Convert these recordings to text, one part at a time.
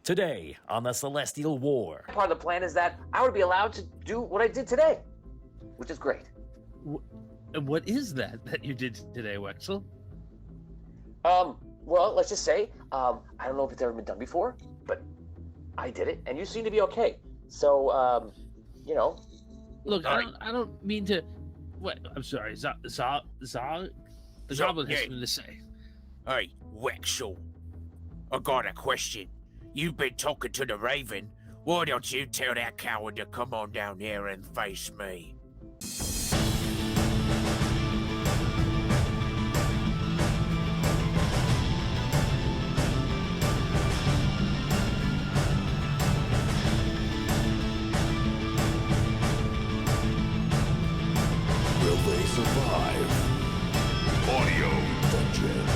Today on the Celestial War. Part of the plan is that I would be allowed to do what I did today, which is great. What is that you did today, Wexel? Well, let's just say, I don't know if it's ever been done before, but I did it, and you seem to be okay. So, you know. Look, I don't mean to. What? I'm sorry, Zog. The goblin has something to say. Hey, Wexel, I got a question. You've been talking to the Raven. Why don't you tell that coward to come on down here and face me? Will they survive? Audio Dungeon.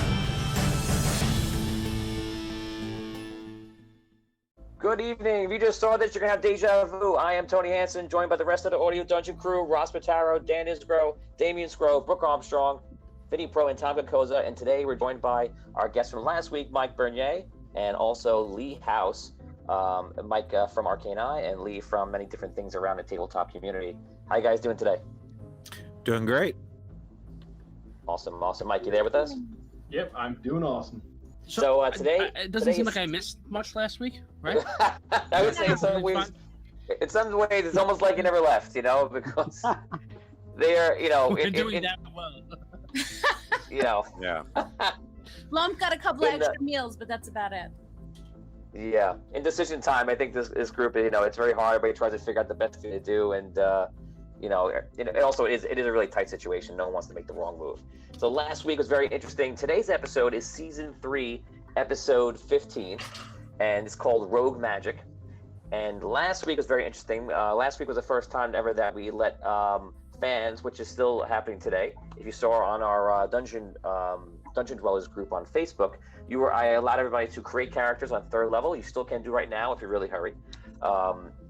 Good evening. If you just saw this, you're going to have deja vu. I am Tony Hansen, joined by the rest of the Audio Dungeon crew, Ross Mataro, Dan Isgro, Damian Scrow, Brooke Armstrong, Vinny Pro, and Tom Koza. And today we're joined by our guest from last week, Mike Bernier, and also Lee House. Mike from Arcane Eye and Lee from many different things around the tabletop community. How you guys doing today? Doing great. Awesome. Mike, you there with us? Yep, I'm doing awesome. So today... It doesn't seem like I missed much last week, right? I would say in some ways, it's almost like you never left, because they are, We're doing that well. Yeah. Lump got a couple extra meals, but that's about it. Yeah, in decision time, I think this group, it's very hard. Everybody tries to figure out the best thing to do, and it also is a really tight situation. No one wants to make the wrong move. So last week was very interesting. Today's episode is season 3, episode 15, and it's called Rogue Magic. And last week was very interesting. Last week was the first time ever that we let fans, which is still happening today. If you saw on our Dungeon Dwellers group on Facebook, I allowed everybody to create characters on 3rd level. You still can do right now if you really hurry.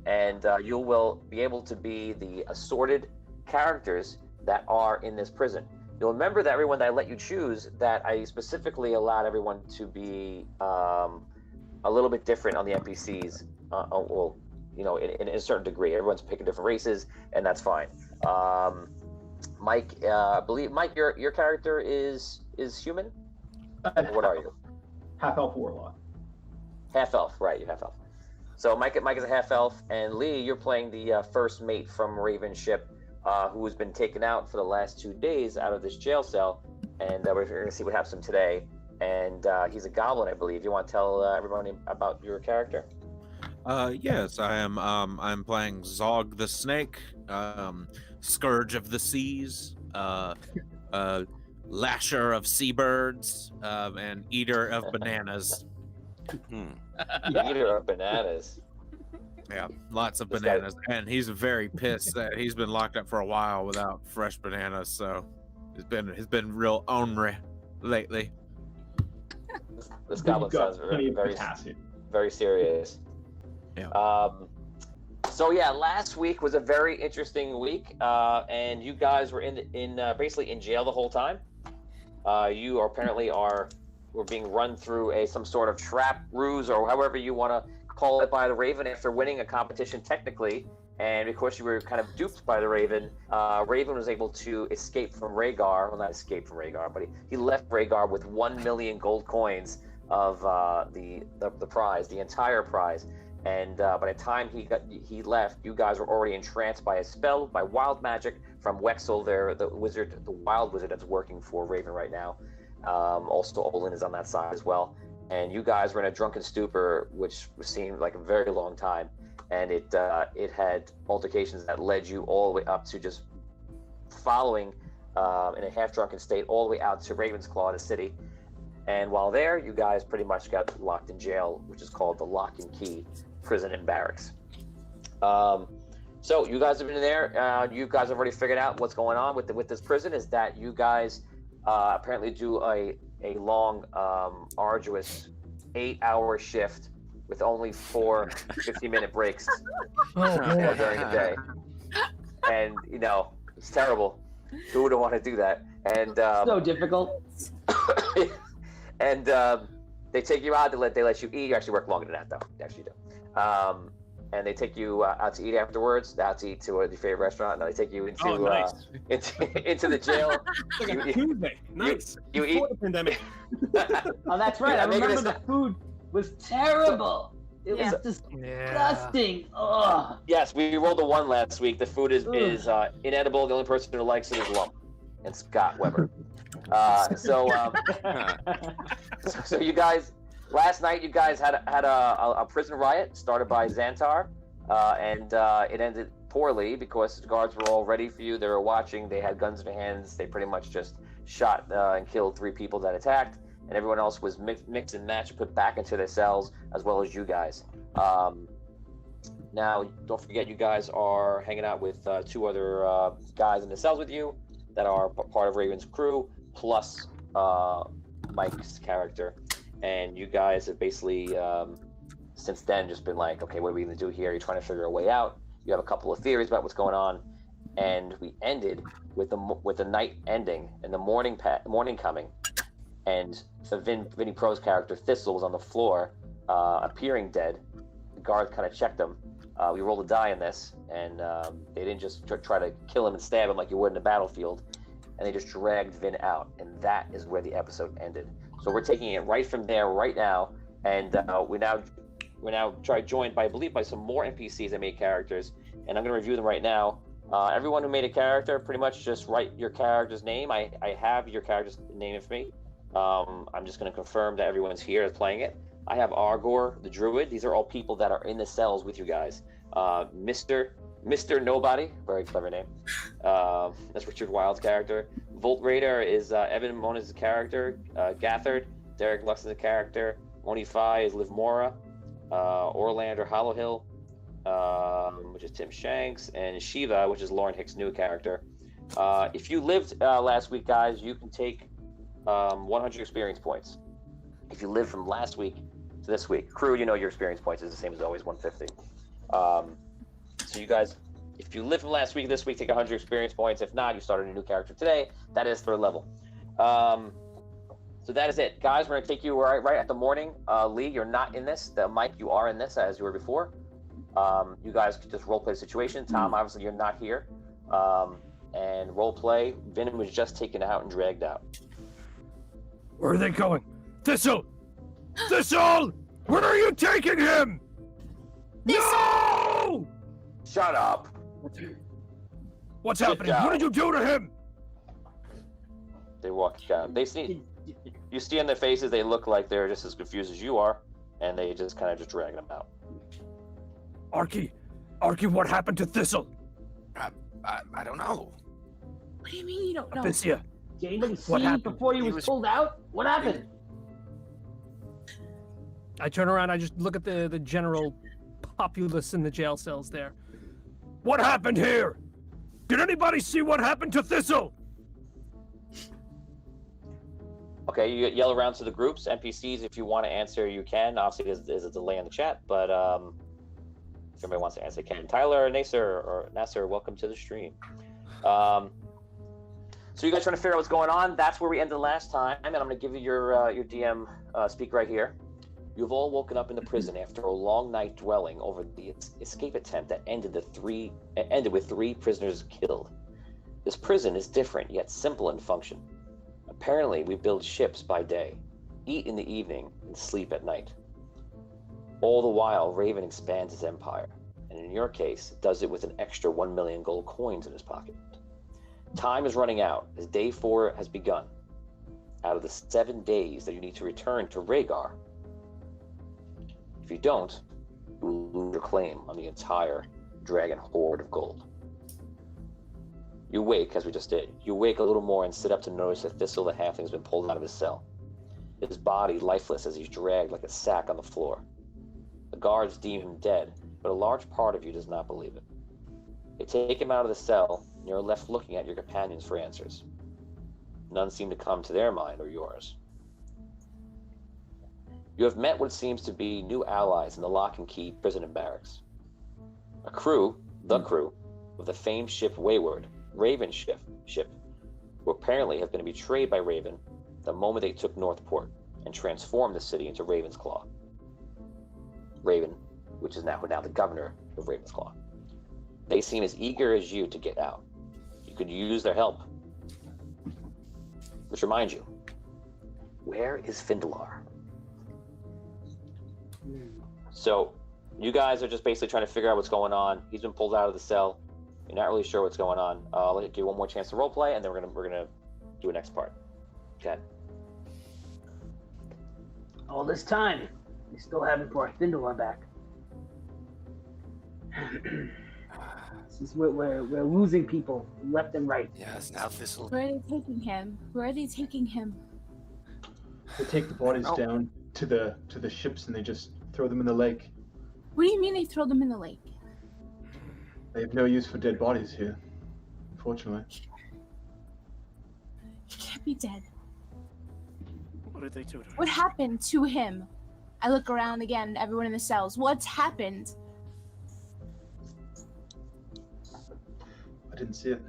And you will be able to be the assorted characters that are in this prison. You'll remember that everyone that I let you choose, that I specifically allowed everyone to be a little bit different on the NPCs. In a certain degree. Everyone's picking different races, and that's fine. Mike, I believe Mike, your character is human. What are you? Half elf warlock. Half elf, right? You're half elf. So Mike is a half elf, and Lee, you're playing the first mate from Raven's ship, who has been taken out for the last 2 days out of this jail cell, and we're going to see what happens to him today. And he's a goblin, I believe. You want to tell everybody about your character? Yes, I am. I'm playing Zog the Snake, Scourge of the Seas, Lasher of Seabirds, and Eater of Bananas. Eater of bananas. Yeah, lots of bananas, and he's very pissed that he's been locked up for a while without fresh bananas. So he's been real ornery lately. This goblin sounds very serious. Yeah. So yeah, last week was a very interesting week, and you guys were basically in jail the whole time. You apparently were being run through some sort of trap ruse, or however you want to call it, by the Raven after winning a competition technically. And of course, you were kind of duped by the Raven. Raven was able to escape from Rhaegar. Well, not escape from Rhaegar, but he left Rhaegar with 1 million gold coins of the prize, the entire prize. And by the time he left, you guys were already entranced by a spell, by wild magic from Wexel, the wild wizard that's working for Raven right now. Also, Olin is on that side as well. And you guys were in a drunken stupor, which seemed like a very long time. And it had altercations that led you all the way up to just following in a half-drunken state all the way out to Ravensclaw, the city. And while there, you guys pretty much got locked in jail, which is called the Lock and Key Prison and Barracks. So you guys have been in there. You guys have already figured out what's going on with this prison. Is that you guys apparently do a long, arduous 8-hour shift with only 4 50-minute breaks during the day. And it's terrible. Who would want to do that? And so difficult. And They take you out. They let you eat. You actually work longer than that, though. You actually do. And they take you out to eat afterwards. Out to eat to your favorite restaurant. No, they take you into into the jail. It's like a Tuesday. Nice. You eat. Before the pandemic. Oh, that's right. I remember the food was terrible. It was disgusting. Ugh. Yes, we rolled a 1 last week. The food is inedible. The only person who likes it is Lump and Scott Weber. So you guys, last night you guys had a prison riot started by Xantar, and it ended poorly because the guards were all ready for you. They were watching. They had guns in their hands. They pretty much just shot and killed 3 people that attacked, and everyone else was mixed and matched, put back into their cells, as well as you guys. Now, don't forget, you guys are hanging out with 2 other guys in the cells with you that are part of Raven's crew, plus Mike's character. And you guys have basically, since then, just been like, okay, what are we going to do here? You're trying to figure a way out. You have a couple of theories about what's going on. And we ended with the night ending and the morning coming. And so Vinny Pro's character, Thistle, was on the floor, appearing dead. The guard kind of checked him. We rolled a die in this, and they didn't just try to kill him and stab him like you would in a battlefield. And they just dragged Vin out, and that is where the episode ended. So we're taking it right from there, right now, and we're now joined by, I believe, by some more NPCs that made characters, and I'm going to review them right now. Everyone who made a character, pretty much just write your character's name. I have your character's name with me. I'm just going to confirm that everyone's here that's playing it. I have Argor, the Druid. These are all people that are in the cells with you guys. Mr. Nobody, very clever name. That's Richard Wilde's character. Volt Raider is Evan Mona's character. Gathard, Derek Lux is a character. Moni Fi is Liv Mora. Orlander Hollowhill, which is Tim Shanks, and Shiva, which is Lauren Hicks' new character. If you lived last week, guys, you can take 100 experience points. If you lived from last week to this week, crew, you know your experience points is the same as always, 150. So you guys, if you lived from last week to this week, take 100 experience points. If not, you started a new character today. That is 3rd level. So that is it, guys. We're gonna take you right at the morning. Lee, you're not in this. Mike, you are in this as you were before. You guys could just role play the situation. Tom, obviously you're not here. And role play. Venom was just taken out and dragged out. Where are they going? Thistle! Thistle! Where are you taking him? No! Shut up. What's happening? What did you do to him? They walk down. You see in their faces, they look like they're just as confused as you are, and they just kind of just drag them out. Arky, what happened to Thistle? I don't know. What do you mean you don't know? Did anybody see him before he was pulled out? What happened? I turn around, I just look at the general populace in the jail cells there. What happened here? Did anybody see what happened to Thistle? Okay, you yell around to the groups, NPCs. If you want to answer, you can. Obviously, there's a delay in the chat, but if anybody wants to answer, they can. Tyler, Nasser, welcome to the stream. So you guys trying to figure out what's going on? That's where we ended last time, and I'm going to give you your DM speak right here. You've all woken up in the prison after a long night dwelling over the escape attempt that ended with 3 prisoners killed. This prison is different, yet simple in function. Apparently, we build ships by day, eat in the evening, and sleep at night. All the while, Raven expands his empire, and in your case, does it with an extra 1 million gold coins in his pocket. Time is running out as day 4 has begun. Out of the 7 days that you need to return to Rhaegar. If you don't, you will lose your claim on the entire dragon hoard of gold. You wake, as we just did. You wake a little more and sit up to notice that Thistle the halfling has been pulled out of his cell. His body lifeless as he's dragged like a sack on the floor. The guards deem him dead, but a large part of you does not believe it. They take him out of the cell, and you're left looking at your companions for answers. None seem to come to their mind or yours. You have met what seems to be new allies in the Lock and Key prison and barracks. The crew, of the famed ship Wayward, Raven's ship, who apparently have been betrayed by Raven the moment they took Northport, and transform the city into Ravensclaw. Raven, which is now the governor of Ravensclaw. They seem as eager as you to get out. You could use their help. Which reminds you, where is Findalar? So you guys are just basically trying to figure out what's going on. He's been pulled out of the cell. You're not really sure what's going on. I'll give you one more chance to roleplay, and then we're gonna do a next part. Okay. All this time, we still haven't brought Findalar back. Since we're losing people left and right. Yes, now Thistle. Where are they taking him? Where are they taking him? They take the bodies down to the ships and they just throw them in the lake. What do you mean they throw them in the lake? They have no use for dead bodies here, unfortunately. He can't be dead. What did they do to him? What happened to him? I look around again, everyone in the cells. What's happened? I didn't see it.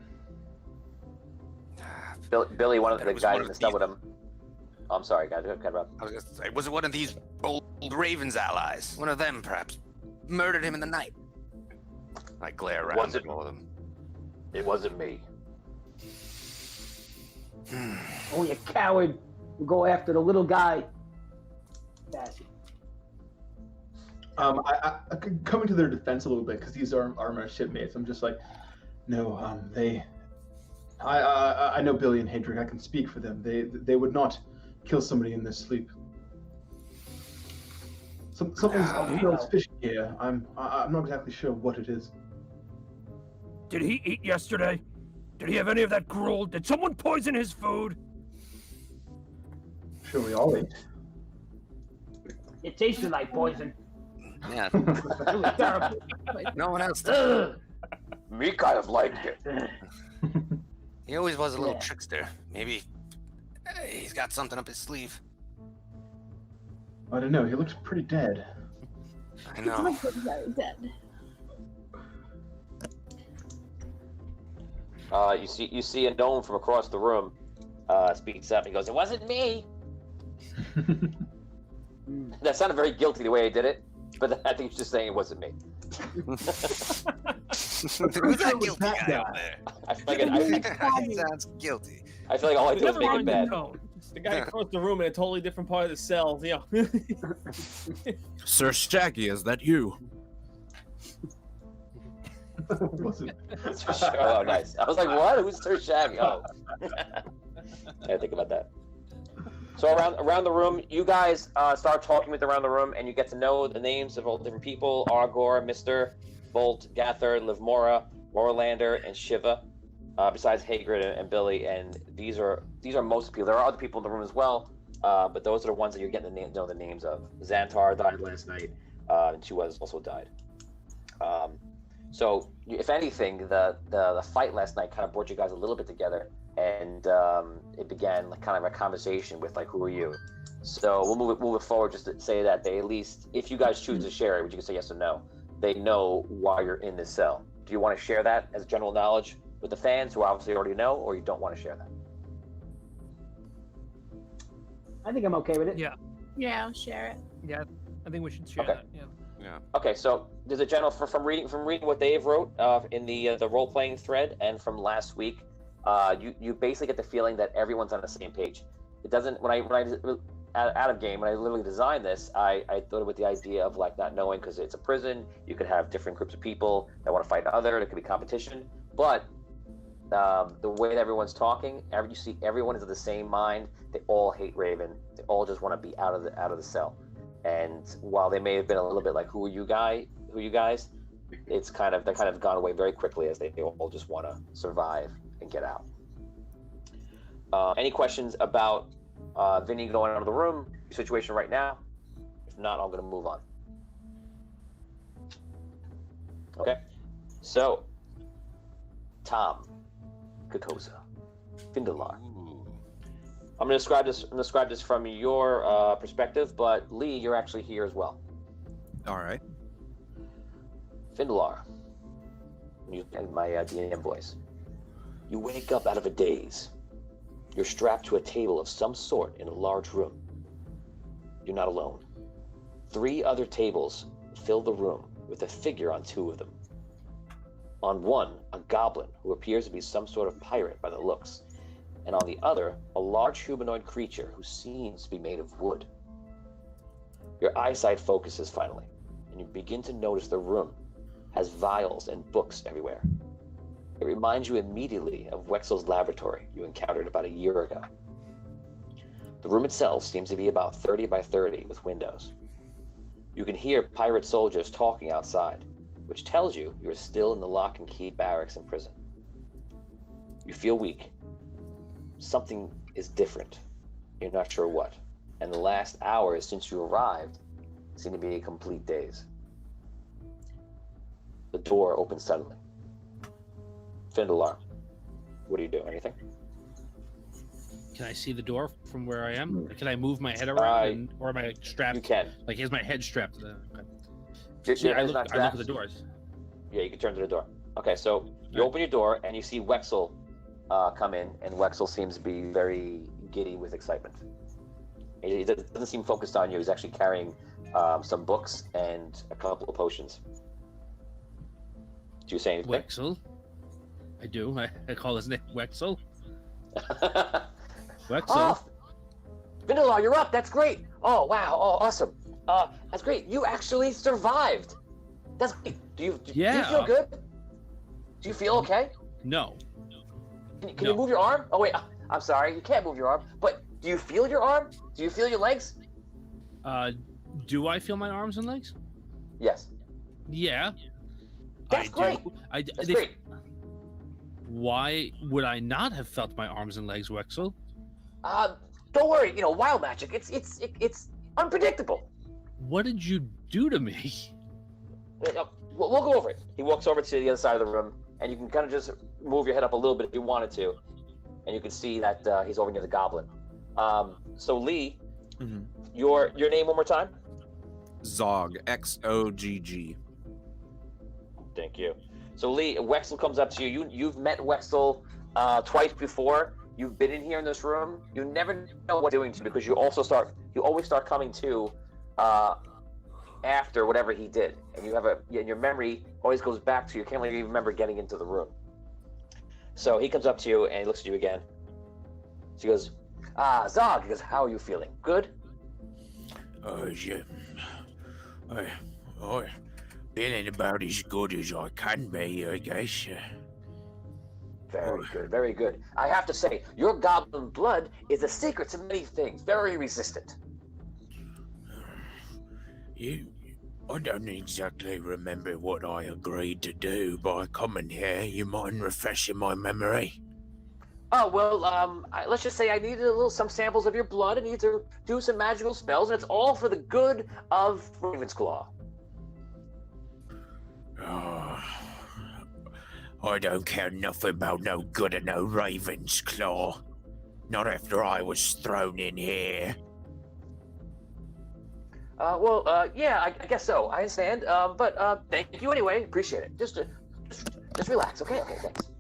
Billy, one of the was guys one in of the cell with him. Oh, I'm sorry, guys. Go ahead, Rob. I was gonna say, was it one of these old Ravens allies? One of them, perhaps, murdered him in the night. I glare around at all of them. It wasn't me. Oh, you coward! We'll go after the little guy. Bastard. I could come into their defense a little bit because these are my shipmates. I'm just like, no, I know Billy and Hendrik. I can speak for them. They would not kill somebody in their sleep. Something's fishy here. I'm not exactly sure what it is. Did he eat yesterday? Did he have any of that gruel? Did someone poison his food? Sure, we all ate. It tasted like poison. Yeah. It was terrible. No one else did. Me kind of liked it. He always was a little trickster. Maybe he's got something up his sleeve. I don't know. He looks pretty dead. I know. Dead. You see a gnome from across the room speaks up. He goes, "It wasn't me." That sounded very guilty the way he did it, but I think he's just saying it wasn't me. Who's that guilty guy up there? I feel like He sounds guilty. I feel like all I do is make it bad. The guy across the room in a totally different part of the cell. You know. Sir Shaggy, is that you? Oh, nice. I was like, what? Who's Sir Shaggy? Oh. I didn't think about that. So around the room, you guys start talking with around the room, and you get to know the names of all the different people: Argor, Mister, Bolt, Gather, Livmora, Morlander, and Shiva. Besides Hagrid and Billy, and these are most people. There are other people in the room as well, but those are the ones that you're getting to know the names of. Xantar died last night, and she also died. So if anything, the fight last night kind of brought you guys a little bit together, and it began like kind of a conversation with like, who are you? So we'll move it forward just to say that they, at least if you guys choose to share it, which you can say yes or no, they know why you're in this cell. Do you want to share that as general knowledge with the fans who obviously already know, or you don't want to share that? I think I'm okay with it. Yeah. Yeah, I'll share it. Yeah, I think we should share Okay. that. Yeah. Yeah. Okay, so there's a general from reading what Dave wrote in the role playing thread, and from last week, you basically get the feeling that everyone's on the same page. It doesn't when I out of game when I literally designed this, I thought with the idea of like not knowing, because it's a prison, you could have different groups of people that want to fight other. There could be competition, but the way that everyone's talking, you see everyone is of the same mind. They all hate Raven. They all just want to be out of the cell. And while they may have been a little bit like, who are you guys? It's kind of gone away very quickly, as they all just want to survive and get out. Any questions about Vinny going out of the room, your situation right now? If not, I'm going to move on. Okay. So, Tom, Kokosa, Findalar. I'm going to describe this from your perspective, but Lee, you're actually here as well. All right. Findalar, and my DM voice. You wake up out of a daze. You're strapped to a table of some sort in a large room. you're not alone. 3 other tables fill the room with a figure on 2 of them. On one, a goblin who appears to be some sort of pirate by the looks, and on the other, a large humanoid creature who seems to be made of wood. Your eyesight focuses finally, and you begin to notice the room has vials and books everywhere. It reminds you immediately of Wexel's laboratory you encountered about a year ago. The room itself seems to be about 30 by 30 with windows. You can hear pirate soldiers talking outside, which tells you you're still in the lock and key barracks in prison. You feel weak. Something is different. You're not sure what. And the last hours since you arrived seem to be a complete daze. The door opens suddenly. Findelar, what do you do? Anything? Can I see the door from where I am? Can I move my head around, or am I strapped? You can. Like, is my head strapped to the? Your I head's look, not I look at strapped? the doors. Yeah, you can turn to the door. Okay, so you open your door and you see Wexel come in, and Wexel seems to be very giddy with excitement. He doesn't seem focused on you. He's actually carrying some books and a couple of potions. Do you say anything? Wexel. I do. I call his name Wexel. Wexel. Oh, Vindelar, you're up. That's great. Oh, wow. Oh, awesome. That's great. You actually survived. That's great. Do you feel good? Do you feel okay? No. Can you move your arm? Oh, wait. I'm sorry. You can't move your arm. But do you feel your arm? Do you feel your legs? Do I feel my arms and legs? Yes. Yeah. That's great. That's great. Why would I not have felt my arms and legs, Wexel? Don't worry. You know, wild magic. It's unpredictable. What did you do to me? We'll go over it. He walks over to the other side of the room, and you can kind of just move your head up a little bit if you wanted to, and you can see that he's over near the goblin. So Lee, your name one more time? Zog, Xogg. Thank you. So Lee, Wexel comes up to you. You've met Wexel twice before. You've been in here in this room. You never know what doing to because you always start coming to after whatever he did, and and your memory always goes back to you can't really remember getting into the room. So he comes up to you and he looks at you again. So he goes, Zog. He goes, how are you feeling? Good? Feeling about as good as I can be, I guess. Very good, very good. I have to say, your goblin blood is a secret to many things, very resistant. I don't exactly remember what I agreed to do by coming here. You mind refreshing my memory? Oh, well, let's just say I needed some samples of your blood. I need to do some magical spells, and it's all for the good of Ravensclaw. I don't care nothing about no good of no Raven's Claw. Not after I was thrown in here. Yeah, I guess so. I understand. But thank you anyway. Appreciate it. Just relax, okay? Okay, thanks.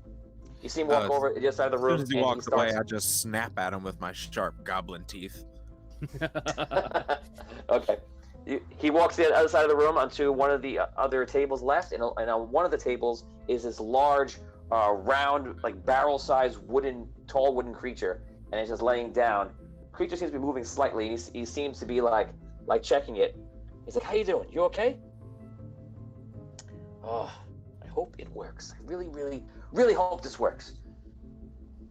You see him walk over to the other side of the room. As soon as he walks away, I just snap at him with my sharp goblin teeth. Okay. He walks to the other side of the room onto one of the other tables left, and on one of the tables is this large, round, like barrel-sized tall wooden creature, and it's just laying down. The creature seems to be moving slightly, and he seems to be like checking it. He's like, "How you doing? You okay?" Oh, I hope it works. I really, really, really hope this works.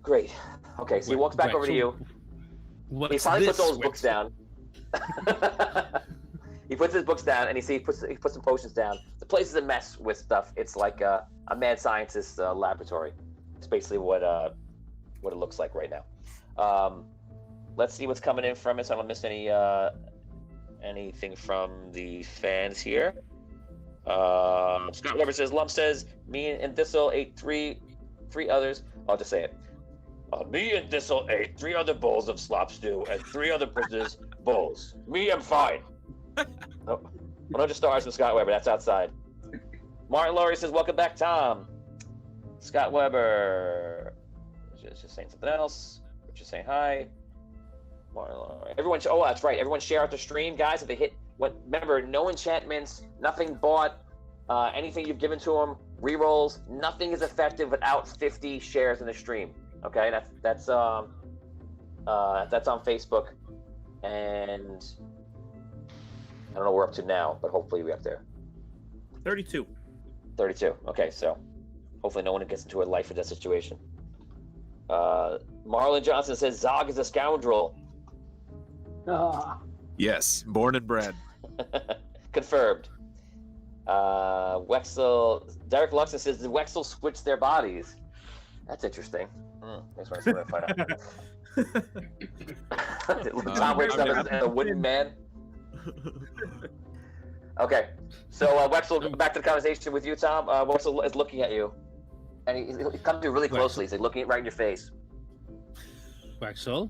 Great. Okay, so he walks back over to you. He finally puts all his books down. He puts his books down, and he puts some potions down. The place is a mess with stuff. It's like a mad scientist's laboratory. It's basically what it looks like right now. Let's see what's coming in from it, so I don't miss anything from the fans here. Scott Weber says, Lump says, me and Thistle ate three others. I'll just say it. Me and Thistle ate 3 other bowls of slop stew and 3 other prisoners' bowls. Me, I'm fine. Oh, 100 stars from Scott Weber. That's outside. Martin Laurie says, welcome back, Tom. Scott Weber. Just saying something else. Just saying hi. Everyone, oh, that's right. Everyone share out the stream, guys. If they hit, remember, no enchantments, nothing bought, anything you've given to them, rerolls, nothing is effective without 50 shares in the stream. Okay, that's on Facebook, and I don't know what we're up to now, but hopefully we're up there. 32. 32. Okay, so hopefully no one gets into a life or death situation. Marlon Johnson says Zog is a scoundrel. Yes, born and bred. Confirmed. Derek Luxon says the Wexel switched their bodies. That's interesting. Next one, I see what I find out. Tom wakes up as a wooden man. Okay, so Wexel, back to the conversation with you, Tom. Wexel is looking at you, and he's coming to you really closely. He's like looking right in your face. Wexel,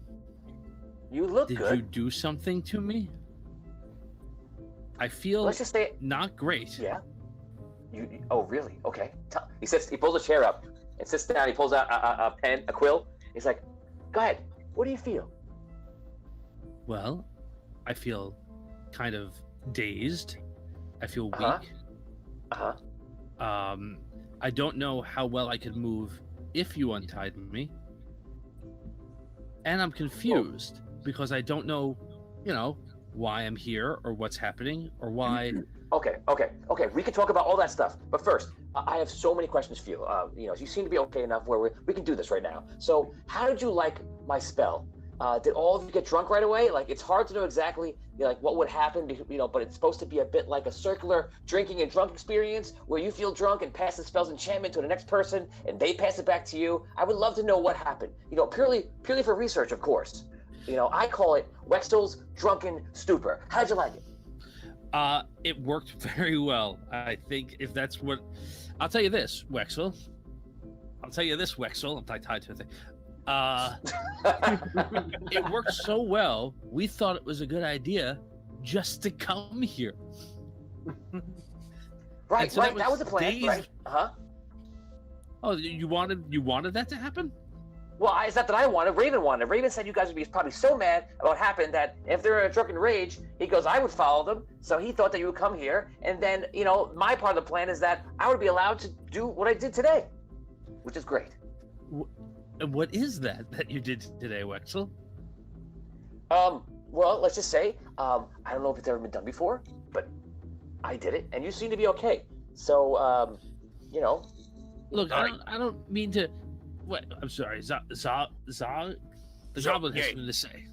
you look good. Did you do something to me? I feel Let's just say not great. Yeah. Oh, really? Okay. He pulls a chair up and sits down. He pulls out a pen, a quill. He's like, "Go ahead. What do you feel?" Well, I feel kind of dazed. I feel weak. I don't know how well I could move if you untied me. And I'm confused because I don't know, why I'm here or what's happening or why. Okay. We can talk about all that stuff. But first, I have so many questions for you. You seem to be okay enough where we can do this right now. So how did you like my spell? Did all of you get drunk right away? Like, it's hard to know exactly, what would happen, but it's supposed to be a bit like a circular drinking and drunk experience where you feel drunk and pass the spell's enchantment to the next person and they pass it back to you. I would love to know what happened, purely for research, of course. I call it Wexel's drunken stupor. How'd you like it? It worked very well. I think if that's what... I'll tell you this, Wexel. I'm tied to a thing. It worked so well, we thought it was a good idea just to come here. Right, so that was the plan, right? Oh, you wanted that to happen? Well, it's not that I wanted. Raven wanted. Raven said you guys would be probably so mad about what happened that if they're in a drunken rage, he goes, I would follow them. So he thought that you would come here. And then, my part of the plan is that I would be allowed to do what I did today, which is great. And what is that you did today, Wexel? Well, let's just say, I don't know if it's ever been done before, but I did it, and you seem to be okay. So, Look, I don't mean to... What? I'm sorry, Zog? The goblin has something to say.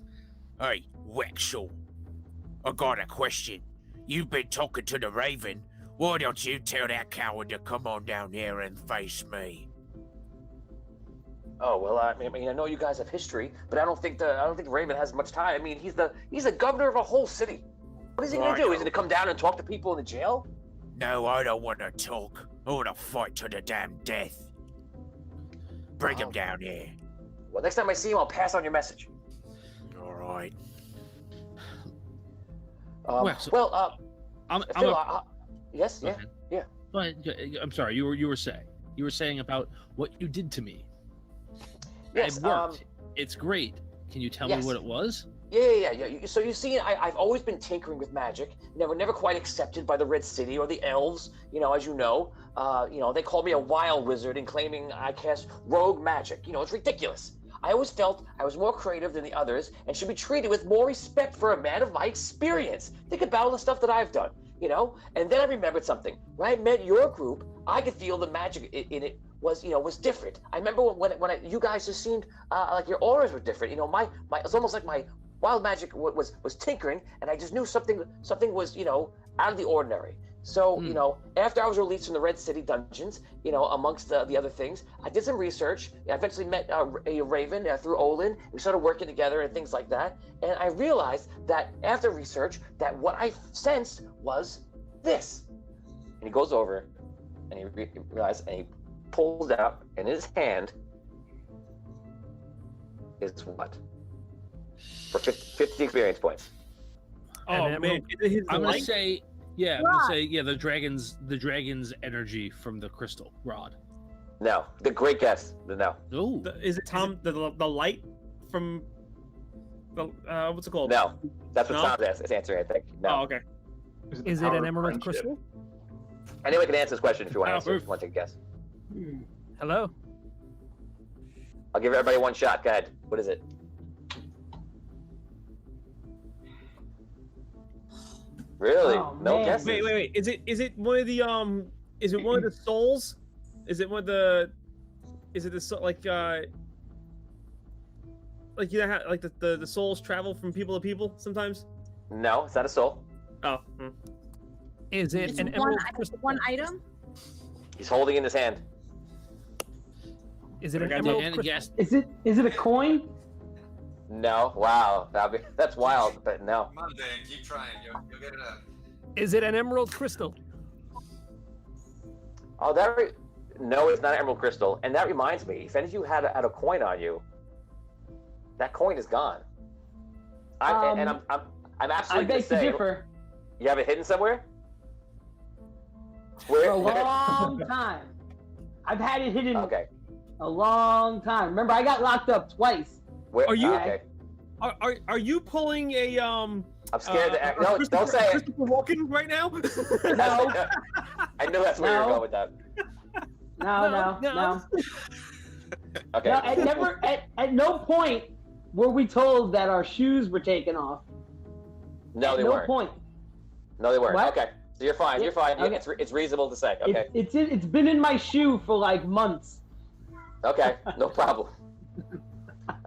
Hey, Wexel, I got a question. You've been talking to the Raven. Why don't you tell that coward to come on down here and face me? Oh well, I know you guys have history, but I don't think Raven has much time. I mean, he's the governor of a whole city. What is he gonna do? Is he gonna come down and talk to people in the jail? No, I don't want to talk. I want to fight to the damn death. Bring him down here. Well, next time I see him, I'll pass on your message. All right. Yes, yeah, yeah. Go ahead. I'm sorry. You were saying about what you did to me. Yes, it worked. It's great. Can you tell me what it was? Yeah. So you see, I've always been tinkering with magic. Never quite accepted by the Red City or the elves. As you know, they called me a wild wizard and claiming I cast rogue magic. It's ridiculous. I always felt I was more creative than the others and should be treated with more respect for a man of my experience. Think about all the stuff that I've done, And then I remembered something. When I met your group, I could feel the magic in it was different. I remember when you guys just seemed like your auras were different. It's almost like my wild magic was tinkering, and I just knew something was out of the ordinary. So after I was released from the Red City dungeons, amongst the other things, I did some research. I eventually met a Raven through Olin. We started working together and things like that. And I realized that after research, that what I sensed was this. And he goes over, and he realized, and he pulls out, and in his hand is what? For 50 experience points. Oh man, I'm gonna say, the dragon's energy from the crystal rod. No, the great guess. No. Oh, is it Tom? The light from What's it called? No, that's what No? Tom's is answering. I think. No. Oh, okay. Is it an emerald crystal? Anyone can answer this question if you want to answer. Power. If you want to take a guess. Hello. I'll give everybody one shot. Go ahead. What is it? Really? Oh, No man. guesses. Wait. Is it one of the Is it one of the souls? Is it one of the? Is it the soul like you know how like the souls travel from people to people sometimes? No, it's not a soul. Oh. Is it It's an one, emerald i- crystal? one item. He's holding in his hand. Is it an Okay, emerald And crystal? guess. Is it a coin? No. Wow. That's wild, but no. Come on, Dan, keep trying. You'll get it out. Is it an emerald crystal? Oh, no, it's not an emerald crystal. And that reminds me, if any of you had a coin on you, that coin is gone. I'm I absolutely gonna beg to say, differ. you have it hidden somewhere? For a long time. I've had it hidden Okay. a long time. Remember, I got locked up twice. Where, Are you- Okay. Are you pulling a I'm scared to act. No, don't Christopher- say it. Christopher Walken right now? No, I knew that's where you were No. going with that. no. Okay. No, at no point were we told that our shoes were taken off. No, they no weren't. point. No, they weren't. What? Okay. So you're fine. You're fine. Okay. It's reasonable to say. Okay. It's been in my shoe for like months. Okay. No problem.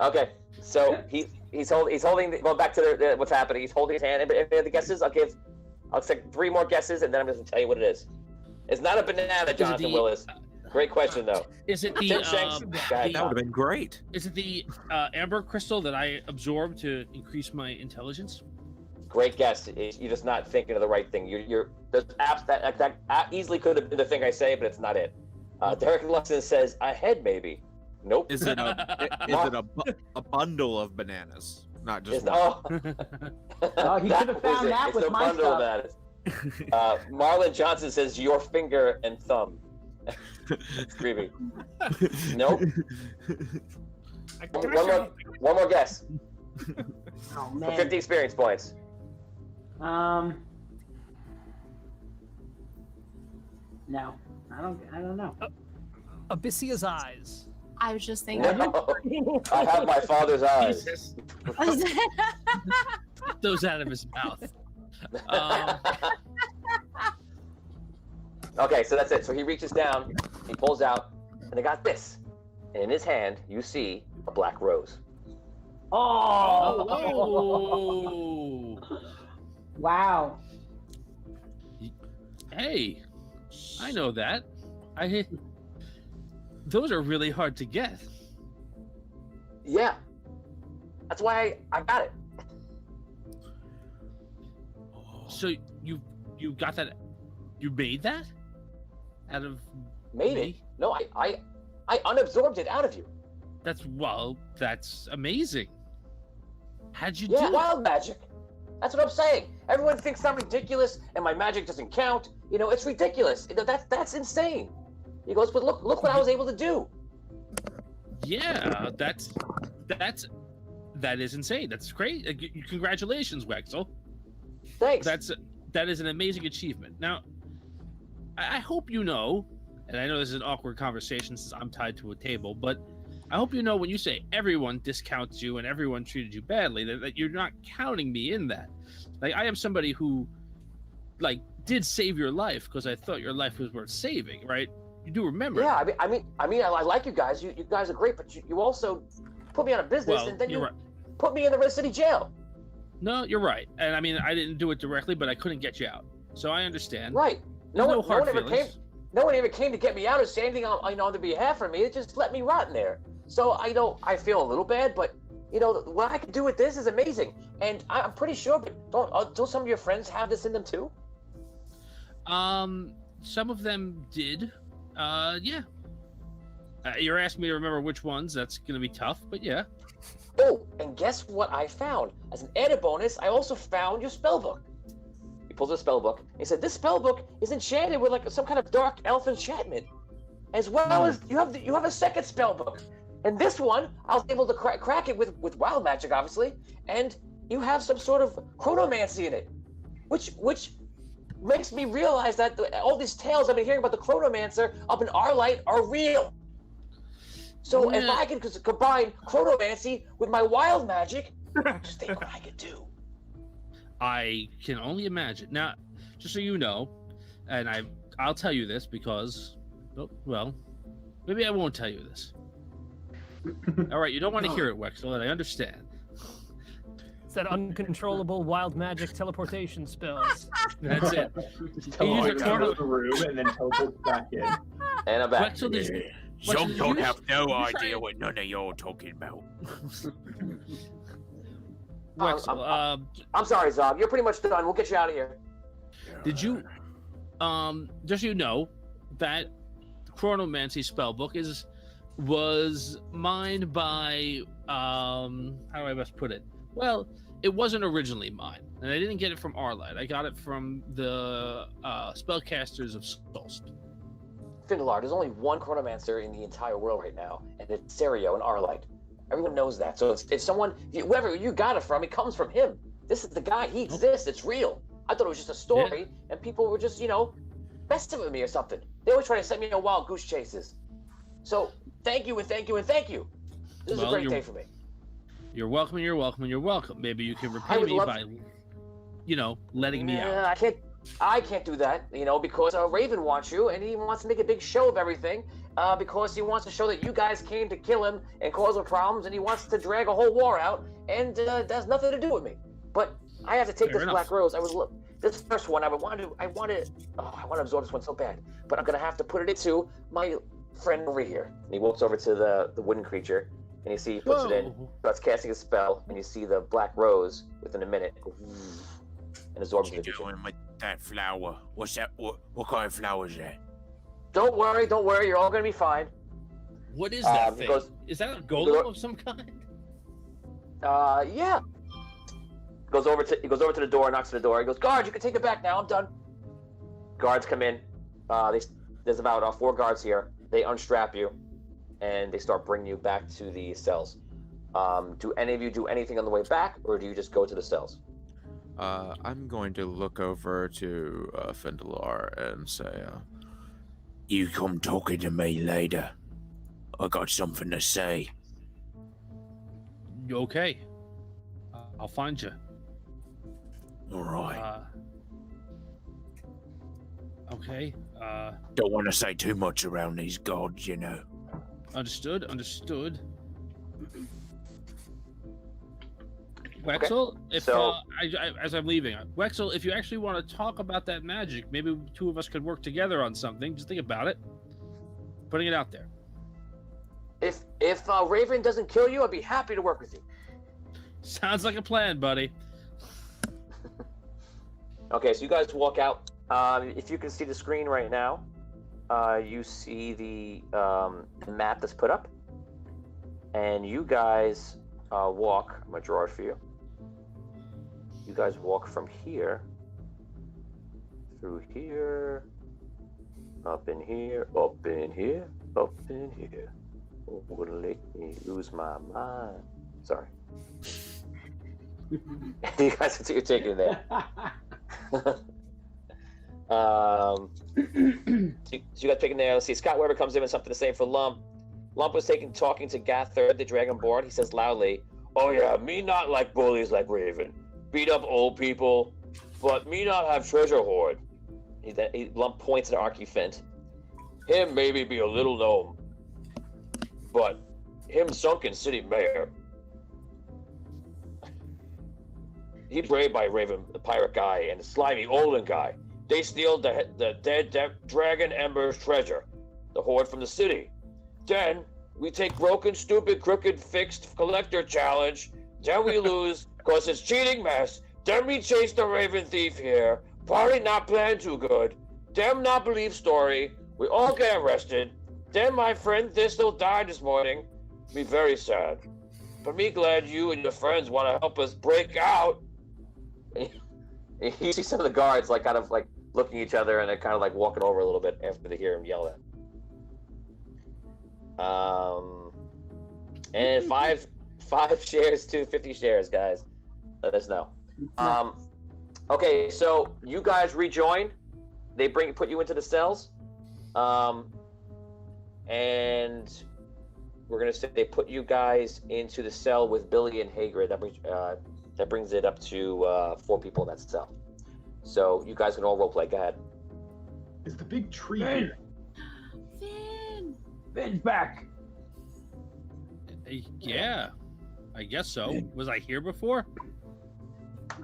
Okay. So he's holding. Well, back to what's happening. He's holding his hand. And the guesses, I'll take 3 more guesses, and then I'm going to tell you what it is. It's not a banana, Jonathan Willis. Great question, though. Is it the? Tim Shanks, go ahead, That would have been great. Is it the amber crystal that I absorbed to increase my intelligence? Great guess. You're just not thinking of the right thing. There's apps that easily could have been the thing I say, but it's not it. Derek Luxon says a head, maybe. Nope. Is it a bundle of bananas? Not just one. Oh, he could have found that It's with a my bundle of stuff. bananas. Marlon Johnson says your finger and thumb. It's creepy. Nope. One more guess. Oh For man. 50 experience points. No, I don't know. Abyssea's eyes. I was just thinking. No. I have my father's eyes. Jesus. Those out of his mouth. Okay, so that's it. So he reaches down, he pulls out, and I got this. And in his hand, you see a black rose. Oh. Wow. Hey, I know that. Those are really hard to get. Yeah. That's why I got it. So you got that? You made that out of Made me? it? No, I unabsorbed it out of you. That's amazing. How'd you Yeah, do wild magic. That's what I'm saying. Everyone thinks I'm ridiculous and my magic doesn't count. You know, it's ridiculous. That's insane. He goes, but look what I was able to do. it? Yeah, that is insane. That's great. Congratulations, Wexel. Thanks. That is an amazing achievement. Now, I hope you know, and I know this is an awkward conversation since I'm tied to a table, but I hope you know when you say everyone discounts you and everyone treated you badly, that you're not counting me in that. Like, I am somebody who, like, did save your life because I thought your life was worth saving, right? You do remember? Yeah, I mean, I like you guys. You guys are great, but you also put me out of business, Well, and then you're you right. put me in the Red City jail. No, you're right. And I mean, I didn't do it directly, but I couldn't get you out. So I understand. Right. No No hard one ever feelings. came. No one ever came to get me out or say anything on the behalf of me. It just let me rot in there. So I feel a little bad, but what I can do with this is amazing, and I'm pretty sure. But don't some of your friends have this in them too? Some of them did. Yeah. You're asking me to remember which ones. That's gonna be tough, but yeah. Oh, and guess what I found? As an added bonus, I also found your spell book. He pulls a spell book. And he said, "This spell book is enchanted with like some kind of dark elf enchantment, as well as you have a second spell book. And this one, I was able to crack it with wild magic, obviously, and you have some sort of chronomancy in it, which makes me realize that all these tales I've been hearing about the chronomancer up in Arlight are real. So if I can combine chronomancy with my wild magic, just think what I could do. I can only imagine. Now, just so you know, and I'll tell you this because, well, maybe I won't tell you this. All right, you don't want to hear it, Wexel, and I understand. It's that uncontrollable wild magic teleportation spells. That's it. Just teleport out of the room and then teleport back in. And I'm back. Zog don't have no idea what none of y'all talking about. Wexel, I'm sorry, Zog. You're pretty much done. We'll get you out of here. Did you, just so you know, that chronomancy spellbook was mined by, how do I best put it? Well, it wasn't originally mine, and I didn't get it from Arlight. I got it from the spellcasters of Solst. Findelar, there's only one chronomancer in the entire world right now, and it's Serio and Arlight. Everyone knows that. So if someone, whoever you got it from, it comes from him. This is the guy. He exists. It's real. I thought it was just a story, and people were just, messing with me or something. They always try to send me on wild goose chases. So thank you and thank you and thank you. This is a great day for me. You're welcome, and you're welcome, and you're welcome. Maybe you can repay me by, letting me out. I can't do that, because Raven wants you, and he wants to make a big show of everything, because he wants to show that you guys came to kill him and cause him problems, and he wants to drag a whole war out, and that has nothing to do with me. But I have to take this Black Rose. This first one, I want to absorb this one so bad, but I'm gonna have to put it into my friend over here. And he walks over to the wooden creature, and you see he puts it in, starts casting a spell, and you see the Black Rose within a minute, and absorbs it. What you doing with that flower? What's that? What kind of flower is that? Don't worry, you're all gonna be fine. What is that thing? Is that a golem of some kind? Yeah. He goes over to the door, knocks on the door. He goes, "Guard, you can take it back now. I'm done." Guards come in. There's about 4 guards here. They unstrap you, and they start bringing you back to the cells. Do any of you do anything on the way back, or do you just go to the cells? I'm going to look over to Findelar and say, "You come talking to me later. I got something to say." Okay. I'll find you. All right. Okay. Don't want to say too much around these gods, Understood. Wexel, as I'm leaving, Wexel, if you actually want to talk about that magic, maybe 2 of us could work together on something. Just think about it. Putting it out there. If Raven doesn't kill you, I'd be happy to work with you. Sounds like a plan, buddy. Okay, so you guys walk out. If you can see the screen right now, you see the map that's put up, and you guys walk. I'm gonna draw it for you. You guys walk from here, through here, up in here, up in here, up in here. Oh, wouldn't let me lose my mind. Sorry. You guys are taking there. So you got taken there. Let's see. Scott Weber comes in with something to say for Lump. Lump was talking to Gatherd, the Dragonborn. He says loudly, "Oh yeah, me not like bullies like Raven. Beat up old people, but me not have treasure hoard." Lump points at Archifint. Him maybe be a little gnome, but him sunken city mayor. He brave by Raven, the pirate guy, and the slimy Olin guy. They steal the dead dragon Ember's treasure, the hoard from the city. Then we take broken, stupid, crooked, fixed collector challenge. Then we lose because it's cheating mess. Then we chase the Raven thief here. Party not planned too good. Them not believe story. We all get arrested. Then my friend Thistle died this morning. Me very sad. But me glad you and your friends want to help us break out. You see some of the guards kind of looking at each other and they're kind of walking over a little bit after they hear him yell at. And five shares to 50 shares, guys. Let us know. Okay, so you guys rejoin. They put you into the cells. And we're gonna say they put you guys into the cell with Billy and Hagrid. That brings it up to 4 people in that cell. So you guys can all roleplay. Go ahead. Is the big tree Finn. here? Finn. Finn's back. Yeah, I guess so. Was I here before?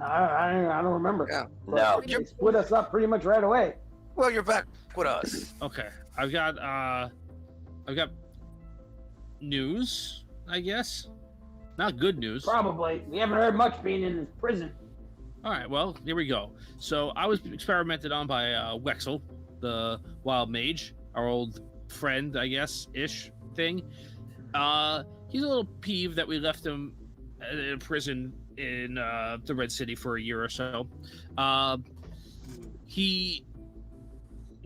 I don't remember. Yeah. No. They split us up pretty much right away. Well, you're back with us. Okay, I've got news, I guess. Not good news. Probably. We haven't heard much being in this prison. All right, well, here we go. So I was experimented on by Wexel, the wild mage, our old friend, I guess, ish thing. He's a little peeved that we left him in prison in the Red City for a year or so. He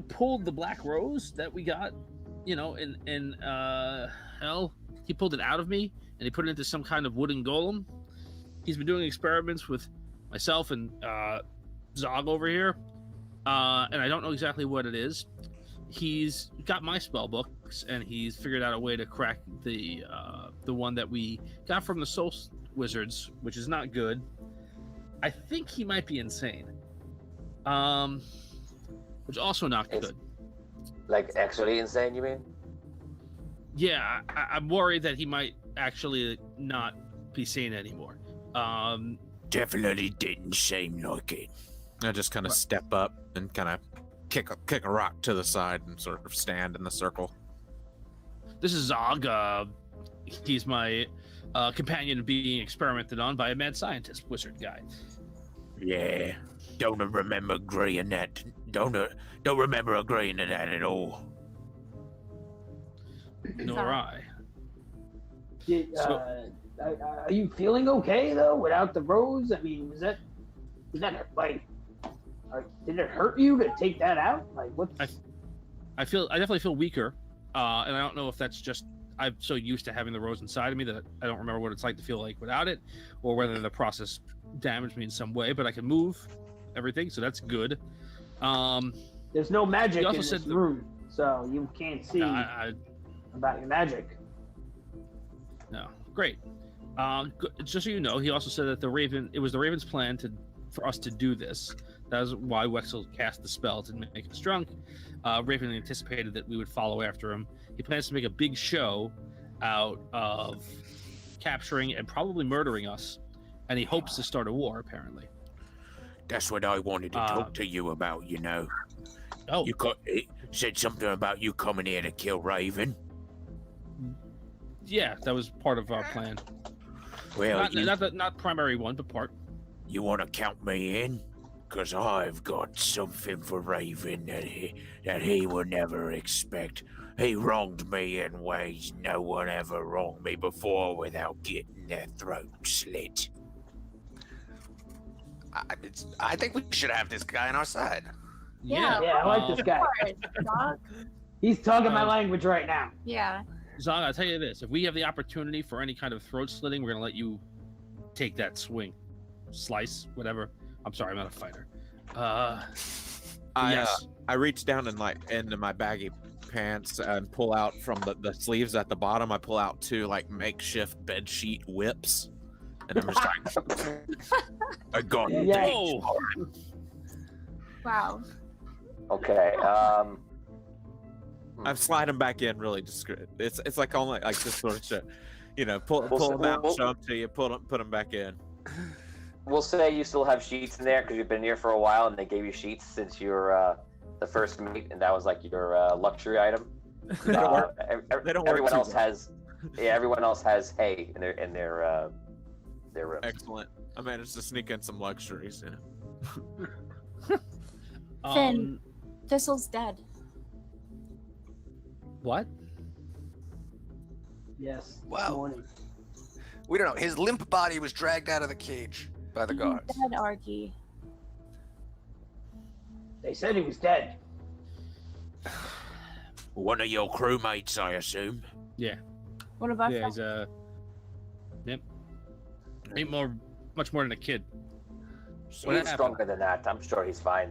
pulled the black rose that we got, in hell. He pulled it out of me and he put it into some kind of wooden golem. He's been doing experiments with myself and Zog over here, and I don't know exactly what it is. He's got my spell books and he's figured out a way to crack the one that we got from the Soul Wizards, which is not good. I think he might be insane, which is also not good. Like actually insane, you mean? Yeah, I'm worried that he might actually not be sane anymore. Definitely didn't seem like it. I just kind of step up and kind of kick a rock to the side and sort of stand in the circle. This is Zog. He's my companion being experimented on by a mad scientist wizard guy. Yeah, don't remember agreeing that. Don't remember agreeing to that at all. Nor I. Are you feeling okay though without the rose? I mean, was that like? Did it hurt you to take that out? Like what? I definitely feel weaker, and I don't know if that's just I'm so used to having the rose inside of me that I don't remember what it's like to feel like without it, or whether the process damaged me in some way. But I can move everything, so that's good. There's no magic in this room, so you can't see about your magic. No, great. Just so you know, he also said that it was the Raven's plan for us to do this. That is why Wexel cast the spell to make us drunk. Raven anticipated that we would follow after him. He plans to make a big show out of capturing and probably murdering us, and he hopes to start a war, apparently. That's what I wanted to talk to you about, Oh. It said something about you coming here to kill Raven. Yeah, that was part of our plan. Well, not primary one, but part. You want to count me in? Because I've got something for Raven that he would never expect. He wronged me in ways no one ever wronged me before without getting their throat slit. I think we should have this guy on our side. Yeah, I like this guy. He's talking my language right now. Yeah. Zog, I'll tell you this. If we have the opportunity for any kind of throat slitting, we're going to let you take that swing. Slice, whatever. I'm sorry, I'm not a fighter. Yes. I reach down into my baggy pants and pull out from the sleeves at the bottom. I pull out 2 makeshift bed sheet whips, and I'm just like, I got it. Yeah. Wow. Okay. I slide them back in really discreet. It's like only like this sort of shit. Pull them out, show them to you, put them back in. We'll say you still have sheets in there because you've been here for a while, and they gave you sheets since you're the first meet, and that was like your luxury item. Everyone else has hay in their rooms. Excellent. I managed to sneak in some luxuries. Finn, Thistle's dead. What? Yes. Wow. We don't know. His limp body was dragged out of the cage by the guards. He's dead, Arky. They said he was dead. One of your crewmates, I assume. Yeah. What about Yeah, he's Ain't much more than a kid. He's What happened? stronger than that. I'm sure he's fine.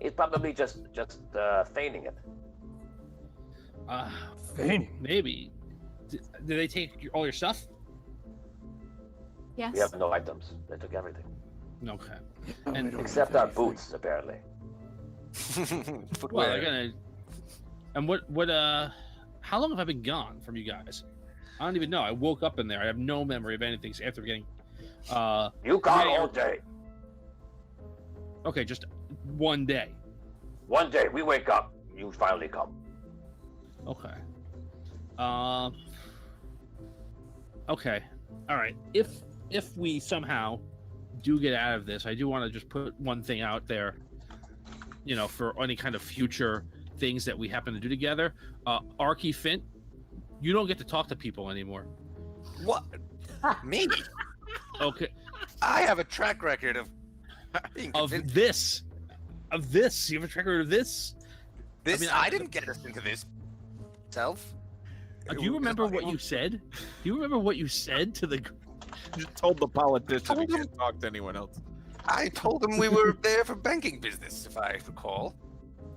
He's probably just feigning it. Feigning? Maybe. Did they take all your stuff? Yes. We have no items. They took everything. Okay. And Except our boots, apparently. Well, they're gonna. And what? How long have I been gone from you guys? I don't even know. I woke up in there. I have no memory of anything after getting. You gone all day. Okay, just one day. One day we wake up, you finally come. Okay. Okay. All right. If we somehow do get out of this, I do want to just put one thing out there. For any kind of future things that we happen to do together. Arky Fint, you don't get to talk to people anymore. What? Me? Okay. I have a track record of being Of convinced. this. You have a track record of this. This I didn't get us into this. Self. Do you remember what you said? Do you remember what you said to the? Just told the politician he can't talk to anyone else. I told him we were there for banking business, if I recall,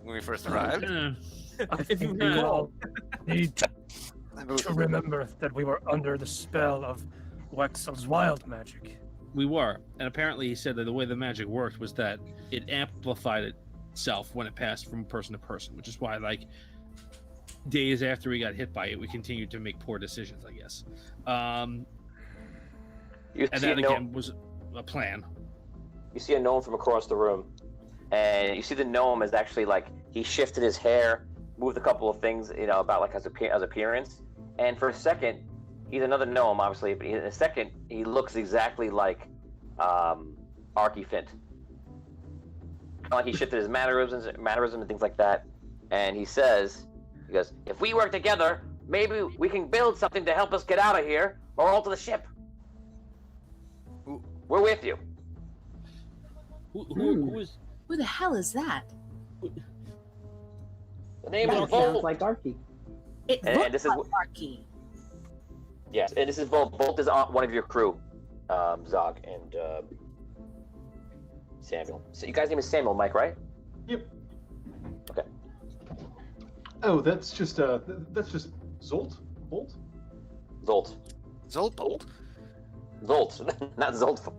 when we first arrived. If you recall, need to remember that we were under the spell of Wexel's wild magic. We were, and apparently he said that the way the magic worked was that it amplified itself when it passed from person to person, which is why, like, days after we got hit by it, we continued to make poor decisions, I guess. And that again was a plan. You see a gnome from across the room, and you see the gnome is actually he shifted his hair, moved a couple of things, about his appearance, and for a second, he's another gnome, obviously, but in a second, he looks exactly like Arky Fint. Like he shifted his mannerisms and things like that, and he goes, if we work together, maybe we can build something to help us get out of here, or alter the ship. We're with you. Who is? Who the hell is that? The name is Sounds Volt. like Arky. It And looks this is like Arky. Yes, and this is Volt. Volt is one of your crew, Zog and Samuel. So you guys' name is Samuel, Mike, right? Yep. Okay. Oh, that's just Zolt? Volt? Zolt. Zoltbolt? Zolt, not Zolt.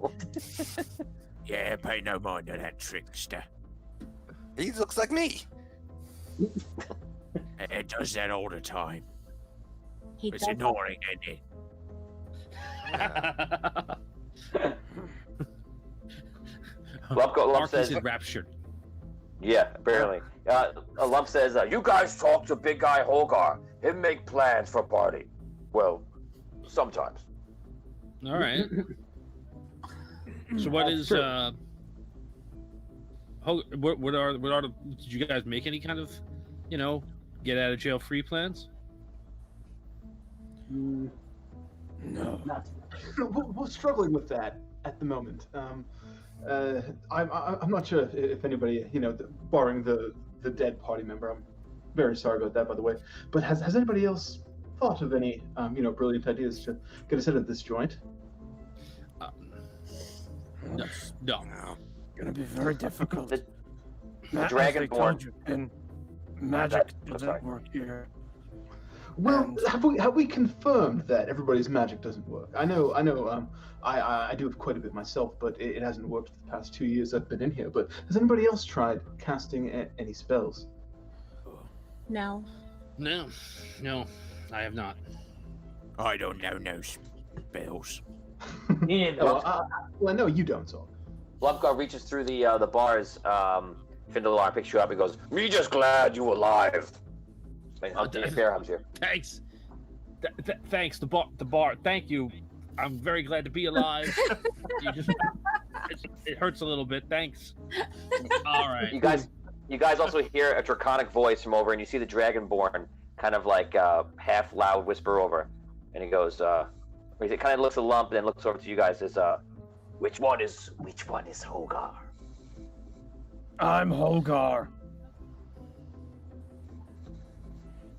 Yeah, pay no mind to that trickster. He looks like me. It does that all the time. It's does. annoying, isn't it? Lump says, enraptured. yeah, apparently. Lump says, you guys talk to Big Guy Holgar. Him make plans for party. Well, sometimes. All right. So what is what are the, did you guys make any kind of, get out of jail free plans? No. We're struggling with that at the moment. I'm not sure if anybody, barring the dead party member, I'm very sorry about that, by the way. But has anybody else thought of any, brilliant ideas to get us out of this joint? No. Gonna be very difficult. The As I Dragonborn. told you, and magic I'm doesn't sorry. work here. Well, have we confirmed that everybody's magic doesn't work? I know. I do have quite a bit myself, but it hasn't worked for the past 2 years I've been in here. But has anybody else tried casting any spells? No. No, I have not. I don't know no spells. Yeah, Well, I know you don't, so. Lumgar reaches through the bars. Findelar picks you up and goes, "Me just glad you alive." And bear hugs you. Thanks. Thanks, the bar. Thank you. I'm very glad to be alive. It hurts a little bit. Thanks. All right. You guys also hear a draconic voice from over, and you see the Dragonborn kind of half loud whisper over, and he goes, he kind of looks at Lump and then looks over to you guys. Says, which one is Holgar? I'm Holgar.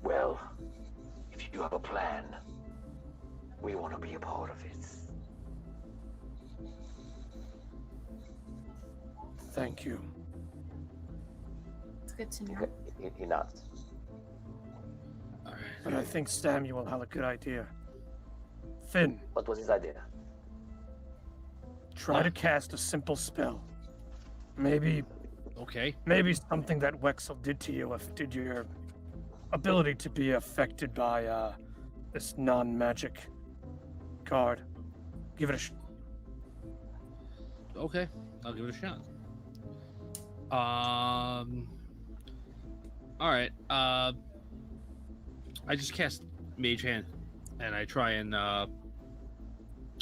Well, if you have a plan, we want to be a part of it. Thank you. It's good to know. He nods. But I think Samuel had a good idea. Finn, What was his idea? try to cast a simple spell. Maybe Okay. something that Wexel did to you did your ability to be affected by this non-magic card. Give it a Okay. I'll give it a shot. All right. I just cast Mage Hand, and I try and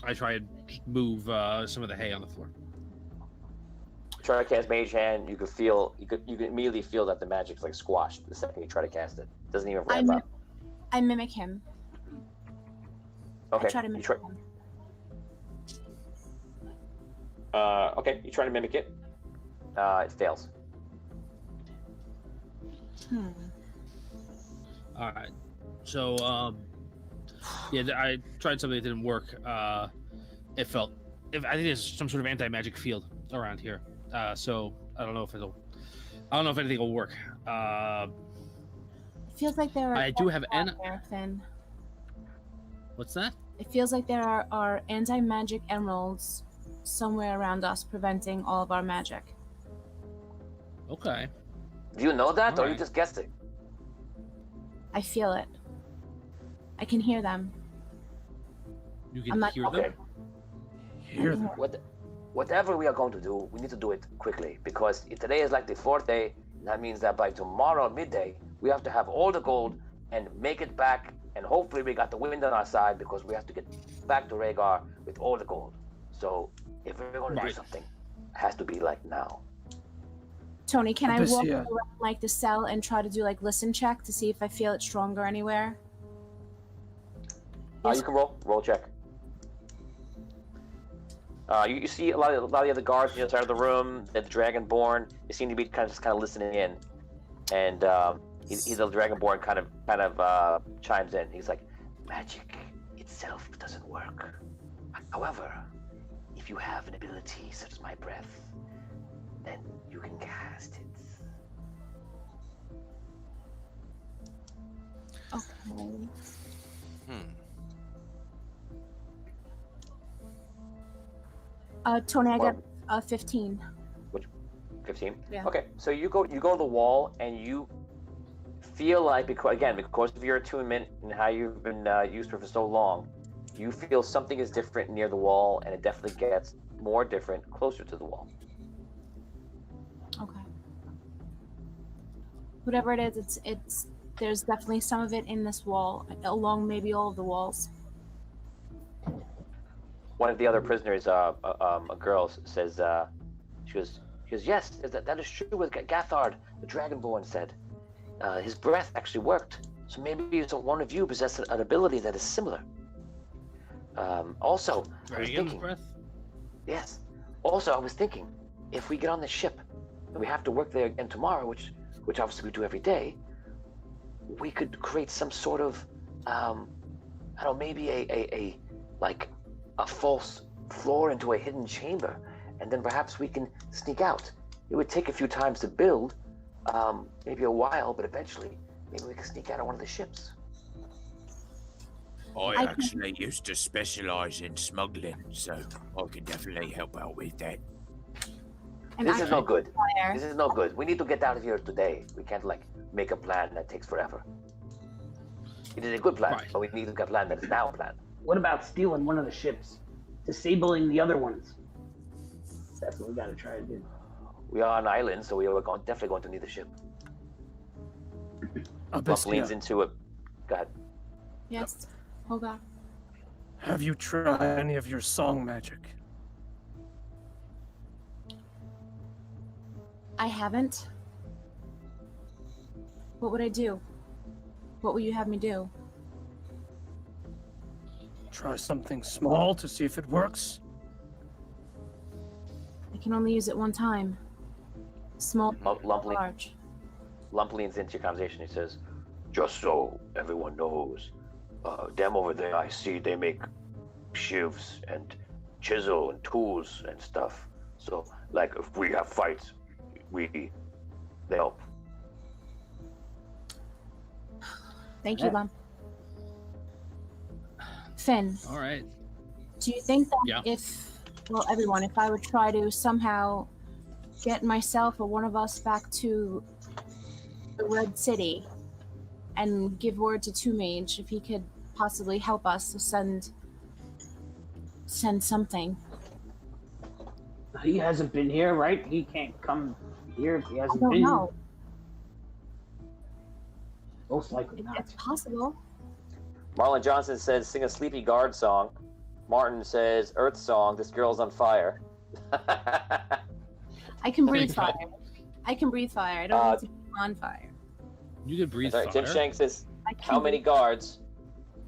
just move some of the hay on the floor. Try to cast Mage Hand. You could immediately feel that the magic's like squashed the second you try to cast it. Doesn't even ramp up. I mimic him. Okay. I try to mimic him. Okay, you try to mimic it. It fails. All right. So, yeah, I tried something that didn't work. It felt. I think there's some sort of anti-magic field around here. So I don't know if anything will work. It feels like there are. I do have there, Finn. What's that? It feels like there are anti-magic emeralds somewhere around us, preventing all of our magic. Okay. Do you know that, or you Alright. just guessed it? I feel it. I can hear them. You I'm can not- hear them. Okay. hear them. Whatever we are going to do, we need to do it quickly, because if today is like the 4th day, that means that by tomorrow midday, we have to have all the gold and make it back, and hopefully we got the wind on our side, because we have to get back to Rhaegar with all the gold. So if we're going to do Right. something, it has to be like now. Tony, can I walk Abyssia. around like the cell and try to do like listen check to see if I feel it stronger anywhere? You can roll check. You see a lot of the other guards on the other side of the room, the Dragonborn. They seem to be kind of listening in, and he's the Dragonborn kind of chimes in. He's like, "Magic itself doesn't work. However, if you have an ability such as my breath, then you can cast it." Okay. Tony, I got 15. 15. Yeah. Okay, so you go to the wall and you feel like because of your attunement and how you've been used to it for so long, you feel something is different near the wall, and it definitely gets more different closer to the wall. Okay. Whatever it is, it's there's definitely some of it in this wall, along maybe all of the walls. One of the other prisoners, a girl, says, she goes, yes, that is true what Gathard, the Dragonborn, said. His breath actually worked, so maybe one of you possess an ability that is similar. Also, I was thinking, breath? yes. Also, I was thinking, if we get on the ship and we have to work there again tomorrow, which obviously we do every day, we could create some sort of, I don't know, maybe a false floor into a hidden chamber, and then perhaps we can sneak out. It would take a few times to build, maybe a while, but eventually, maybe we can sneak out on one of the ships. I actually used to specialize in smuggling, so I could definitely help out with that. This is no good. This is no good. We need to get out of here today. We can't make a plan that takes forever. It is a good plan, but we need to get a plan that is now a plan. What about stealing one of the ships? Disabling the other ones? That's what we gotta try to do. We are on an island, so we are definitely going to need a ship. Buff leans into it. Go ahead. Yes. Hold on. Have you tried any of your song magic? I haven't. What would I do? What will you have me do? Try something small to see if it works. I can only use it one time. Small, large. Lump leans into your conversation. He says, just so everyone knows, them over there, I see they make shivs and chisel and tools and stuff. So Like if we have fights, they help. Thank you, Lum. Finn. All right. Do you think that if I would try to somehow get myself or one of us back to the Red City and give word to Two Mage if he could possibly help us to send something? He hasn't been here, right? He can't come here if he hasn't been. No. Most likely not. It's possible. Marlon Johnson says, "Sing a Sleepy Guard song." Martin says, "Earth song. This girl's on fire." I can breathe fire. I can breathe fire. I don't need to be on fire. You can breathe Sorry, fire. Tim Shank says, "How many guards?"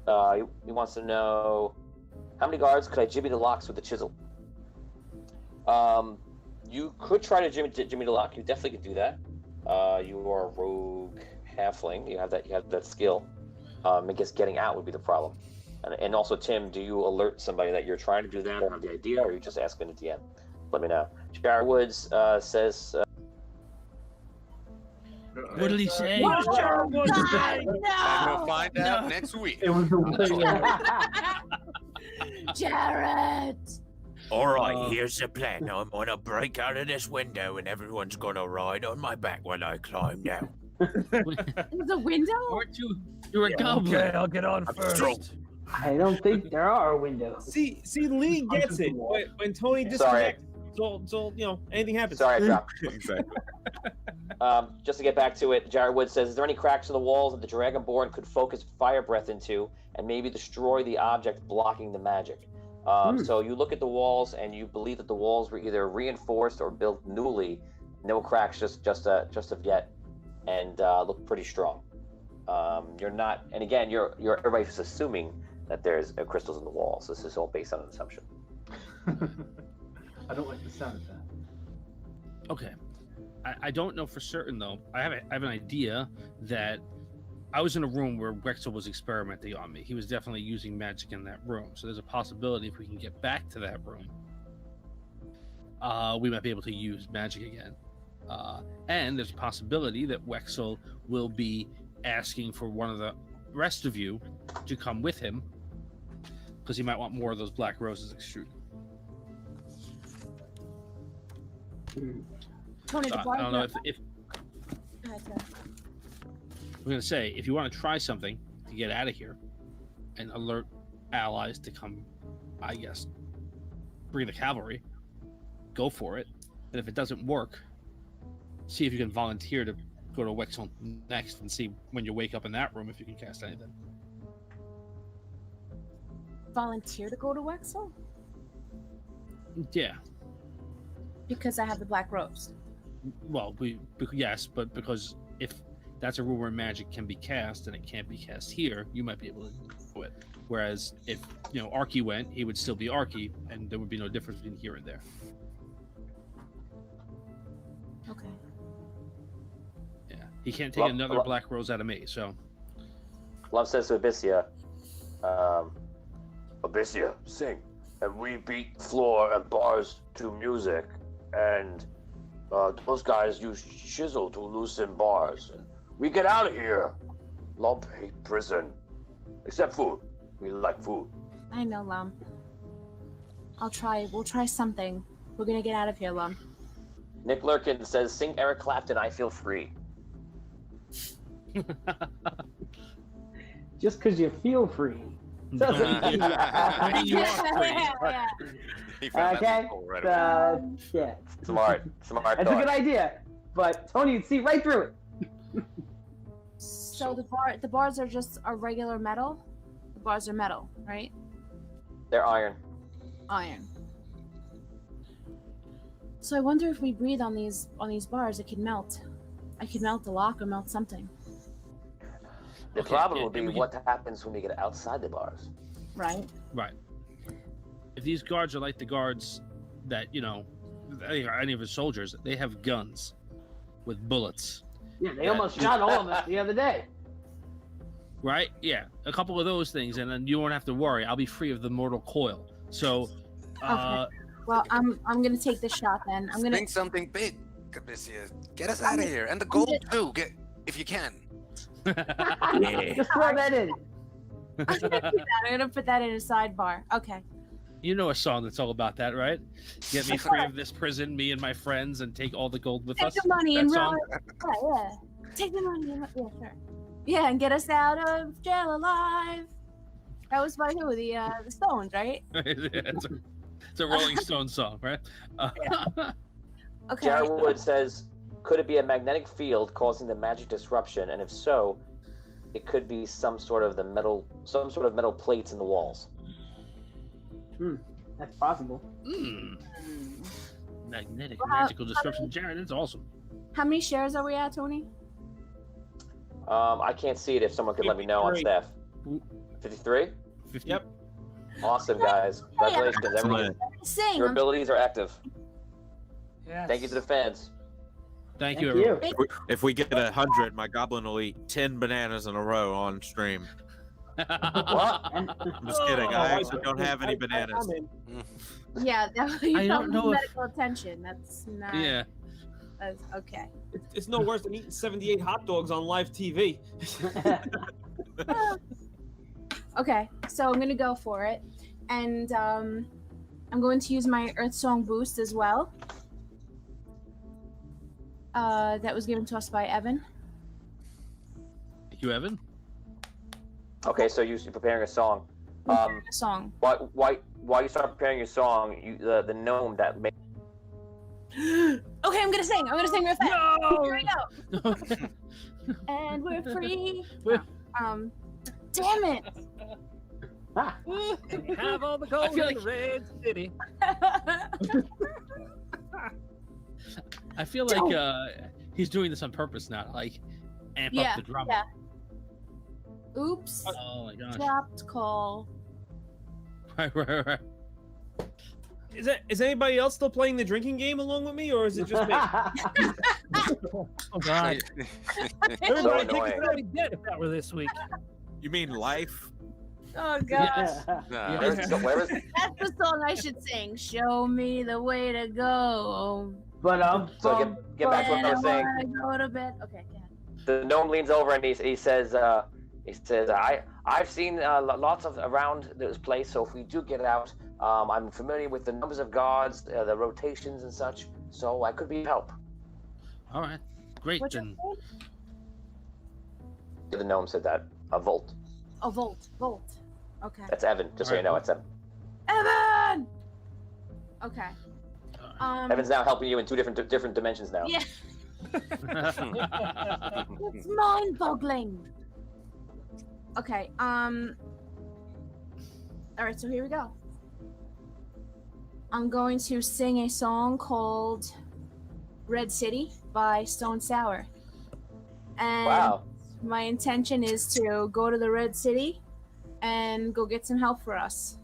He wants to know how many guards could I jimmy the locks with the chisel. You could try to jimmy the lock. You definitely could do that. You are a rogue halfling. You have that skill. I guess getting out would be the problem. And also, Tim, do you alert somebody that you're trying to do that or have the idea, or are you just asking the DM? Let me know. Jared Woods says... what did he say? We'll find out next week. It was Jared! All right, here's the plan. I'm gonna break out of this window, and everyone's gonna ride on my back when I climb down. The window? Aren't you? You're a goblin. Okay, I'll get on I'm first. strong. I don't think there are windows. See, Lee gets it. When Tony disconnects, so anything happens. Sorry, I dropped. Exactly. Just to get back to it, Jared Wood says, "Is there any cracks in the walls that the Dragonborn could focus fire breath into and maybe destroy the object blocking the magic?" So you look at the walls and you believe that the walls were either reinforced or built newly. No cracks, just of yet, and look pretty strong. You're not, and again, everybody's assuming that there's crystals in the walls. This is all based on an assumption. I don't like the sound of that. Okay. I don't know for certain though. I have an idea that I was in a room where Wexel was experimenting on me. He was definitely using magic in that room. So there's a possibility if we can get back to that room, we might be able to use magic again. And there's a possibility that Wexel will be asking for one of the rest of you to come with him because he might want more of those black roses extruded. Tony, So I don't know if Go ahead, Tony. I'm gonna say, if you want to try something to get out of here and alert allies to come, I guess, bring the cavalry, go for it. And if it doesn't work, see if you can volunteer to go to Wexel next and see when you wake up in that room if you can cast anything. Volunteer to go to Wexel? Yeah. Because I have the black robes. Well, yes, but because if that's a room where magic can be cast and it can't be cast here, you might be able to do it. Whereas if Arky went, he would still be Arky, and there would be no difference between here and there. Okay. Yeah, he can't take another black rose out of me. So, Love says to Abyssia, "Abyssia, sing, and we beat floor and bars to music, and those guys use chisel to loosen bars, and we get out of here. Lump hate prison, except food. We like food." I know, Lum. We'll try something. We're gonna get out of here, Lum. Nick Lurkin says, "Sing Eric Clapton, I Feel Free." Just because you feel free. doesn't mean You are free. He found that loophole right away. yeah. Smart That's a good idea, but Tony would see right through it. So the bars are regular metal? The bars are metal, right? They're iron. Iron. So I wonder if we breathe on these bars, it could melt. I could melt the lock or melt something. The problem will be what happens when we get outside the bars. Right. Right. If these guards are like the guards that, any of his soldiers, they have guns with bullets. Yeah, they almost shot all of us the other day. Right? Yeah. A couple of those things, and then you won't have to worry. I'll be free of the mortal coil. So, Well, I'm gonna take this shot then. I'm gonna Think something big, Capricia. Get us out of here, and the gold too. Get if you can. Just throw that in. I'm gonna put that in a sidebar. Okay. You know a song that's all about that, right? Get me free of this prison, me and my friends, and take all the gold with Take us. the money That and song? run. Yeah. Take the money and yeah, sure. Yeah, and get us out of jail alive. That was by who? The Stones, right? it's a Rolling Stones song, right? Okay. Jared Wood says, could it be a magnetic field causing the magic disruption? And if so, it could be some sort of metal plates in the walls. That's possible. Magnetic Well, magical disruption. Jared, that's awesome. How many shares are we at, Tony? I can't see it if someone could let me know on 53. staff. 53? 50. Yep. Awesome, guys. Congratulations. Everything, Sing. your I'm- abilities are active. Yes. Thank you to the fans. Thank Thank you, everyone. If we get 100, my goblin will eat 10 bananas in a row on stream. What? I'm just kidding. I actually don't have any bananas. Yeah, that I you don't know if- medical attention. That's not. Yeah. That's, okay. It's no worse than eating 78 hot dogs on live TV. Okay, so I'm gonna go for it, and I'm going to use my Earth Song boost as well. That was given to us by Evan. Thank you, Evan. Okay, so you're preparing a song. A song. While you start preparing your song, the gnome that made. Okay, I'm gonna sing. I'm gonna sing real fast. No! Here we go. And we're free. Damn it. Have all the gold feel in the red city. I feel like he's doing this on purpose now, like amp up the drama. Yeah. Oops. Oh my gosh. Dropped call. Right. Is anybody else still playing the drinking game along with me, or is it just me? Oh God. So Everybody think annoying. it's already dead if that were this week. You mean life? Oh gosh. That's the song I should sing. Show me the way to go. But So get back to what I was saying. Go to bed. Okay, go ahead. The gnome leans over and he says, I've seen lots of around this place. So if we do get out, I'm familiar with the numbers of guards, the rotations and such. So I could be of help. All right. Great. What's your Then. name? The gnome said that. A volt. Oh, Volt. Okay. That's Evan. Just so you know, it's Evan. Evan. Okay. Evan's now helping you in two different dimensions now. Yeah. It's mind-boggling. Okay. All right. So here we go. I'm going to sing a song called "Red City" by Stone Sour. And Wow. my intention is to go to the Red City and go get some help for us.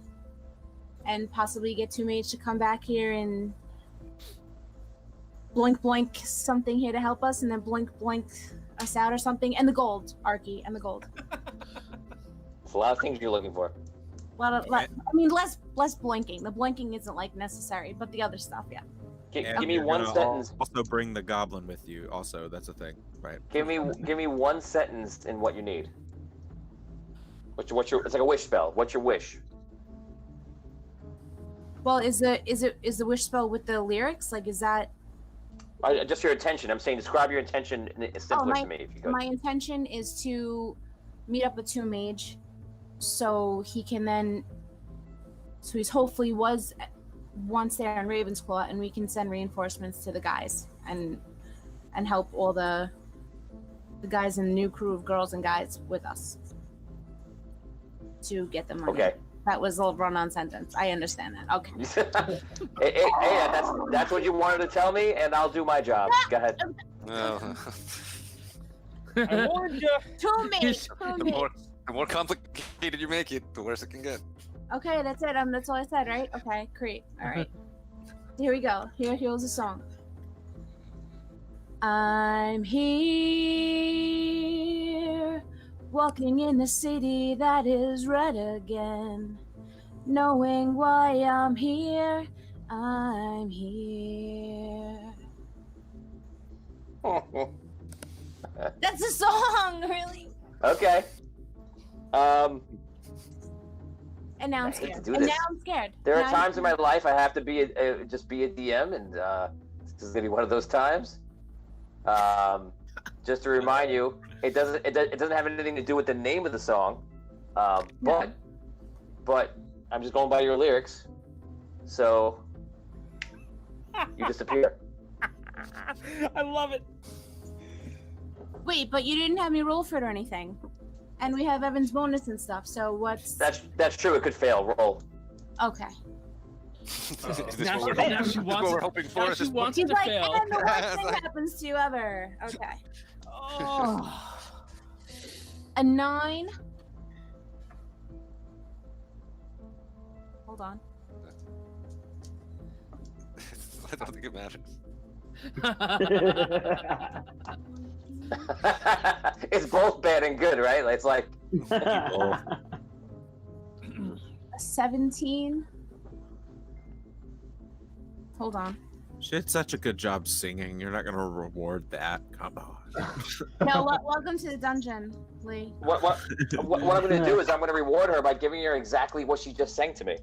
And possibly get two mages to come back here and blink something here to help us, and then blink us out or something. And the gold, Arky, and the gold. It's a lot of things you're looking for. I mean, less blinking. The blinking isn't like necessary, but the other stuff, yeah. Give me you're one gonna sentence. Also bring the goblin with you. Also, that's a thing, right? Give me one sentence in what you need. What's your? It's like a wish spell. What's your wish? Well, is the wish spell with the lyrics? Like, is that? Just your intention. I'm saying describe your intention in simpler to me, if you could. My intention is to meet up with two mage, so he can then. So he's hopefully was once there in Ravensclaw, and we can send reinforcements to the guys and help all the guys in the new crew of girls and guys with us to get the money. Okay. That was a run-on sentence. I understand that. Okay. Hey, that's what you wanted to tell me, and I'll do my job. Go ahead. No. I warned you. Two mage. The more complicated you make it, the worse it can get. Okay, that's it. That's all I said, right? Okay, great. All right. Here we go. Here's the song. I'm here, walking in the city that is red again, knowing why I'm here I'm here. That's a song, really. Okay. And now I'm I hate to scared. do And this. now I'm scared. There are Now I'm times in my scared. life I have to be just be a DM, and this is gonna be one of those times. Just to remind you, it doesn't have anything to do with the name of the song, but I'm just going by your lyrics, so you disappear. I love it. Wait, but you didn't have me roll for it or anything. And we have Evan's bonus and stuff, so what's... That's true. It could fail. Roll. Okay. Is this Now what she- we're now she hoping- wants what we're it- hoping for? now Is she this wants He's it to like, fail. and the worst thing happens to you ever. Okay. Oh. A 9. Hold on. I don't think it matters. It's both bad and good, right? It's like A 17. Hold on. She did such a good job singing. You're not gonna reward that. Come on. No, welcome to the dungeon, Lee. what I'm gonna do is I'm gonna reward her by giving her exactly what she just sang to me.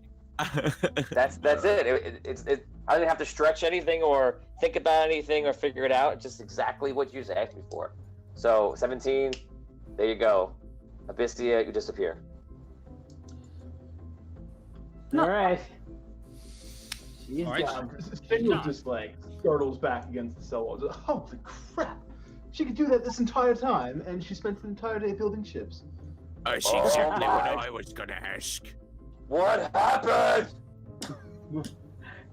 That's it. I didn't have to stretch anything or think about anything or figure it out. It's just exactly what you just asked me for. So 17, there you go. Abystia, you disappear. All right. She's All right. gone. Signal just like startles back against the cell wall. Just, holy crap! She could do that this entire time, and she spent the entire day building ships. That's Oh exactly what my. I was gonna ask. What happened?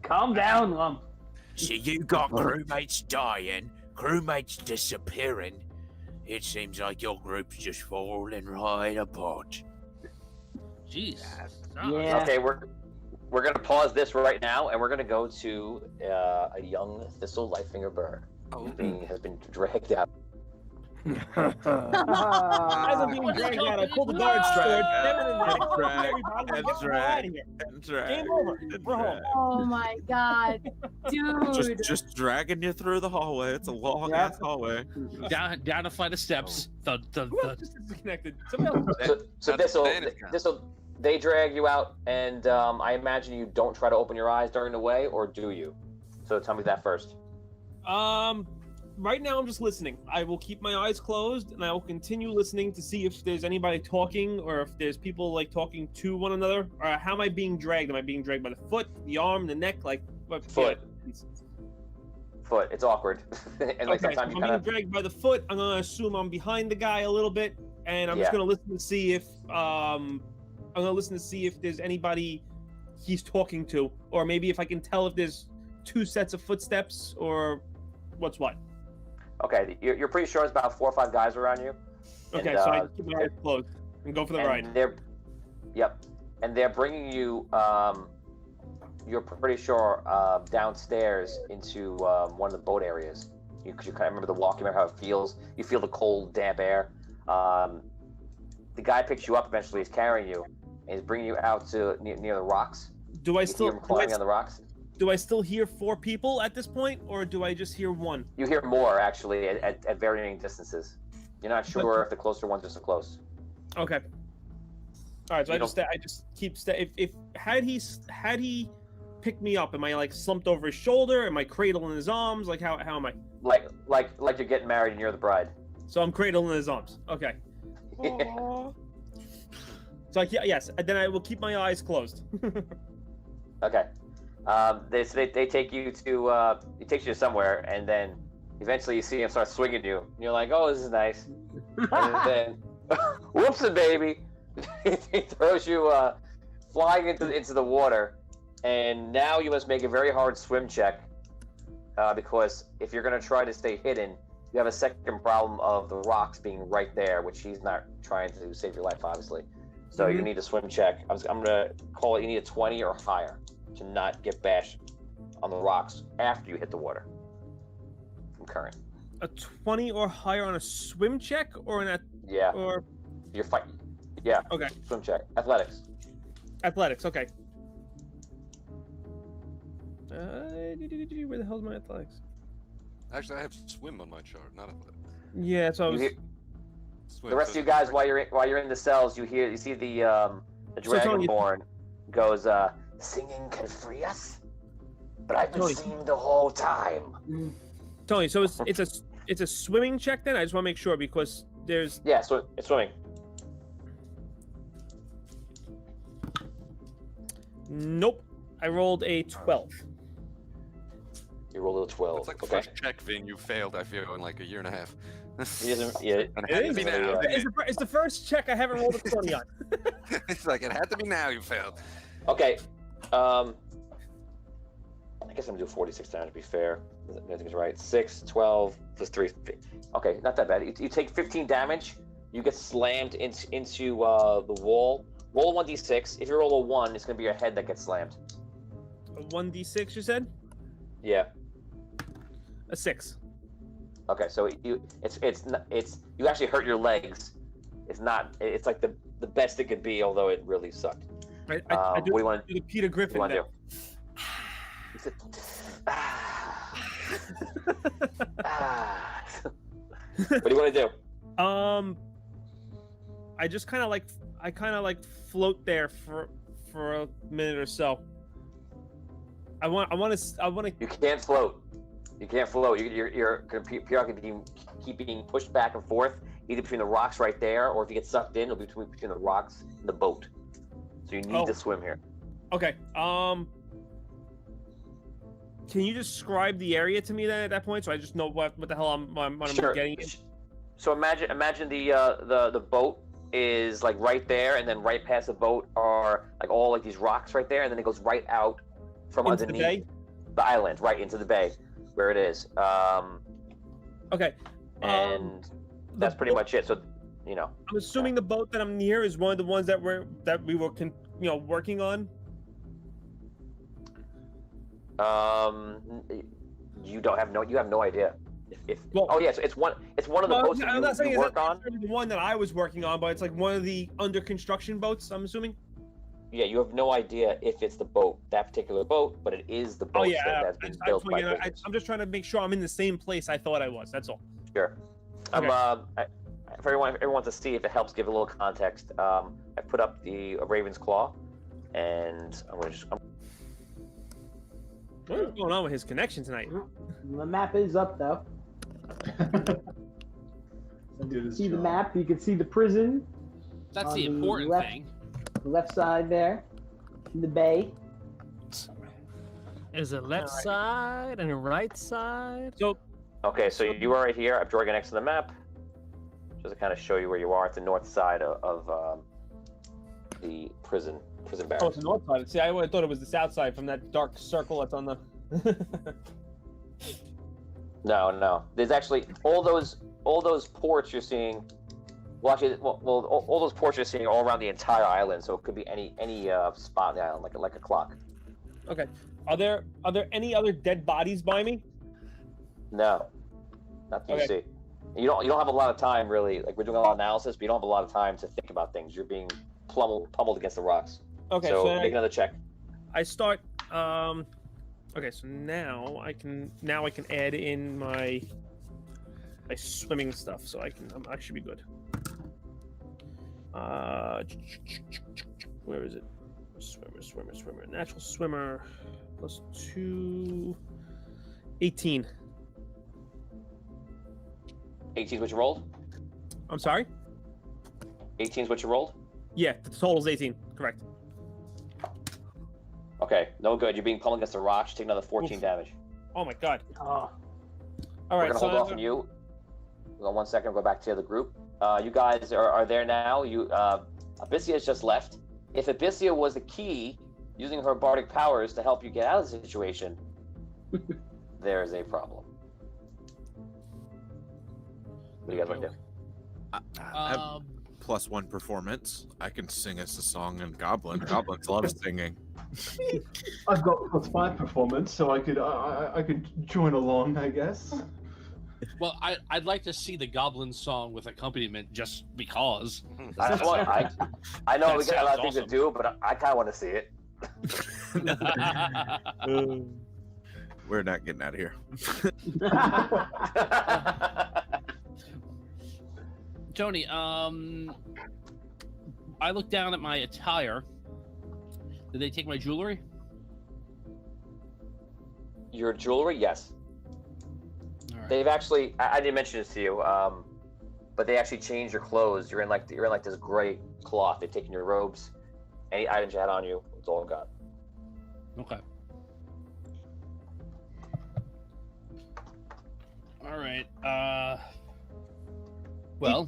Calm down, Lump. So you got crewmates dying, crewmates disappearing. It seems like your group's just falling right apart. Jeez. Yeah. Okay, we're gonna pause this right now, and we're gonna go to a young Thistle Lightfinger Burr. Oh. Has been dragged out. As I'm being dragged out, I pull the guard sword. That's right. That's right. Game over. We're home. Oh my god. Dude. Just dragging you through the hallway. It's a long ass hallway. Down a flight of steps. Thud, thud, thud. Just disconnected. Somebody else. So Thistle, they drag you out, and I imagine you don't try to open your eyes during the way, or do you? So tell me that first. Right now I'm just listening. I will keep my eyes closed and I will continue listening to see if there's anybody talking or if there's people like talking to one another. Or how am I being dragged? Am I being dragged by the foot, the arm, the neck? Like what? Foot. Foot. It's awkward. And like Okay, sometimes so you I'm kind being of dragged by the foot. I'm gonna assume I'm behind the guy a little bit, and I'm just Yeah. gonna listen to see if I'm gonna listen to see if there's anybody he's talking to, or maybe if I can tell if there's two sets of footsteps or what's what. Okay, you're pretty sure it's about 4 or 5 guys around you. Okay, And, so I keep my eyes closed and go for the ride. And they're bringing you. You're pretty sure downstairs into one of the boat areas. You kind of remember the walk. You remember how it feels. You feel the cold, damp air. The guy picks you up eventually. He's carrying you, and he's bringing you out to near the rocks. Do I You still hear him climbing on the rocks? do I still hear 4 people at this point, or do I just hear 1? You hear more actually at varying distances. You're not sure if the closer ones are so close. Okay. All right, so You I just keep if had he picked me up, am I like slumped over his shoulder? Am I cradling his arms? Like how am I? Like you're getting married and you're the bride. So I'm cradling his arms. Okay. Aww. So yes, and then I will keep my eyes closed. Okay. They take you to he takes you to somewhere, and then eventually you see him start swinging you. And you're like, oh, this is nice. And then, whoopsie baby, he throws you flying into the water, and now you must make a very hard swim check because if you're gonna try to stay hidden, you have a second problem of the rocks being right there, which he's not trying to save your life, obviously. So you need a swim check. I'm gonna call it. You need a 20 or higher to not get bashed on the rocks after you hit the water from current. A 20 or higher on a swim check, or in a or you're fighting. Yeah. Okay. Swim check. Athletics. Athletics. Okay. Where the hell's my athletics? Actually, I have swim on my chart, not athletic. Yeah, so I was. The rest of you guys, while you're in the cells, you see the Dragonborn goes, "Singing can free us, but I've been singing the whole time." Tony, so it's a swimming check then? I just want to make sure because there's so it's swimming. Nope, I rolled a 12. You rolled a 12. It's like the first check, Vin, you failed, I feel, in like a year and a half. It's the first check I haven't rolled a 20 on. It's like, it had to be now you failed. Okay. I guess I'm going to do 46 damage to be fair. I think it's right. 6, 12, plus 3. Okay, not that bad. You take 15 damage. You get slammed into the wall. Roll a 1d6. If you roll a 1, it's going to be your head that gets slammed. A 1d6, you said? Yeah. A 6. Okay, so you actually hurt your legs. It's like the best it could be, although it really sucked. I do, what do you want to do? The Peter Griffin. What do you want to do? What do you want to do? I just kind of like float there for a minute or so. I want to. You can't float. You can't float. You're going to keep being pushed back and forth, either between the rocks right there, or if you get sucked in, it'll be between the rocks and the boat. So you need to swim here. Okay. Can you describe the area to me then at that point, so I just know what the hell I'm getting in? So imagine the boat is like right there, and then right past the boat are like all like these rocks right there, and then it goes right out from Into underneath the island, right into the bay where it is. Okay. And that's pretty much it. So, I'm assuming the boat that I'm near is one of the ones that we were working on. You have no idea. So it's one of the boats that you work on. The one that I was working on, but it's like one of the under construction boats, I'm assuming. Yeah, you have no idea if it's that particular boat, but it is the boat that has been built by Wizards. I'm just trying to make sure I'm in the same place I thought I was. That's all. Sure. Okay. For everyone to see if it helps give a little context, I put up the Raven's Claw, and I'm going to What's going on with his connection tonight? The map is up though. See the map. You can see the prison. That's the important thing. Left side there, in the bay. Is it left side and a right side? Okay, so you are right here. I'm drawing it next to the map, just to kind of show you where you are. It's the north side of the prison barracks. Oh, it's the north side. See, I would have thought it was the south side from that dark circle that's on the. No. There's actually all those ports you're seeing. Well, actually, all those ports you're seeing are all around the entire island, so it could be any spot on the island, like a clock. Okay. Are there any other dead bodies by me? No, not that you see. You don't have a lot of time, really. Like, we're doing a lot of analysis, but you don't have a lot of time to think about things. You're being pummeled against the rocks. Okay, so make another check. I start. Okay, so now I can add in my swimming stuff, so I should be good. Where is it? Swimmer. Natural swimmer plus 2. 18. 18 is what you rolled? I'm sorry? 18 is what you rolled? Yeah, the total's 18. Correct. Okay, no good. You're being pummeled against the rocks. You take another 14 damage. Oh my god. Oh. All right, we're gonna hold off on you. Hold on 1 second. We'll go back to the group. You guys are there now. Abyssia has just left. If Abyssia was the key, using her bardic powers to help you get out of the situation, there is a problem. What do you guys want to do? I have +1 performance. I can sing us a song in Goblin. Goblins love singing. I've got +5 performance, so I could join along, I guess. Well, I'd like to see the Goblin song with accompaniment, just because. I know we got a lot of things to do, but I kind of want to see it. We're not getting out of here. Tony, I looked down at my attire. Did they take my jewelry? Your jewelry, yes. All right. They've actually. I didn't mention this to you, but they actually changed your clothes. You're in like this gray cloth. They've taken your robes, any items you had on you. It's all gone. Okay. All right. Well,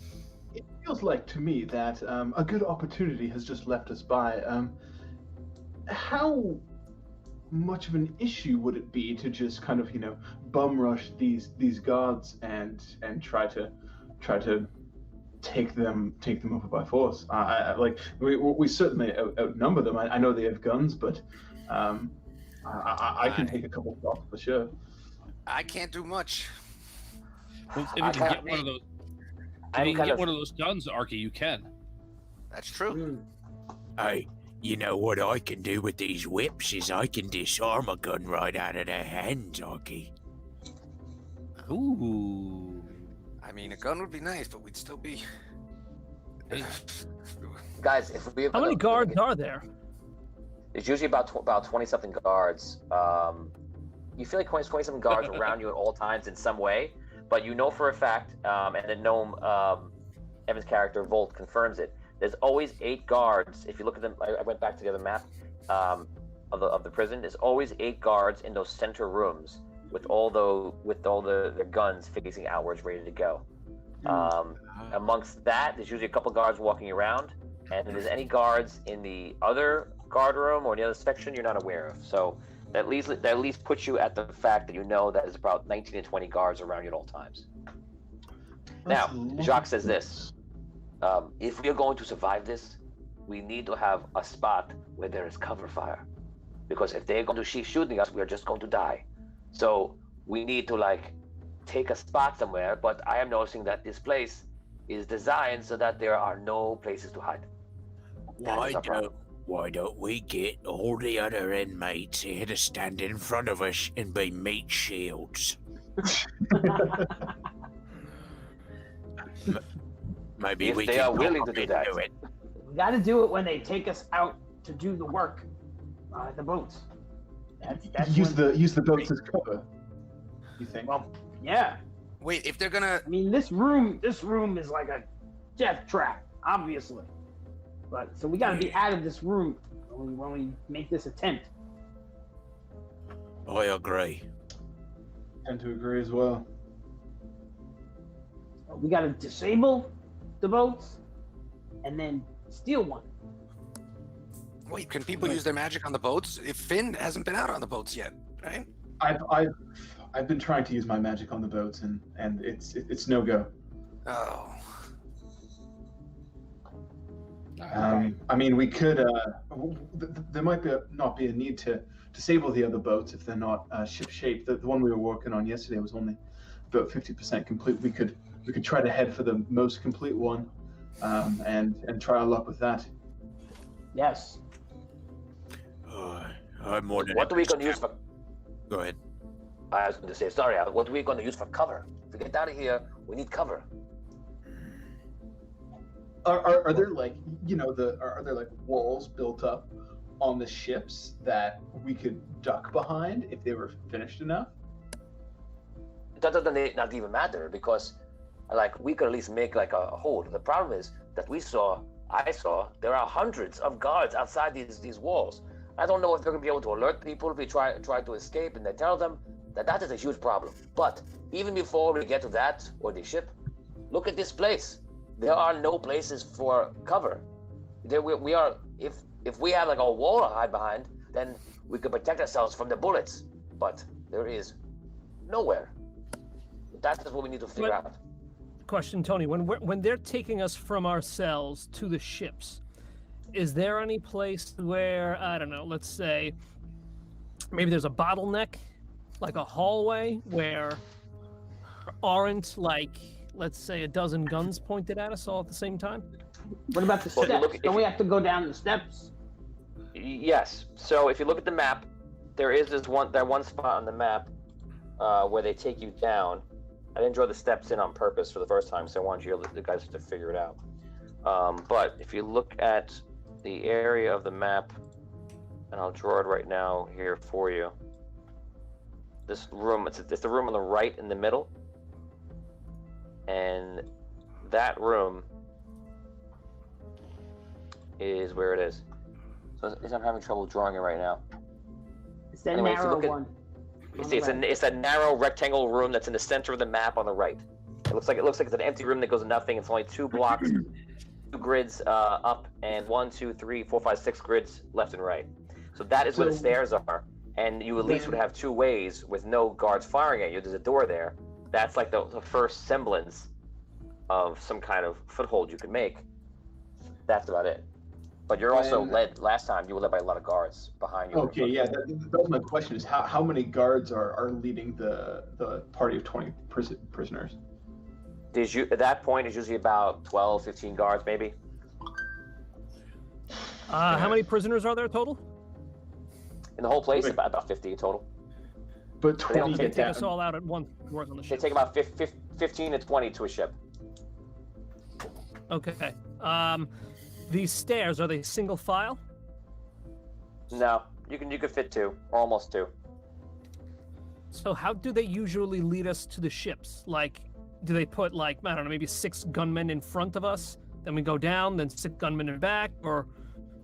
it feels like to me that a good opportunity has just left us by. How much of an issue would it be to just kind of bum rush these guards and try to take them over by force? We certainly outnumber them. I know they have guns, but I can take a couple shots for sure. I can't do much. Well, if you can get one of those, one of those guns, Arky, you can. That's true. Hey, you know what I can do with these whips is I can disarm a gun right out of their hands, Arky. Ooh. I mean, a gun would be nice, but we'd still be. Guys, if we have How many guards are there? There's usually about 20-something guards. You feel like 20-something guards around you at all times in some way, but you know for a fact, and the gnome Evan's character Volt confirms it. There's always 8 guards. If you look at them, I went back to the other map of the prison. There's always 8 guards in those center rooms with all the guns facing outwards, ready to go. Amongst that, there's usually a couple guards walking around, and if there's any guards in the other guard room or in the other section you're not aware of. So that at least puts you at the fact that you know that there's about 19 to 20 guards around you at all times. Now, Jacques says this. If we are going to survive this, we need to have a spot where there is cover fire. Because if they're going to keep shooting us, we are just going to die. So we need to take a spot somewhere, but I am noticing that this place is designed so that there are no places to hide. Why don't we get all the other inmates here to stand in front of us and be meat shields? Maybe if we they can are willing to do that. it. We got to do it when they take us out to do the work. The boats. That's use the boats as cover. You think? Well, yeah. Wait, if they're gonna. I mean, this room is like a death trap, obviously. But so we got to be out of this room when we make this attempt. I agree. I tend to agree as well. We got to disable the boats and then steal one. Wait, can people use their magic on the boats? If Finn hasn't been out on the boats yet, right? I've been trying to use my magic on the boats and it's no go. Oh. I mean, we could. There might not be a need to disable the other boats if they're not ship shape. The one we were working on yesterday was only about 50% complete. We could try to head for the most complete one, and try our luck with that. Yes. I'm more than. What are we going to use for? Go ahead. I was going to say, sorry. What are we going to use for cover? If we get out of here, we need cover. Are there are there walls built up on the ships that we could duck behind if they were finished enough? That doesn't not even matter because, we could at least make a hold. The problem is that I saw there are hundreds of guards outside these walls. I don't know if they're going to be able to alert people if we try to escape, and they tell them that is a huge problem. But even before we get to that or the ship, look at this place. There are no places for cover. We are if we have a wall to hide behind, then we could protect ourselves from the bullets. But there is nowhere. That is what we need to figure out. Question, Tony. When they're taking us from our cells to the ships, is there any place where, I don't know, let's say maybe there's a bottleneck, like a hallway where aren't let's say a dozen guns pointed at us all at the same time? What about the steps? Don't we have to go down the steps? Yes. So if you look at the map, there is that one spot on the map where they take you down. I didn't draw the steps in on purpose for the first time, so I wanted you the guys to figure it out. But if you look at the area of the map, and I'll draw it right now here for you. This room, it's the room on the right in the middle, and that room is where it is. So I'm having trouble drawing it right now. It's that narrow one. It's a narrow rectangle room that's in the center of the map on the right. It looks like it's an empty room that goes to nothing. It's only 2 blocks, 2 grids up, and 1, 2, 3, 4, 5, 6 grids left and right. So that is where the stairs are, and you at least would have 2 ways with no guards firing at you. There's a door there. That's like the first semblance of some kind of foothold you could make. That's about it. But you're also led. Last time you were led by a lot of guards behind you. Okay, yeah. That was my question: is how many guards are leading the party of 20 prisoners? At that point, it's usually about 12, 15 guards, maybe. How many prisoners are there total? In the whole place, about 50 total. But 20 they take us all out at once. Work on the ship. They take about 15 to 20 to a ship. Okay. These stairs, are they single file? No, you could fit 2, or almost 2. So how do they usually lead us to the ships? Like, do they put I don't know, maybe 6 gunmen in front of us, then we go down, then 6 gunmen in back, or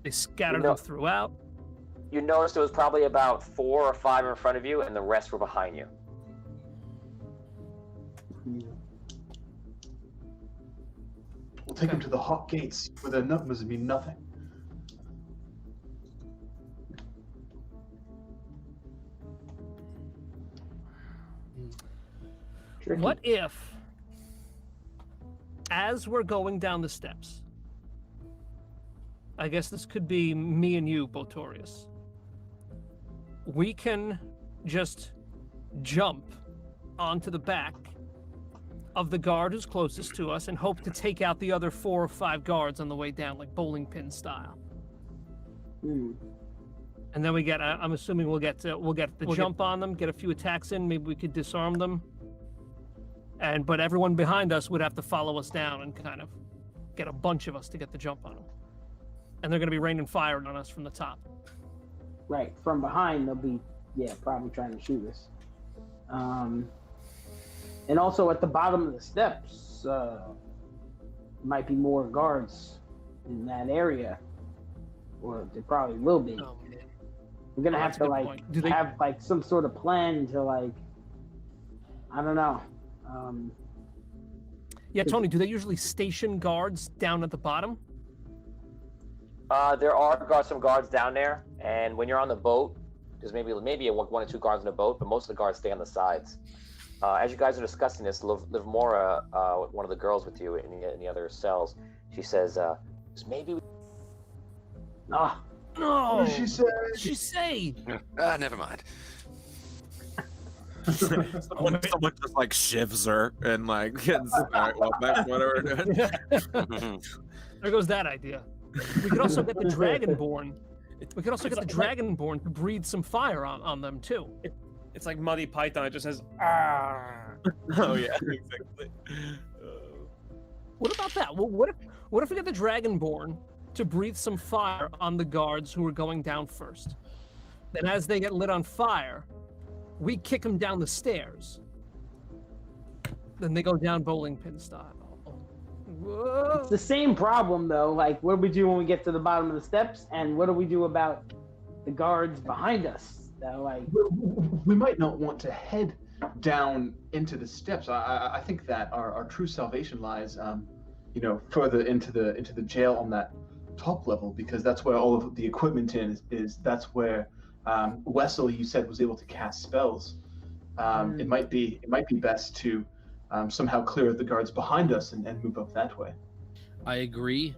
they scatter them throughout? You noticed there was probably about 4 or 5 in front of you, and the rest were behind you. We'll take them to the hot gates where their numbers mean nothing. What if, as we're going down the steps, I guess this could be me and you, Botorius, we can just jump onto the back of the guard who's closest to us and hope to take out the other 4 or 5 guards on the way down, like bowling pin style. And then we get, I'm assuming we'll get the jump on them, get a few attacks in, maybe we could disarm them. But everyone behind us would have to follow us down and kind of get a bunch of us to get the jump on them. And they're going to be raining fire on us from the top. Right, from behind they'll be, probably trying to shoot us. And also at the bottom of the steps, might be more guards in that area, or there probably will be. We're gonna have to have some sort of plan to I don't know. Yeah, Tony, do they usually station guards down at the bottom? There are some guards down there, and when you're on the boat, there's maybe 1 or 2 guards on the boat, but most of the guards stay on the sides. As you guys are discussing this, Livmora, one of the girls with you in the other cells, she says, maybe we... No! What did she say? What did she say? Never mind. someone just shivs her and gets alright, well, that's whatever. There goes that idea. We could also get the Dragonborn. We could also get the Dragonborn to breathe some fire on them too. It's like Monty Python. It just says, "Ah." Oh yeah, exactly. What about that? Well, what if we get the Dragonborn to breathe some fire on the guards who are going down first? Then, as they get lit on fire, we kick them down the stairs. Then they go down bowling pin style. Whoa. It's the same problem though. What do we do when we get to the bottom of the steps, and what do we do about the guards behind us? We might not want to head down into the steps. I think that our true salvation lies, further into the jail on that top level, because that's where all of the equipment is. That's where Wessel, you said, was able to cast spells. It might be best to somehow clear the guards behind us and move up that way. I agree.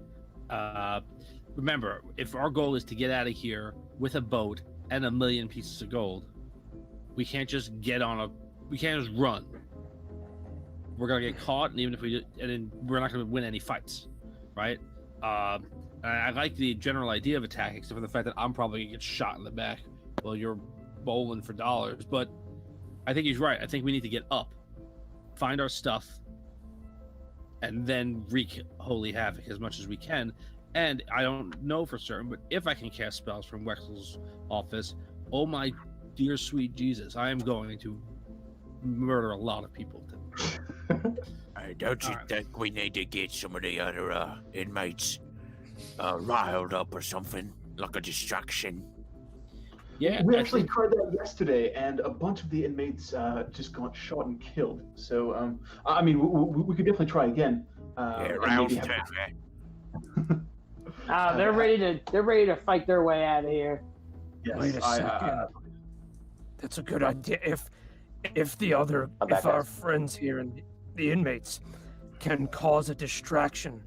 Remember, if our goal is to get out of here with a boat and 1 million pieces of gold, we can't just we can't just run. We're gonna get caught, and then we're not gonna win any fights, right? I like the general idea of attacking, except for the fact that I'm probably gonna get shot in the back while you're bowling for dollars, but I think he's right. I think we need to get up, find our stuff, and then wreak holy havoc as much as we can. And I don't know for certain, but if I can cast spells from Wexel's office, oh my dear sweet Jesus, I am going to murder a lot of people. Don't you think we need to get some of the other inmates riled up or something, like a distraction? Yeah, we actually tried that yesterday, and a bunch of the inmates just got shot and killed. So, I mean, we could definitely try again. They're ready to fight their way out of here. Yes, Wait a second. That's a good idea. If our friends here and the inmates can cause a distraction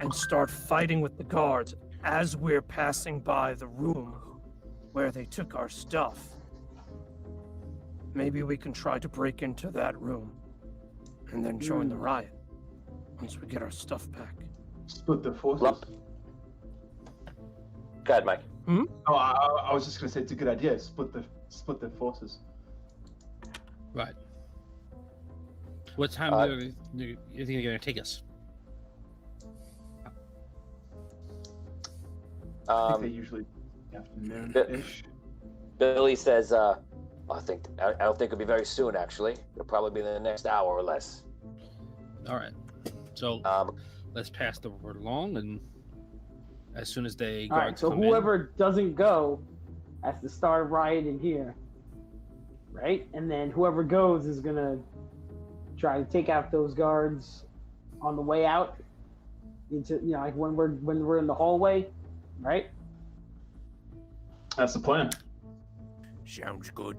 and start fighting with the guards as we're passing by the room where they took our stuff, maybe we can try to break into that room and then join the riot once we get our stuff back. Split the forces. Go ahead, Mike. Oh, I was just gonna say it's a good idea. Split the forces. Right. What time do you think they're going to take us? I think they usually afternoon-ish. Billy says, I don't think it'll be very soon. Actually, it'll probably be in the next hour or less. All right. So let's pass the word along, and as soon as they all right. So whoever doesn't go has to start a riot in here, right? And then whoever goes is gonna try to take out those guards on the way out. Into like when we're in the hallway, right? That's the plan. Sounds good.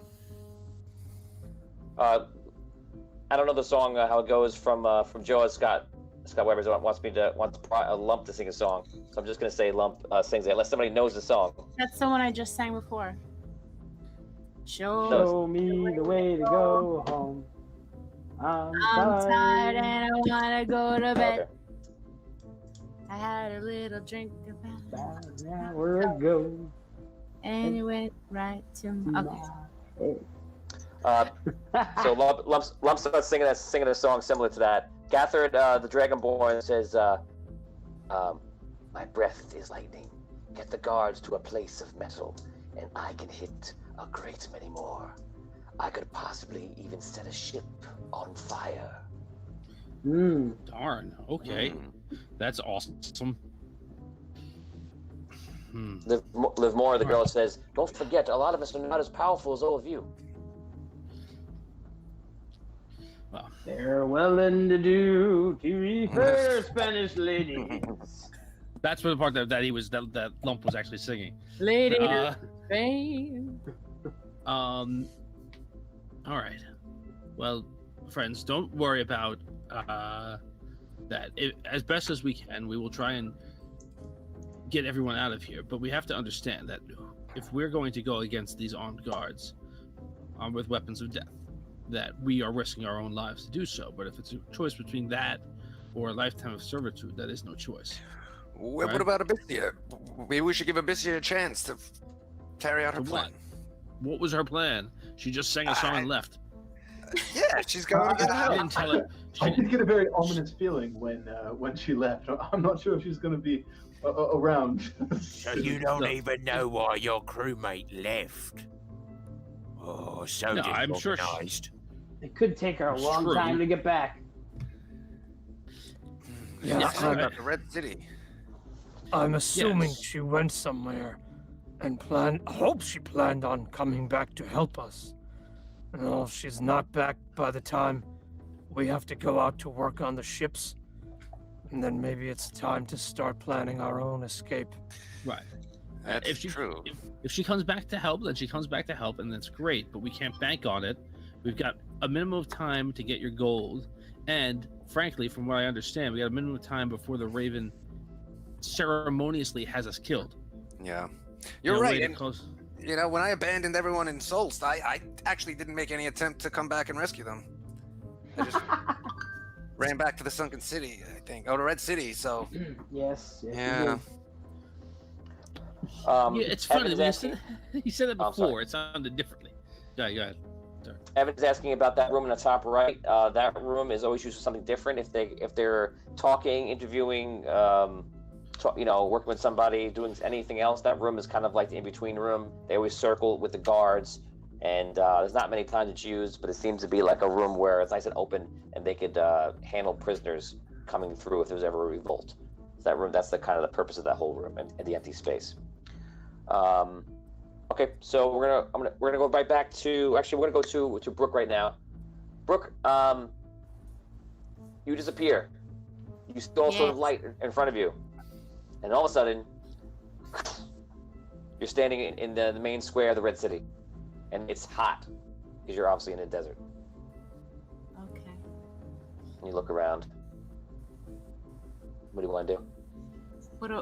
I don't know the song how it goes from Joe. Scott Weber wants Lump to sing a song, so I'm just gonna say Lump sings it unless somebody knows the song. That's the one I just sang before. Show me the way to go home. I'm tired and I wanna go to bed. Okay. I had a little drink about an hour ago. And it went right to my... Okay. So Lump starts singing a song similar to that. Gathard, the Dragonborn, says, "My breath is lightning. Get the guards to a place of metal, and I can hit a great many more. I could possibly even set a ship on fire." Darn. Okay. That's awesome. Liv Moore, the girl, says, "Don't forget, a lot of us are not as powerful as all of you." Well, they're willing to do to refer Spanish ladies. That's for the part that Lump was actually singing. Lady fame. All right. Well, friends, don't worry about that. As best as we can, we will try and get everyone out of here. But we have to understand that if we're going to go against these armed guards with weapons of death, that we are risking our own lives to do so. But if it's a choice between that or a lifetime of servitude, that is no choice. What about Abyssia? Maybe we should give Abyssia a chance to carry out her plan. What was her plan? She just sang a song and left. Yeah, she's going to get I out. didn't tell her. I did get a very ominous feeling when she left. I'm not sure if she's going to be around. So you don't even know why your crewmate left? Oh, so No, I'm sure disorganized. It could take her a long time to get back. Yeah, about the Red City. I'm assuming she went somewhere and I hope she planned on coming back to help us. And if she's not back by the time we have to go out to work on the ships, and then maybe it's time to start planning our own escape. Right. That's true. If she comes back to help, then she comes back to help, and that's great. But we can't bank on it. We've got a minimum of time to get your gold, and frankly, from what I understand, we got a minimum of time before the Raven ceremoniously has us killed. Yeah, you're right. And, when I abandoned everyone in Solst, I actually didn't make any attempt to come back and rescue them. I just ran back to the sunken city, I think. Oh, the Red City, so... Yes. Yeah. Yeah, it's funny. Evan's You said it Oh, sorry. before. It sounded differently. Yeah, go ahead. Sorry. Evan's asking about that room in the top right. That room is always used for something different. If they're talking, interviewing, working with somebody, doing anything else, that room is kind of like the in-between room. They always circle with the guards, and there's not many times it's used, but it seems to be like a room where it's nice and open, and they could handle prisoners coming through if there's ever a revolt. That room, that's the kind of the purpose of that whole room and the empty space. Okay, so we're gonna go right back to, actually we're gonna go to Brooke right now. Brooke, you disappear. You see all sort of light in front of you, and all of a sudden, you're standing in the main square of the Red City, and it's hot because you're obviously in a desert. Okay. And you look around. What do you want to do?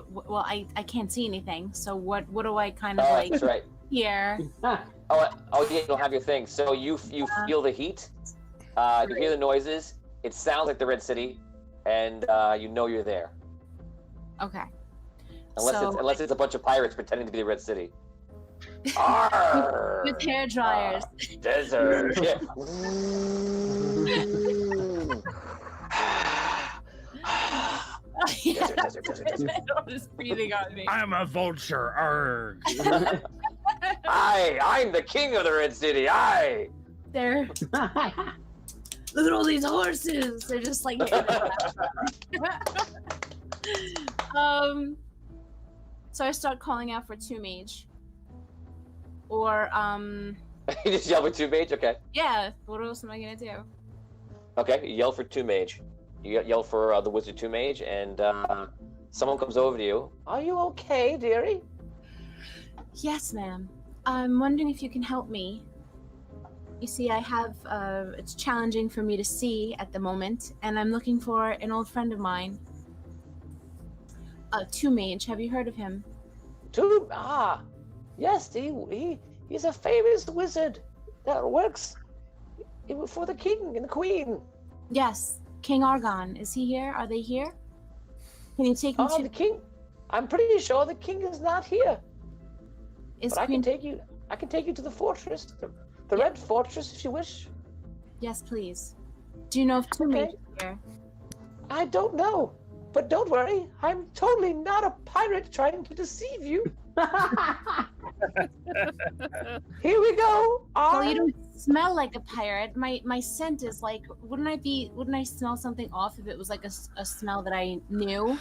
Well, I can't see anything. So what do I kind of That's right. hear? Oh yeah, you don't have your thing. So you feel the heat. You hear the noises. It sounds like the Red City, and you know you're there. Okay. Unless it's a bunch of pirates pretending to be the Red City. With hair dryers. Desert. Yeah. Just breathing on me. I'm a vulture. Arg. I'm the king of the Red City. They're look at all these horses. They're just like so I start calling out for two mage. Or You just yell for two mage? Okay. yeah, what else am I gonna do? Okay, you yell for two mage. You yell for the wizard two mage, and someone comes over to you. Are you okay, dearie? Yes, ma'am. I'm wondering if you can help me. You see, I have, it's challenging for me to see at the moment, and I'm looking for an old friend of mine. Two Mage, have you heard of him? Yes, he's a famous wizard that works for the king and the queen. Yes, King Argon. Is he here? Are they here? Can you take me to the king? I'm pretty sure the king is not here. But I can take you to the fortress, the Red Fortress, if you wish. Yes, please. Do you know if Two Mage is here? I don't know, but don't worry. I'm totally not a pirate trying to deceive you. Here we go. Well, you don't smell like a pirate. My scent is like, wouldn't I smell something off if it was like a smell that I knew?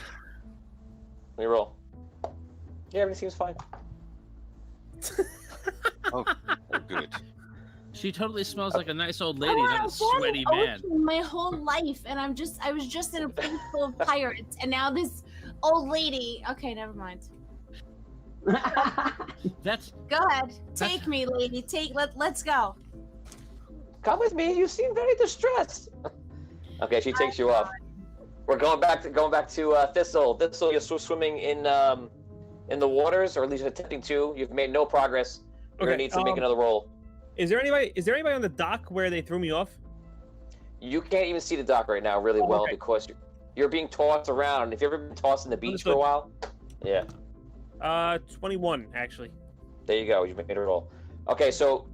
Let me roll. Yeah, everything seems fine. Oh, good. She totally smells like a nice old lady, not a sweaty man. My whole life, and I was just in a place full of pirates, and now this old lady. Okay, never mind. Go ahead. Take me, lady. Let's go. Come with me. You seem very distressed. Okay, she takes you off. We're going back to Thistle. Thistle, you're swimming in the waters, or at least attempting to. You've made no progress. You're gonna need to make another roll. Is there anybody on the dock where they threw me off? You can't even see the dock right now really well because you're being tossed around. If you've ever been tossed in the beach for a while, yeah. 21 actually. There you go. You made a roll. Okay, so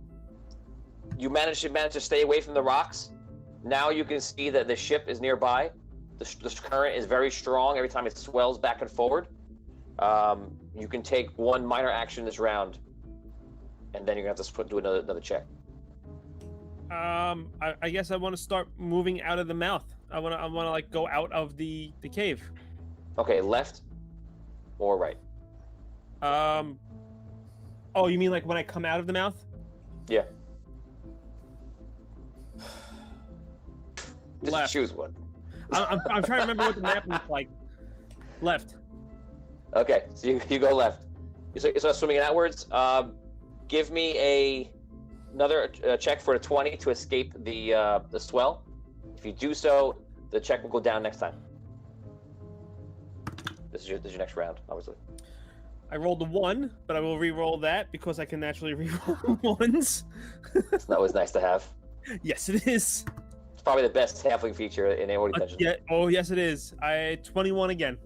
you managed to stay away from the rocks. Now you can see that the ship is nearby. The current is very strong. Every time it swells back and forward. You can take one minor action this round, and then you're gonna have to do another check. I guess I want to start moving out of the mouth. I want to like go out of the cave. Okay, left or right? Oh, you mean like when I come out of the mouth? Yeah. Just Left. choose one. I'm trying to remember what the map looks like. Left. Okay, so you go left. You start swimming outwards. Give me another check for a 20 to escape the swell. If you do so, the check will go down next time. This is your next round, obviously. I rolled a 1, but I will re-roll that because I can naturally re-roll ones. It's always nice to have. Yes, it is. It's probably the best halfling feature in AOD Dungeons. Yeah. Oh, yes, it is. 21 again.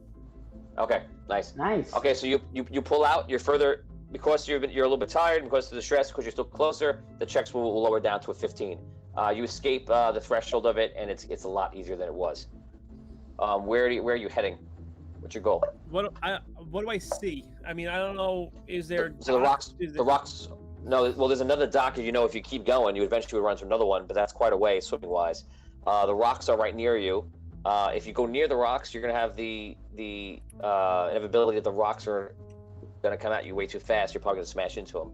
Okay. Nice. Nice. Okay, so you pull out. You're further because you're a little bit tired because of the stress. Because you're still closer, the checks will lower down to a 15. You escape the threshold of it, and it's a lot easier than it was. Where are you heading? What's your goal? What do I see? I mean, I don't know. Is there? So the rocks. No, well, there's another dock. You know, if you keep going, you eventually would run to another one, but that's quite a way swimming wise. The rocks are right near you. If you go near the rocks, you're gonna have the inevitability that the rocks are gonna come at you way too fast. You're probably gonna smash into them.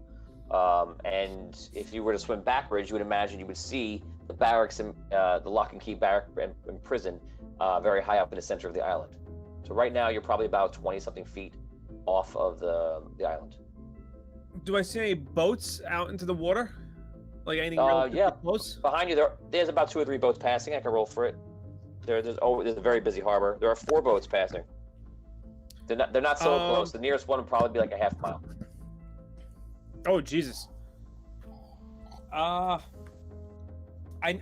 And if you were to swim backwards, you would imagine you would see the barracks and the lock and key barrack and prison very high up in the center of the island. So right now, you're probably about 20-something feet off of the island. Do I see any boats out into the water? Like anything yeah. close? Behind you, there's about 2 or 3 boats passing. I can roll for it. There's a very busy harbor. There are 4 boats passing. They're not so close. The nearest one would probably be like a half mile. Oh Jesus. I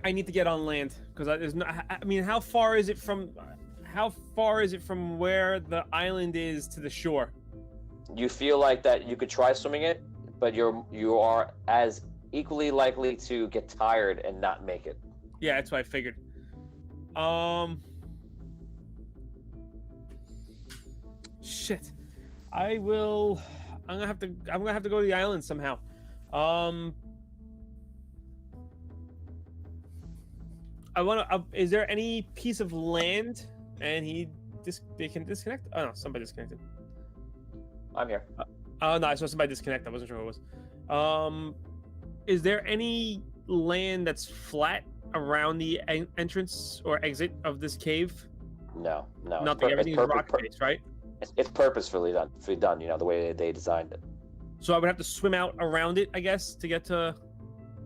need to get on land because there's no. I mean, how far is it from where the island is to the shore? You feel like that you could try swimming it, but you are as equally likely to get tired and not make it. Yeah, that's what I figured. Shit. I'm gonna have to go to the island somehow. Is there any piece of land? And they can disconnect? Oh no, somebody disconnected. I'm here. Oh no, I saw somebody disconnect. I wasn't sure who it was. Is there any land that's flat around the entrance or exit of this cave? No. Nothing. Everything's rock-based, right? It's purposefully done. You know, the way they designed it. So I would have to swim out around it, I guess, to get to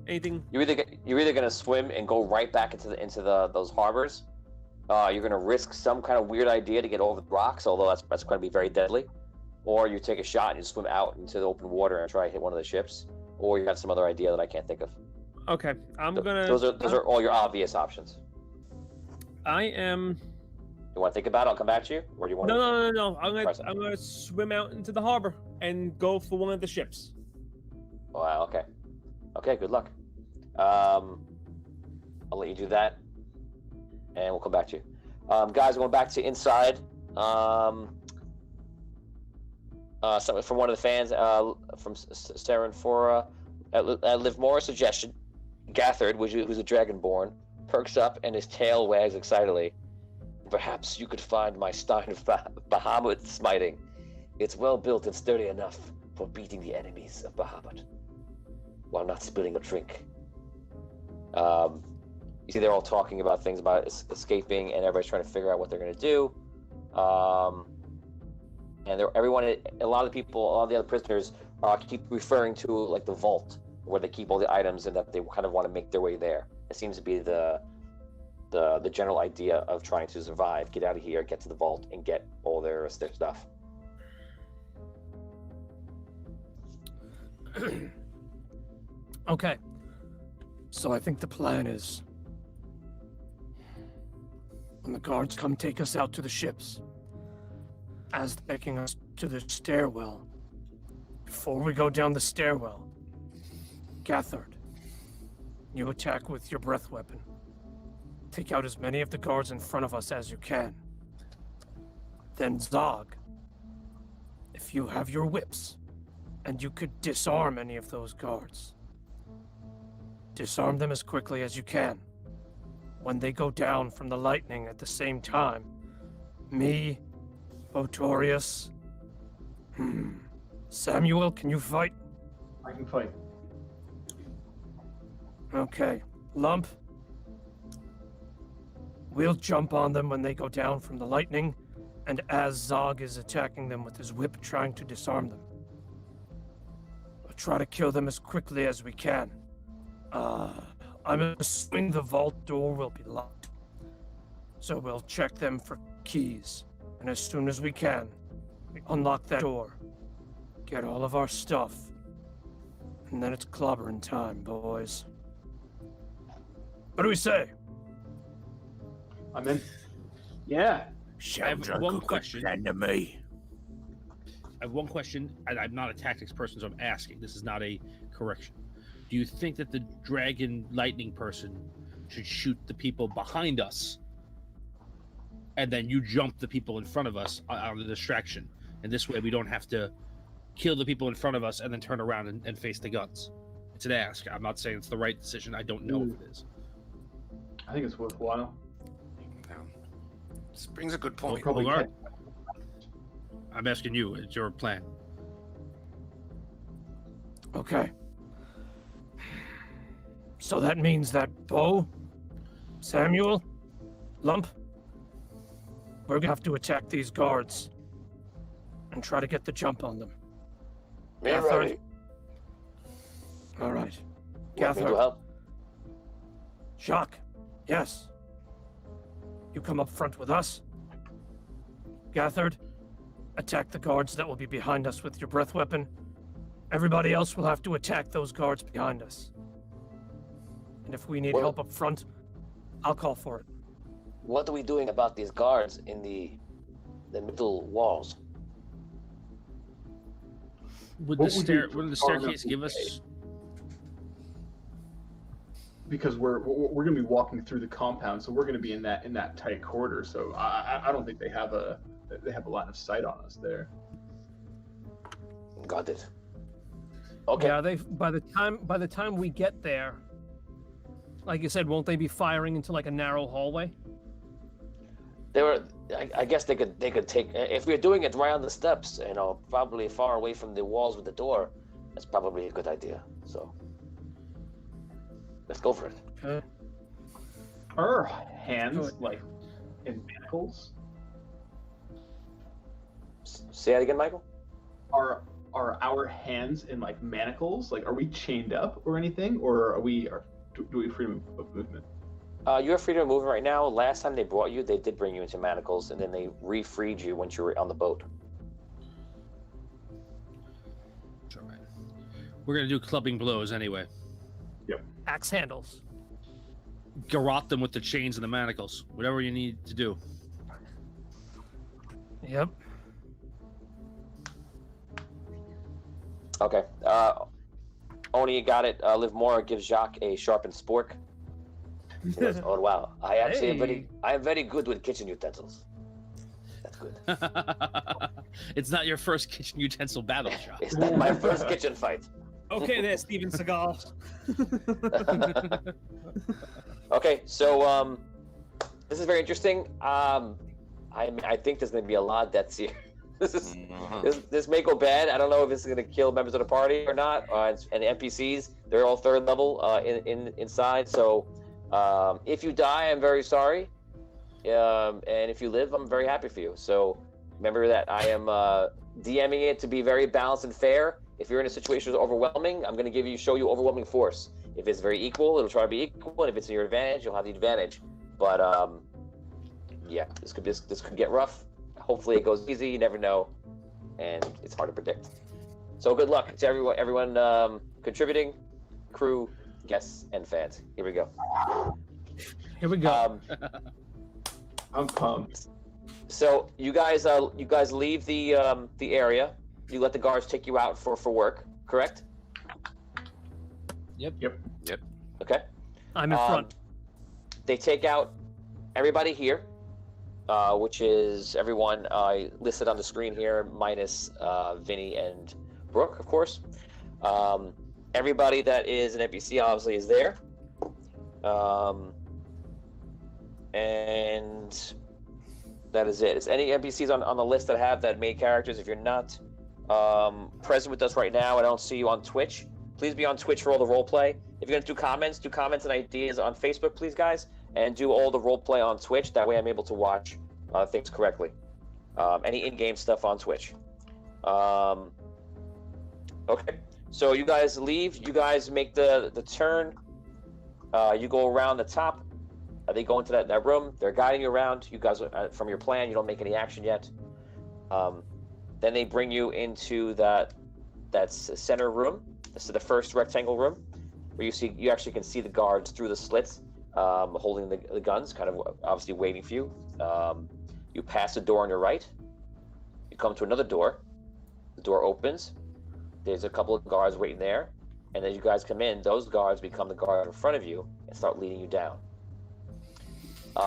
anything. You're either gonna swim and go right back into those harbors. You're gonna risk some kind of weird idea to get over the rocks, although that's going to be very deadly. Or you take a shot and you swim out into the open water and try to hit one of the ships. Or you have some other idea that I can't think of. Okay, Those are all your obvious options. I am. You want to think about it? I'll come back to you, or do you want? No. I'm gonna swim out into the harbor and go for one of the ships. Wow. Okay. Good luck. I'll let you do that, and we'll come back to you. Guys, going back to inside. Something from one of the fans, from Saren for Livmore, suggestion. Gathard, who's a dragonborn, perks up and his tail wags excitedly. Perhaps you could find my Stein of Bahamut smiting. It's well built and sturdy enough for beating the enemies of Bahamut, while not spilling a drink. You see, they're all talking about things about escaping, and everybody's trying to figure out what they're going to do. And a lot of the other prisoners keep referring to like the vault where they keep all the items, and that they kind of want to make their way there. It seems to be the general idea of trying to survive, get out of here, get to the vault, and get all their stuff. Okay. So I think the plan is, when the guards come take us out to the ships, as they're taking us to the stairwell, before we go down the stairwell, Gathard, you attack with your breath weapon. Take out as many of the guards in front of us as you can. Then Zog, if you have your whips, and you could disarm any of those guards, disarm them as quickly as you can. When they go down from the lightning at the same time, me, Botorius, Samuel, can you fight? I can fight. Okay. Lump, we'll jump on them when they go down from the lightning, and as Zog is attacking them with his whip, trying to disarm them. We'll try to kill them as quickly as we can. I'm assuming the vault door will be locked, so we'll check them for keys, and as soon as we can, we unlock that door, get all of our stuff, and then it's clobbering time, boys. What do we say? I'm in. Yeah. Sounds like one a good question. plan to me. I have one question, and I'm not a tactics person, so I'm asking. This is not a correction. Do you think that the dragon lightning person should shoot the people behind us, and then you jump the people in front of us out of the distraction, and this way we don't have to kill the people in front of us and then turn around and face the guns? It's an ask. I'm not saying it's the right decision. I don't know if it is. I think it's worthwhile. This brings a good point. I'm asking you. It's your plan. Okay. So that means that Bo, Samuel, Lump, we're gonna have to attack these guards and try to get the jump on them. Ready. All right. Want me to help? Jacques, yes. You come up front with us. Gathard, attack the guards that will be behind us with your breath weapon. Everybody else will have to attack those guards behind us. And if we need help up front, I'll call for it. What are we doing about these guards in the middle walls? Would the staircase give us? Because we're going to be walking through the compound, so we're going to be in that tight corridor. So I don't think they have a line of sight on us there. Got it. Okay. Yeah, by the time we get there, like you said, won't they be firing into like a narrow hallway? I guess they could take, if we're doing it right on the steps, probably far away from the walls with the door. That's probably a good idea. So let's go for it. Okay. Are our hands like in manacles? Say that again, Michael. Are our hands in like manacles? Like, are we chained up or anything, or do we have freedom of movement? You have freedom of movement right now. Last time they brought you, they did bring you into manacles, and then they re-freed you once you were on the boat. We're gonna do clubbing blows anyway. Yep. Axe handles. Garrote them with the chains and the manacles. Whatever you need to do. Yep. Okay. Oni, you got it. Liv Mora gives Jacques a sharpened spork. He goes, oh wow! I actually am very good with kitchen utensils. That's good. It's not your first kitchen utensil battle, Jacques. It's not my first kitchen fight. Okay, there, Steven Seagal. Okay, so this is very interesting. I think there's going to be a lot of deaths here. This may go bad. I don't know if this is going to kill members of the party or not. And the NPCs, they're all third level inside. So if you die, I'm very sorry. And if you live, I'm very happy for you. So remember that I am DMing it to be very balanced and fair. If you're in a situation that's overwhelming, I'm going to show you overwhelming force. If it's very equal, it'll try to be equal. And if it's in your advantage, you'll have the advantage. But yeah, this could get rough. Hopefully it goes easy. You never know, and it's hard to predict. So good luck to everyone contributing, crew, guests, and fans. Here we go. Here we go. I'm pumped. So you guys leave the area. You let the guards take you out for work, correct? Yep. Okay. I'm in front. They take out everybody here, which is everyone listed on the screen here, minus Vinny and Brooke, of course. Everybody that is an NPC obviously is there. And that is it. Is any NPCs on the list that have that main characters? If you're not present with us right now, I don't see you on Twitch. Please be on Twitch for all the role play. If you're gonna do comments and ideas on Facebook, please, guys, and do all the role play on Twitch. That way, I'm able to watch things correctly. Any in-game stuff on Twitch. Okay, so you guys leave. You guys make the turn. You go around the top. They go into that room. They're guiding you around. You guys, from your plan, you don't make any action yet. Then they bring you into that center room. This is the first rectangle room, where you actually can see the guards through the slits, holding the guns, kind of obviously waiting for you. You pass the door on your right. You come to another door. The door opens. There's a couple of guards waiting there, and then you guys come in. Those guards become the guard in front of you and start leading you down.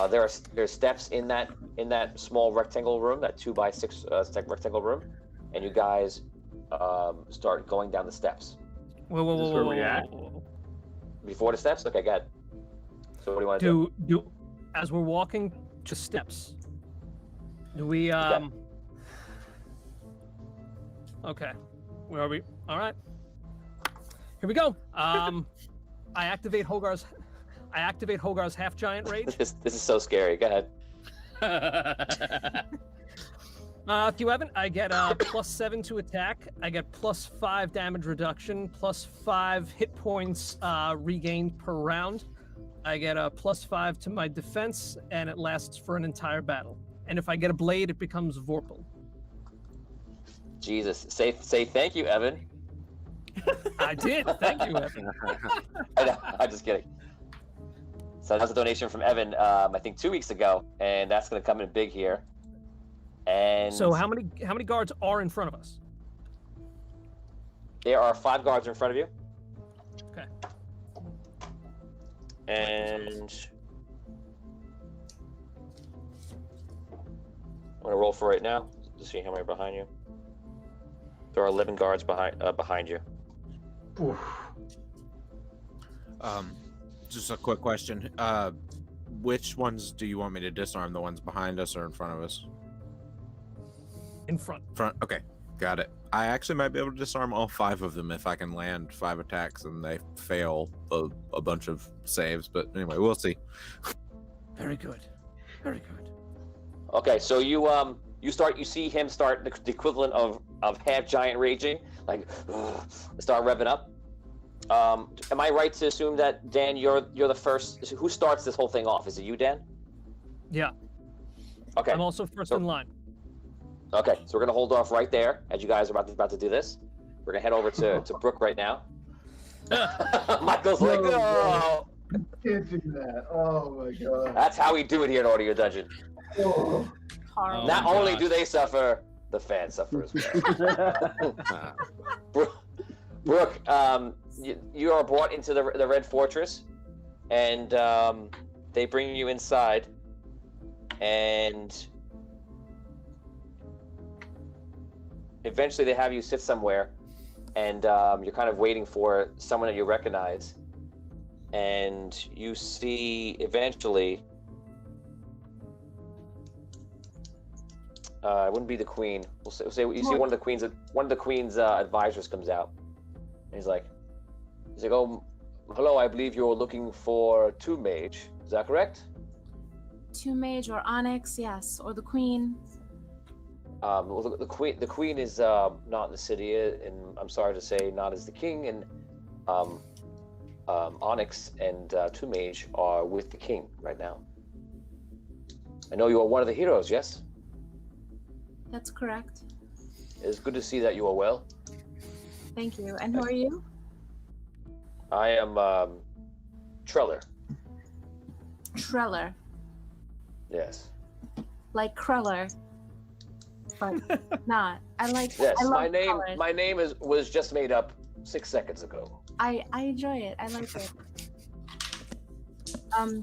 There's steps in that small rectangle room, that 2x6 step rectangle room, and you guys start going down the steps. Whoa. Before the steps? Okay, got it. So what do you want to do? As we're walking to steps, do we Okay. Where are we? All right. Here we go. I activate Hogar's half giant rage. This is so scary. Go ahead. If you haven't, I get +7 to attack. I get +5 damage reduction, +5 hit points regained per round. I get a +5 to my defense, and it lasts for an entire battle. And if I get a blade, it becomes Vorpal. Jesus, say thank you, Evan. I did. Thank you, Evan. I'm just kidding. So that was a donation from Evan, I think 2 weeks ago, and that's going to come in big here. And so how many guards are in front of us? There are 5 guards in front of you. Okay. And I'm going to roll for it now to see how many are behind you. There are 11 guards behind you. Oof. Just a quick question. Which ones do you want me to disarm? The ones behind us or in front of us? In front. Front. Okay, got it. I actually might be able to disarm all 5 of them if I can land 5 attacks and they fail a bunch of saves. But anyway, we'll see. Very good. Very good. Okay, so you see him start the equivalent of half giant raging, like start revving up. Am I right to assume that, Dan, you're the first? Who starts this whole thing off? Is it you, Dan? Yeah. Okay. I'm also first in line. Okay, so we're gonna hold off right there as you guys are about to do this. We're gonna head over to Brooke right now. Michael's like, oh, Can't do that. Oh my god. That's how we do it here in Audio Dungeon. Oh. Not only do they suffer, the fans suffer as well. Brooke, you are brought into the Red Fortress, and they bring you inside, and eventually they have you sit somewhere, and you're kind of waiting for someone that you recognize, and you see eventually it wouldn't be the queen. We'll say you see one of the queen's advisors comes out, and he's like, oh, hello, I believe you're looking for Two Mage. Is that correct? Two Mage or Onyx, yes, or the Queen. Well, the queen is not in the city, and I'm sorry to say, not as the king. And Onyx and Two Mage are with the king right now. I know you are one of the heroes, yes? That's correct. It's good to see that you are well. Thank you. And who are you? I am Treller. Treller. Yes. Like Cruller. But not. I like. Yes, I love my name was just made up 6 seconds ago. I enjoy it. I like it.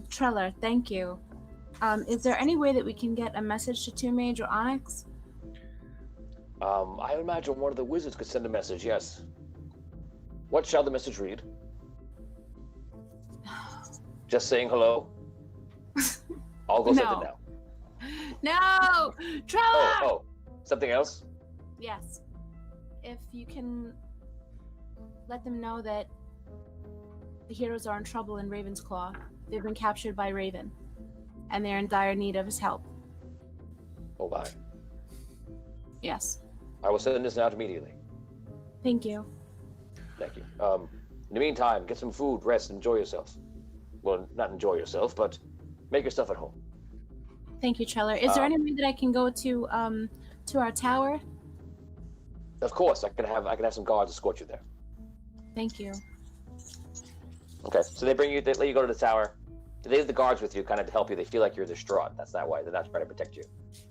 Treller, thank you. Is there any way that we can get a message to Two Mage or Onyx? I imagine one of the wizards could send a message, yes. What shall the message read? Just saying hello? I'll go send it now. No! Treller! Oh, something else? Yes. If you can let them know that the heroes are in trouble in Raven's Claw. They've been captured by Raven, and they're in dire need of his help. Oh, bye. Yes. I will send this out immediately. Thank you. Thank you. In the meantime, get some food, rest, enjoy yourself. Well, not enjoy yourself, but make yourself at home. Thank you, Treller. Is there any way that I can go to our tower? Of course, I can have some guards escort you there. Thank you. Okay, so they let you go to the tower. They have the guards with you, kind of to help you. They feel like you're distraught. That's that way. They're not trying to protect you.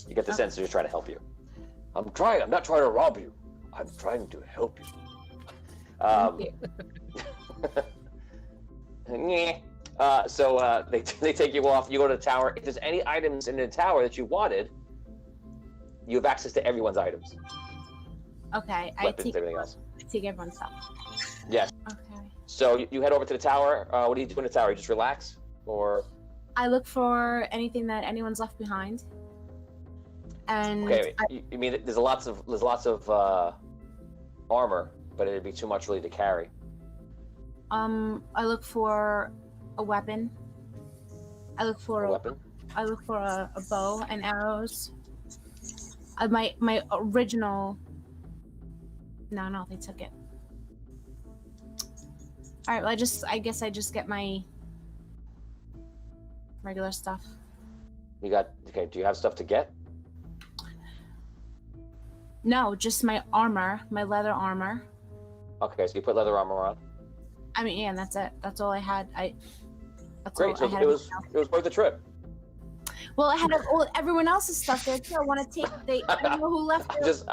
You get the sense they're just trying to help you. I'm not trying to rob you. I'm trying to help you. So they take you off. You go to the tower. If there's any items in the tower that you wanted, you have access to everyone's items. Okay, Weapons, everything else. I take everyone's stuff. Yes. Okay. So you head over to the tower. What do you do in the tower? You just relax, or? I look for anything that anyone's left behind. And Okay, you mean there's lots of armor, but it'd be too much really to carry. I look for a weapon. I look for A weapon? I look for a bow and arrows. My original. No, they took it. All right, well, I guess I just get my regular stuff. Okay, do you have stuff to get? No, just my armor, my leather armor. Okay, so you put leather armor on. I mean, yeah, and that's it. That's all I had. That's Great, so all I had. it was worth the trip. Well, I had everyone else's stuff there too. I want to take. I don't know who left it.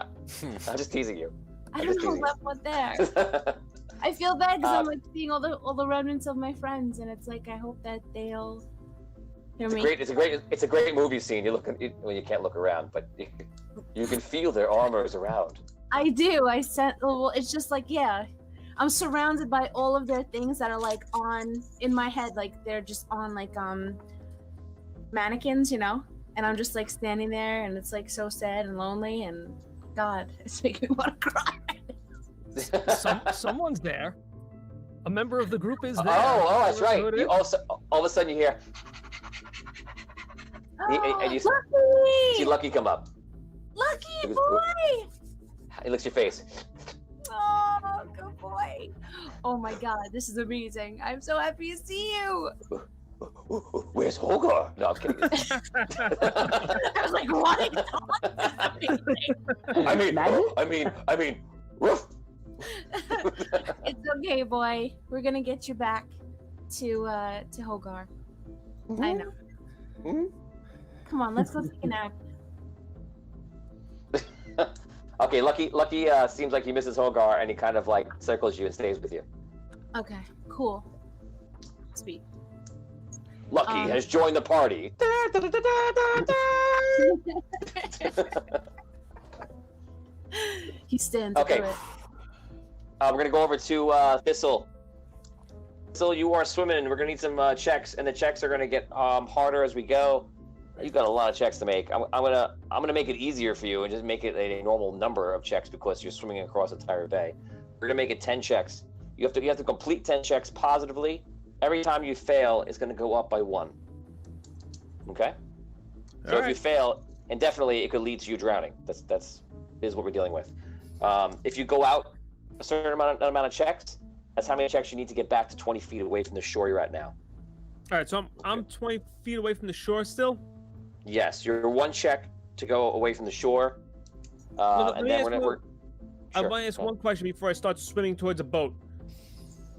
I'm just teasing you. I don't know who left what there. I feel bad because I'm like seeing all the remnants of my friends, and it's like I hope that they'll hear me. It's a great movie scene. You you can't look around, but you can feel their armors around. I do. Well, it's just like, yeah, I'm surrounded by all of their things that are like in my head, like they're just on like mannequins, you know, and I'm just like standing there, and it's like so sad and lonely, and God, it's making me want to cry. Someone's there. A member of the group is there. Oh, that's right. All of a sudden you hear, and you see Lucky come up. Lucky boy! He licks your face. Oh, good boy. Oh my God, this is amazing. I'm so happy to see you. Where's Holgar? No, I'm kidding. I was like, what? I mean, woof. It's okay, boy. We're gonna get you back to Holgar. Mm-hmm. I know. Mm-hmm. Come on, let's go take a nap. Okay, Lucky seems like he misses Holgar, and he kind of like circles you and stays with you. Okay, cool. Sweet. Lucky has joined the party. He stands. Okay. Through it. We're gonna go over to Thistle. Thistle, you are swimming. We're gonna need some checks, and the checks are gonna get harder as we go. You've got a lot of checks to make. I'm gonna make it easier for you and just make it a normal number of checks because you're swimming across the entire bay. We're gonna make it 10 checks. You have to complete 10 checks positively. Every time you fail, it's gonna go up by 1. Okay. So if you fail, indefinitely, it could lead to you drowning. That's what we're dealing with. If you go out a certain amount of checks, that's how many checks you need to get back to 20 feet away from the shore you're at now. All right, so I'm 20 feet away from the shore still. Yes, you're 1 check to go away from the shore, and then we're. I want to ask one question before I start swimming towards a boat.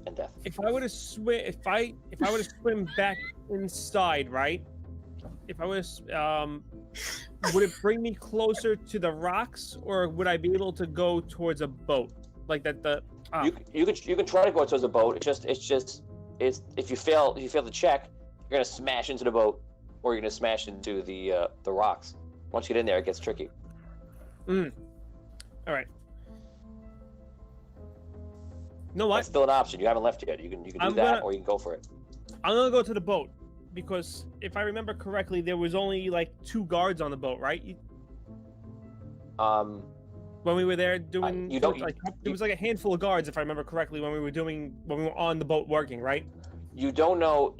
And death. If I were to swim, if I were to swim back inside, right? If I was, would it bring me closer to the rocks, or would I be able to go towards a boat like that? You can try to go towards a boat. It's just if you fail the check, you're gonna smash into the boat, or you're gonna smash into the rocks. Once you get in there, it gets tricky. All right. No, what? That's still an option. You haven't left yet. You can do that, or you can go for it. I'm gonna go to the boat because if I remember correctly, there was only like 2 guards on the boat, right? When we were there doing, there was like a handful of guards, if I remember correctly, when we were on the boat working, right? You don't know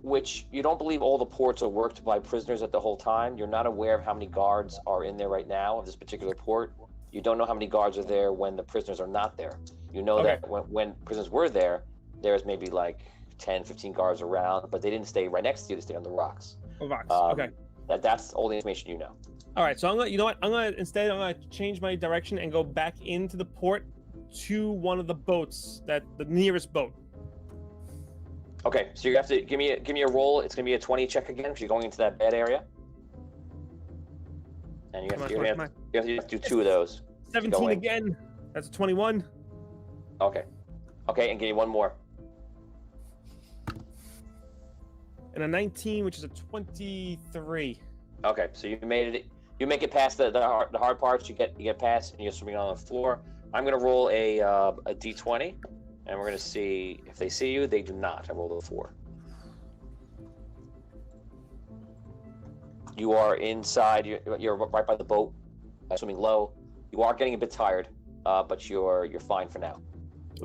which. You don't believe all the ports are worked by prisoners at the whole time. You're not aware of how many guards are in there right now of this particular port. You don't know how many guards are there when the prisoners are not there. You know that when prisoners were there, there's maybe like 10, 15 guards around, but they didn't stay right next to you. They stayed on the rocks. Oh, rocks. Okay. That's all the information you know. All right. So I'm gonna change my direction and go back into the port to one of the boats, the nearest boat. Okay. So you have to give me a roll. It's gonna be a 20 check again because you're going into that bad area. And you have to do 2 of those. 17 go in. again. That's a 21. Okay. Okay, and give me one more. And a 19, which is a 23. Okay, so you made it. You make it past the hard parts. You get past, and you're swimming on the floor. I'm gonna roll a d20, and we're gonna see if they see you. They do not. I rolled a 4. You are inside. You're right by the boat, swimming low. You are getting a bit tired, but you're fine for now.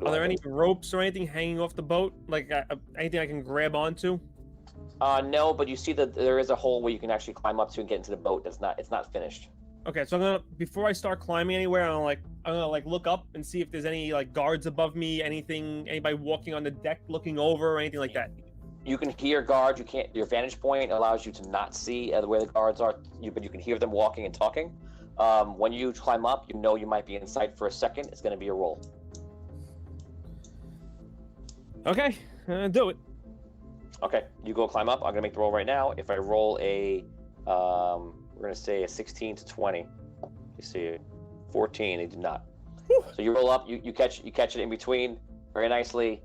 Are there any ropes or anything hanging off the boat? Like anything I can grab onto? No, but you see that there is a hole where you can actually climb up to and get into the boat. It's not finished. Okay, so before I start climbing anywhere, I'm gonna look up and see if there's any like guards above me, anybody walking on the deck looking over or anything like that. You can hear guards. You can't. Your vantage point allows you to not see where the guards are. But you can hear them walking and talking. When you climb up, you know you might be in sight for a second. It's going to be a roll. Okay, do it. Okay, you go climb up. I'm going to make the roll right now. If I roll a, we're going to say a 16 to 20. You see, 14. They did not. Whew. So you roll up. You catch it in between very nicely.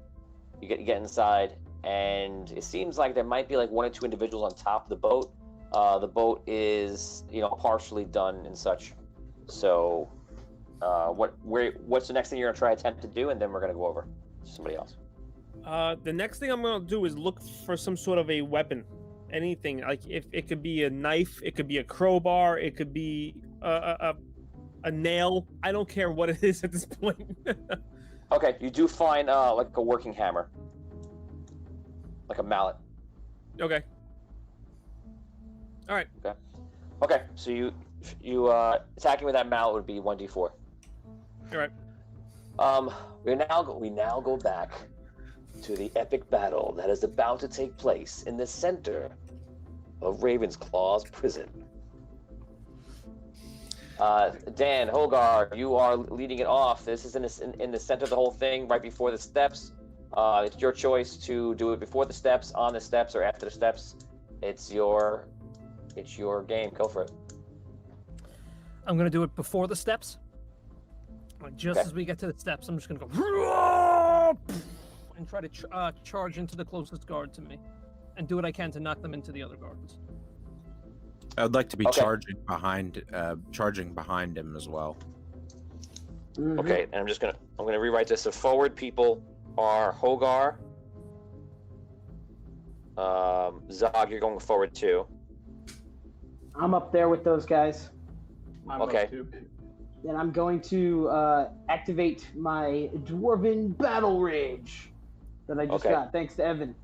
You get inside. And it seems like there might be like 1 or 2 individuals on top of the boat. The boat is, partially done and such. So, what's the next thing you're gonna attempt to do, and then we're gonna go over to somebody else. The next thing I'm gonna do is look for some sort of a weapon, anything. Like if it could be a knife, it could be a crowbar, it could be a nail. I don't care what it is at this point. Okay, you do find like a working hammer. Like a mallet. Okay. All right. Okay. So you attacking with that mallet would be 1d4. All right. We now go back to the epic battle that is about to take place in the center of Ravensclaw's prison. Dan Hogar, you are leading it off. This is in the center of the whole thing, right before the steps. It's your choice to do it before the steps, on the steps, or after the steps. It's your game. Go for it. I'm gonna do it before the steps. Just as we get to the steps, I'm just gonna go and try to charge into the closest guard to me, and do what I can to knock them into the other guards. I would like to be charging behind him as well. Mm-hmm. Okay, and I'm gonna rewrite this. So forward people are Hogar. Zog, you're going forward too. I'm up there with those guys. Okay. Then I'm going to activate my Dwarven Battle Rage that I just got, thanks to Evan.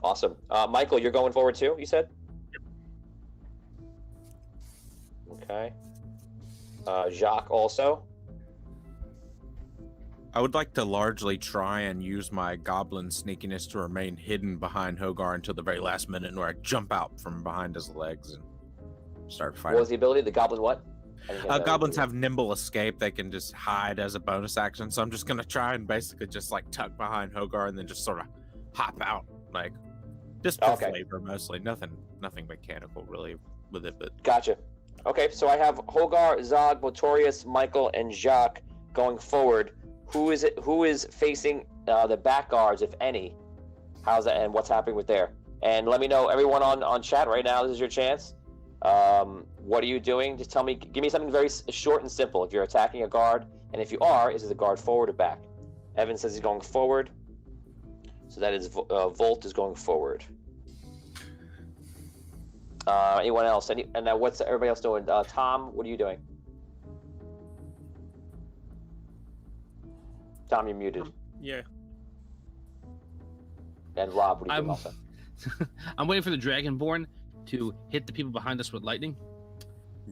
Awesome. Michael, you're going forward too, you said? Okay. Jacques also. I would like to largely try and use my goblin sneakiness to remain hidden behind Hogar until the very last minute, where I jump out from behind his legs and start fighting. What was the ability? The goblin what? Goblins have nimble escape. They can just hide as a bonus action. So I'm just going to try and basically just like tuck behind Hogar and then just sort of hop out. Like, just for flavor mostly. Nothing mechanical really with it. But Gotcha. Okay, so I have Hogar, Zog, Botorius, Michael, and Jacques going forward. Who is facing the back guards, if any? How's that, and what's happening with there? And let me know, everyone on chat right now, this is your chance. What are you doing? Just tell me, give me something very short and simple. If you're attacking a guard, and if you are, is it the guard forward or back? Evan says he's going forward. So that is, Volt is going forward. Anyone else? And what's everybody else doing? Tom, what are you doing? Tom, you're muted. Yeah. And Rob, what are you doing also? I'm waiting for the Dragonborn to hit the people behind us with lightning.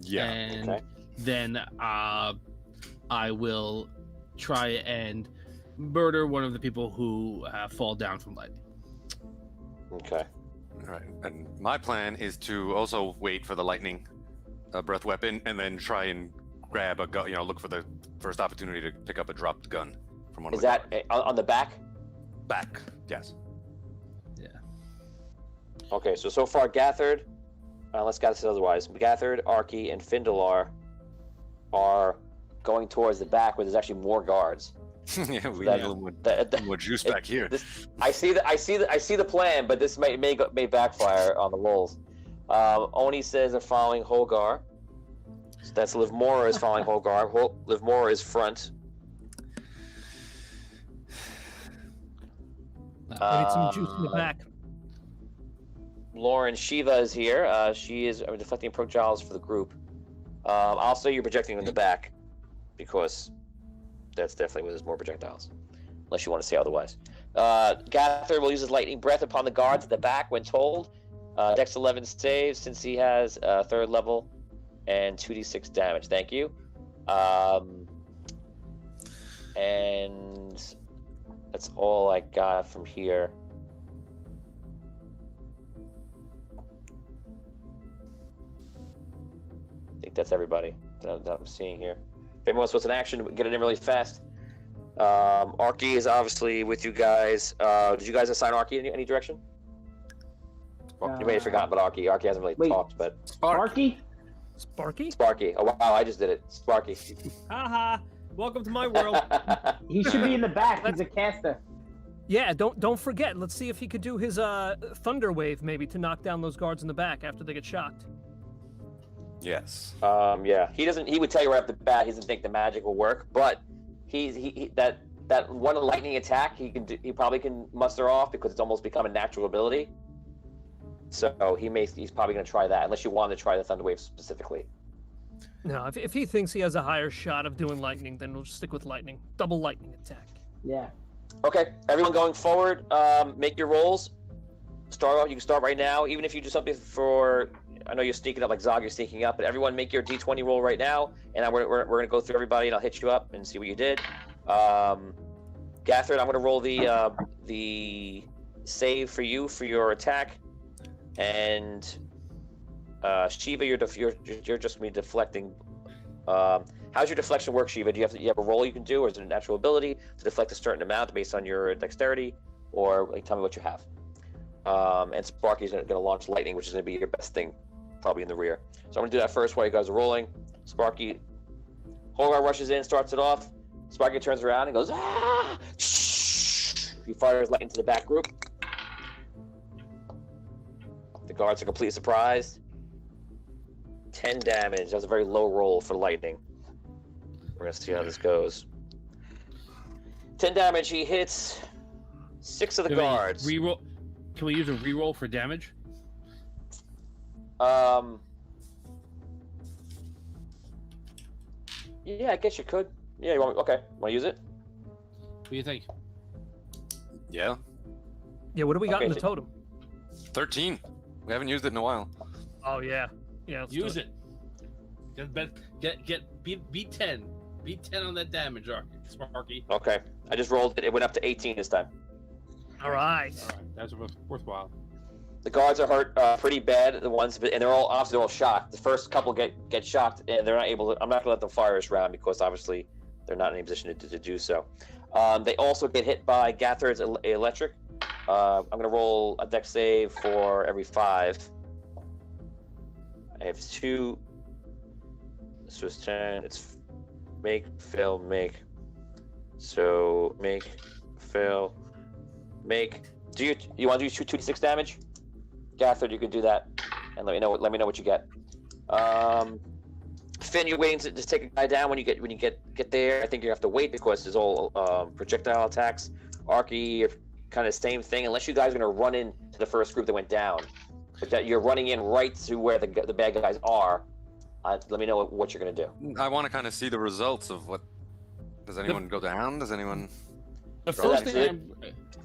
Yeah. And then I will try and murder one of the people who fall down from lightning. Okay. All right. And my plan is to also wait for the lightning breath weapon, and then try and grab a gun. Look for the first opportunity to pick up a dropped gun from one. Is that on the back? Back. Yes. Yeah. Okay. So far, Gathard. Unless God says otherwise, Gathard, Arky, and Findalar are going towards the back where there's actually more guards. Yeah, we need a little more juice back here. I see the plan, but this may backfire on the rolls. Oni says they're following Holgar. So that's Livmora is following Holgar. Livmora is front. I need some juice in the back. Lauren Shiva is here. She is deflecting projectiles for the group. I'll say you're projecting in the back because that's definitely where there's more projectiles. Unless you want to say otherwise. Gather will use his lightning breath upon the guards at the back when told. Dex 11 saves since he has 3rd level and 2d6 damage. Thank you. And that's all I got from here. I think that's everybody that I'm seeing here. If anyone else wants an action, get it in really fast. Arky is obviously with you guys. Did you guys assign Arky in any direction? You may have forgotten about Arky. Arky hasn't really talked, but... Sparky? Sparky. Oh, wow, I just did it. Sparky. Haha. Welcome to my world. He should be in the back. He's a caster. Yeah, don't forget. Let's see if he could do his thunder wave maybe to knock down those guards in the back after they get shocked. Yes. Yeah. He would tell you right off the bat he doesn't think the magic will work, but that one lightning attack he probably can muster off because it's almost become a natural ability. So he's probably going to try that unless you want to try the thunder wave specifically. No, if he thinks he has a higher shot of doing lightning, then we'll just stick with lightning. Double lightning attack. Yeah. Okay, everyone going forward, make your rolls. Start off. You can start right now, even if you do something for. I know you're sneaking up like Zog. You're sneaking up, but everyone make your D20 roll right now, and we're going to go through everybody, and I'll hit you up and see what you did. Gathrid, I'm going to roll the save for you for your attack, and Shiva, you're just me deflecting. How's your deflection work, Shiva? Do you have a roll you can do, or is it a natural ability to deflect a certain amount based on your dexterity, or tell me what you have? And Sparky's going to launch lightning, which is going to be your best thing, probably in the rear. So I'm going to do that first while you guys are rolling. Sparky, Holgar rushes in, starts it off. Sparky turns around and goes, ah! He fires lightning to the back group. The guards are completely surprised. 10 damage. That was a very low roll for lightning. We're going to see how this goes. 10 damage. He hits 6 of the guards. Reroll. Can we use a reroll for damage? Yeah, I guess you could. Yeah, you want? Okay, want to use it? What do you think? Yeah. Yeah. What do we got in the totem? 13. We haven't used it in a while. Oh yeah. Yeah. Let's use it. Beat 10. Beat 10 on that damage, Sparky. Okay, I just rolled it. It went up to 18 this time. All right. That's worthwhile. The guards are hurt pretty bad. The ones, and they're all shocked. The first couple get shocked, and they're not able to. I'm not going to let them fire this round because obviously they're not in a position to do so. They also get hit by Gathrid's electric. I'm going to roll a dex save for every 5. I have 2. This was 10. It's make, fail, make. So make, fail, make. Do you want to do 2d6 damage? Gathrid, you can do that, and let me know what you get. Finn, you're waiting to just take a guy down when you get there. I think you have to wait because there's all projectile attacks. Arky, kind of same thing. Unless you guys are gonna run into the first group that went down, but that you're running in right to where the bad guys are. Let me know what you're gonna do. I want to kind of see the results of what. Does anyone go down? Does anyone? The first thing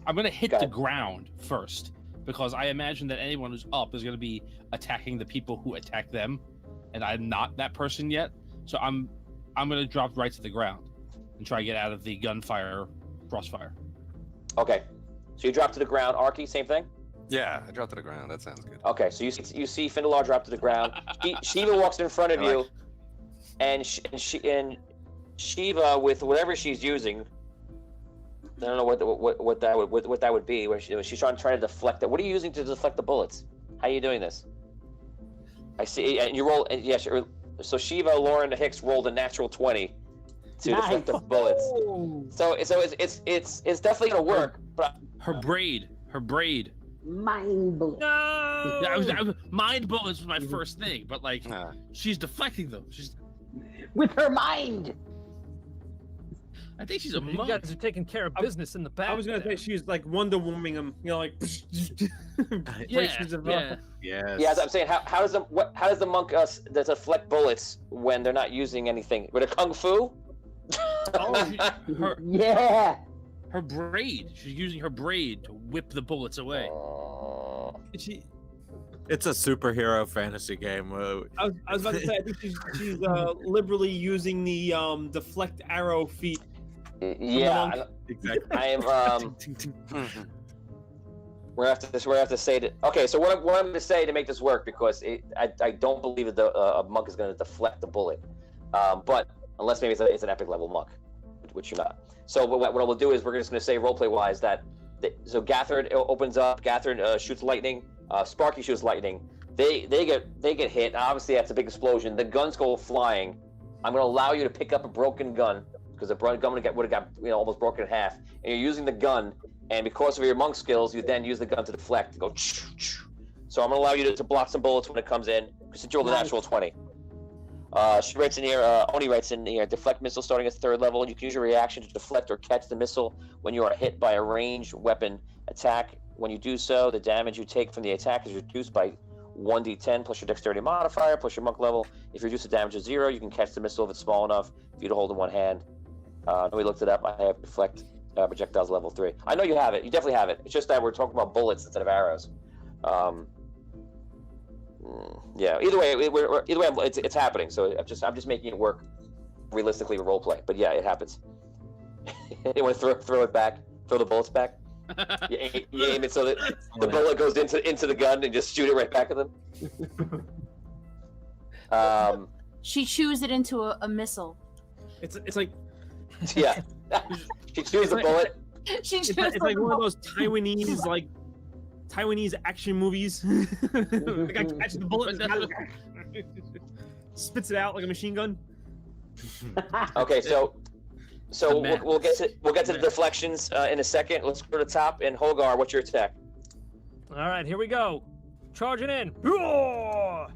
I'm gonna hit the ground first. Because I imagine that anyone who's up is going to be attacking the people who attack them, and I'm not that person yet. So I'm going to drop right to the ground and try to get out of the gunfire crossfire. Okay, so you drop to the ground. Arky, same thing. Yeah, I dropped to the ground. That sounds good. Okay, so you see Findalar drop to the ground. Shiva walks in front of you, and Shiva with whatever she's using. I don't know what that would be. Where she's trying to deflect it. What are you using to deflect the bullets? How are you doing this? I see, and you roll. And yes, so Shiva, Lauren, Hicks rolled a natural 20 to deflect the bullets. So it's definitely gonna work. But her braid. Mind bullets. No. Yeah, mind bullets was my first thing, but like she's deflecting them. She's with her mind. I think she's a You monk. guys are taking care of business in the back. I was gonna say she's like Wonder Womaning them, you know, like Yeah, as I'm saying, how does the monk does deflect bullets when they're not using anything? With a kung fu? Yeah. Her braid. She's using her braid to whip the bullets away. It's a superhero fantasy game. I was about to say, I think she's liberally using the deflect arrow feat. Yeah, exactly. I am. We're gonna have to say that. Okay, so what I'm going to say to make this work, because I don't believe that a monk is going to deflect the bullet, but unless maybe it's an epic level monk, which you're not. So what we'll do is we're just going to say roleplay wise that so Gathard opens up, Gathard shoots lightning, Sparky shoots lightning. They get hit. Obviously, that's a big explosion. The guns go flying. I'm going to allow you to pick up a broken gun because the gun would have got almost broken in half, and you're using the gun. And because of your monk skills, you then use the gun to deflect. Go. So I'm gonna allow you to block some bullets when it comes in. Since you rolled a natural 20. She writes in here. Oni writes in here. Deflect missile starting at 3rd level. You can use your reaction to deflect or catch the missile when you are hit by a ranged weapon attack. When you do so, the damage you take from the attack is reduced by 1d10 plus your dexterity modifier plus your monk level. If you reduce the damage to 0, you can catch the missile if it's small enough for you to hold in one hand. We looked it up. I have deflect. Projectiles level 3. I know you have it. You definitely have it. It's just that we're talking about bullets instead of arrows. Yeah. Either way, it's happening. So I'm just making it work realistically with roleplay. But yeah, it happens. You want to throw it back? Throw the bullets back? You aim it so that the bullet goes into the gun and just shoot it right back at them. She chews it into a missile. It's like yeah. She chews the bullet. It's like one of those Taiwanese action movies. The guy catches the bullet and spits it out like a machine gun. Okay, so we'll get to the deflections in a second. Let's go to the top. And Hogar, what's your attack? All right, here we go. Charging in. Roar!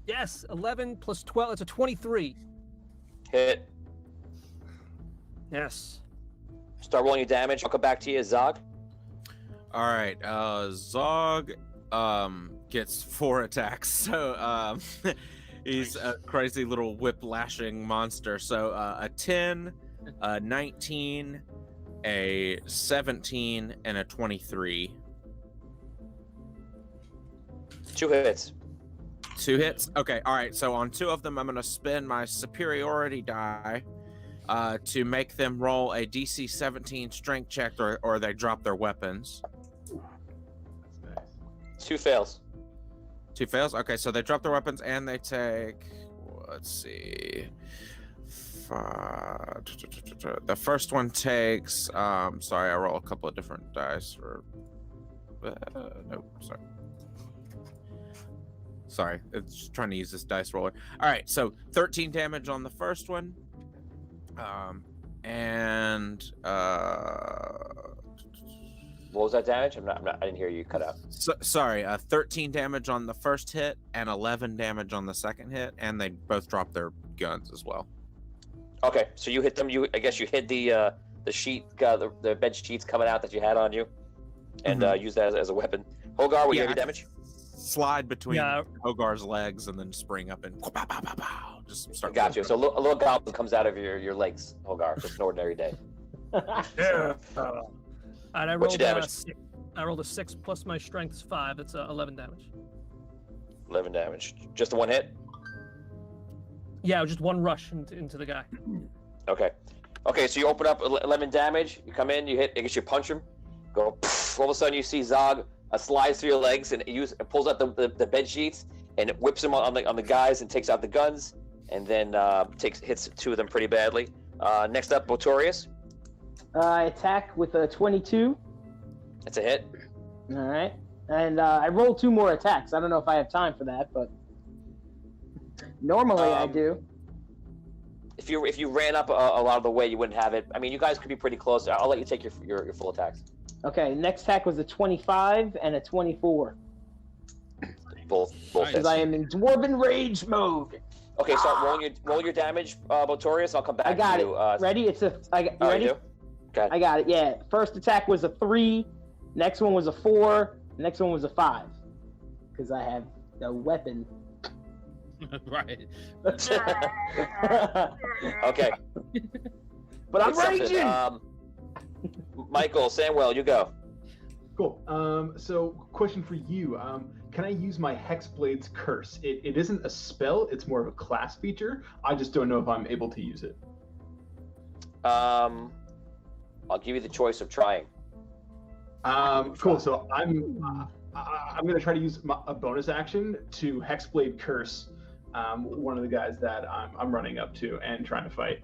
Yes, 11 plus 12. It's a 23. Hit. Yes. Start rolling your damage. I'll come back to you, Zog. All right, Zog gets 4 attacks. So he's a crazy little whip-lashing monster. So a 10, a 19, a 17, and a 23. 2 hits. 2 hits? Okay, all right. So on 2 of them, I'm going to spend my superiority die to make them roll a DC 17 strength check, or they drop their weapons. 2 fails. 2 fails? Okay, so they drop their weapons and they take, let's see, 5. The first one takes, sorry, I roll a couple of different dice for, nope, sorry. Sorry, it's trying to use this dice roller. All right, so 13 damage on the first one. What was that damage? I didn't hear you cut out. Sorry, 13 damage on the first hit and 11 damage on the second hit, and they both dropped their guns as well. Okay, so you hit them. I guess you hit the sheet, the bed sheets coming out that you had on you, and use that as a weapon. Hogar, will you have your damage? Slide between Hogar's legs and then spring up and just start. Got you. So a little goblin comes out of your legs, Hogar. Just an ordinary day. Yeah. And I What's rolled your damage? I rolled a 6 plus my strength's 5. It's 11 damage. 11 damage. Just a 1 hit? Yeah, just 1 rush into the guy. Okay. Okay, so you open up 11 damage. You come in, you hit. I guess you punch him. Go. Poof, all of a sudden, you see Zog slides through your legs and pulls out the bed sheets and it whips them on the guys and takes out the guns and then hits 2 of them pretty badly. Next up, Botorius. I attack with a 22. That's a hit. All right. And I rolled 2 more attacks. I don't know if I have time for that, but normally I do. if you ran up a lot of the way, you wouldn't have it. I mean, you guys could be pretty close. I'll let you take your full attacks. Okay, next attack was a 25 and a 24. Both Because hits. I am in Dwarven Rage mode. Okay, so roll your damage, Botorius. I'll come back I got to you. it. Ready? You ready? You do? Okay. I got it. Yeah. First attack was a 3. Next one was a 4. Next one was a 5. Because I have the weapon. Right. Okay. But I'm Accepted. raging. Michael, Samwell, you go. Cool. So question for you. Can I use my Hexblade's Curse? It isn't a spell, it's more of a class feature. I just don't know if I'm able to use it. I'll give you the choice of trying. Cool. So I'm going to try to use a bonus action to Hexblade Curse one of the guys that I'm running up to and trying to fight.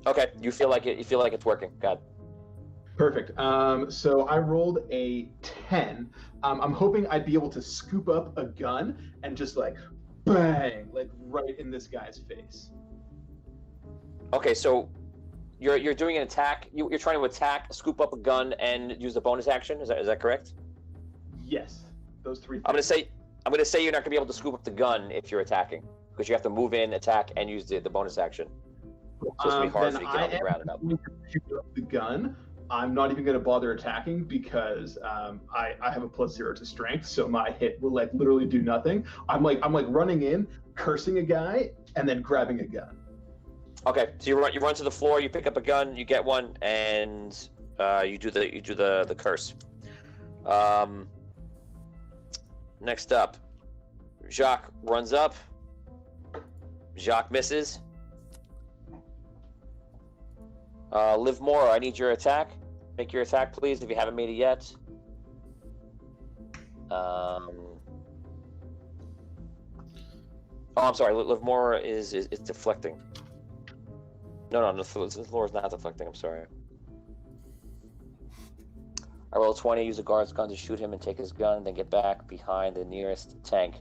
Okay, you feel like it's working. God. Perfect. So I rolled a 10. I'm hoping I'd be able to scoop up a gun and just like bang, like right in this guy's face. Okay, so you're doing an attack. You're trying to attack, scoop up a gun, and use the bonus action. Is that correct? Yes, those three things. I'm gonna say you're not gonna be able to scoop up the gun if you're attacking because you have to move in, attack, and use the bonus action. So it's gonna be hard for you to get on the ground and up. Shoot up the gun. I'm not even going to bother attacking because I have a +0 to strength, so my hit will like literally do nothing. I'm like running in, cursing a guy, and then grabbing a gun. Okay, so you run to the floor, you pick up a gun, you get one, and you do the curse. Next up, Jacques runs up. Jacques misses. Livmore, I need your attack. Make your attack, please, if you haven't made it yet. Oh, I'm sorry. Livmore is deflecting. No, Livmore is not deflecting. I'm sorry. I roll 20. Use a guard's gun to shoot him and take his gun, then get back behind the nearest tank.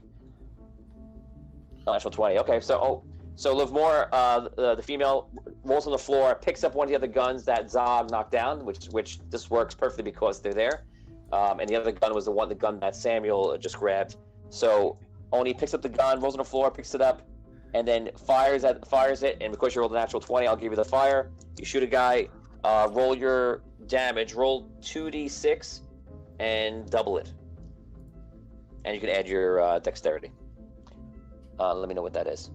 Natural 20. Okay, so Livmore, the female, rolls on the floor, picks up one of the other guns that Zog knocked down, which this works perfectly because they're there. And the other gun was the gun that Samuel just grabbed. So Oni picks up the gun, rolls on the floor, picks it up, and then fires it. And because you rolled a natural 20, I'll give you the fire. You shoot a guy, roll your damage, roll 2d6, and double it. And you can add your dexterity. Let me know what that is.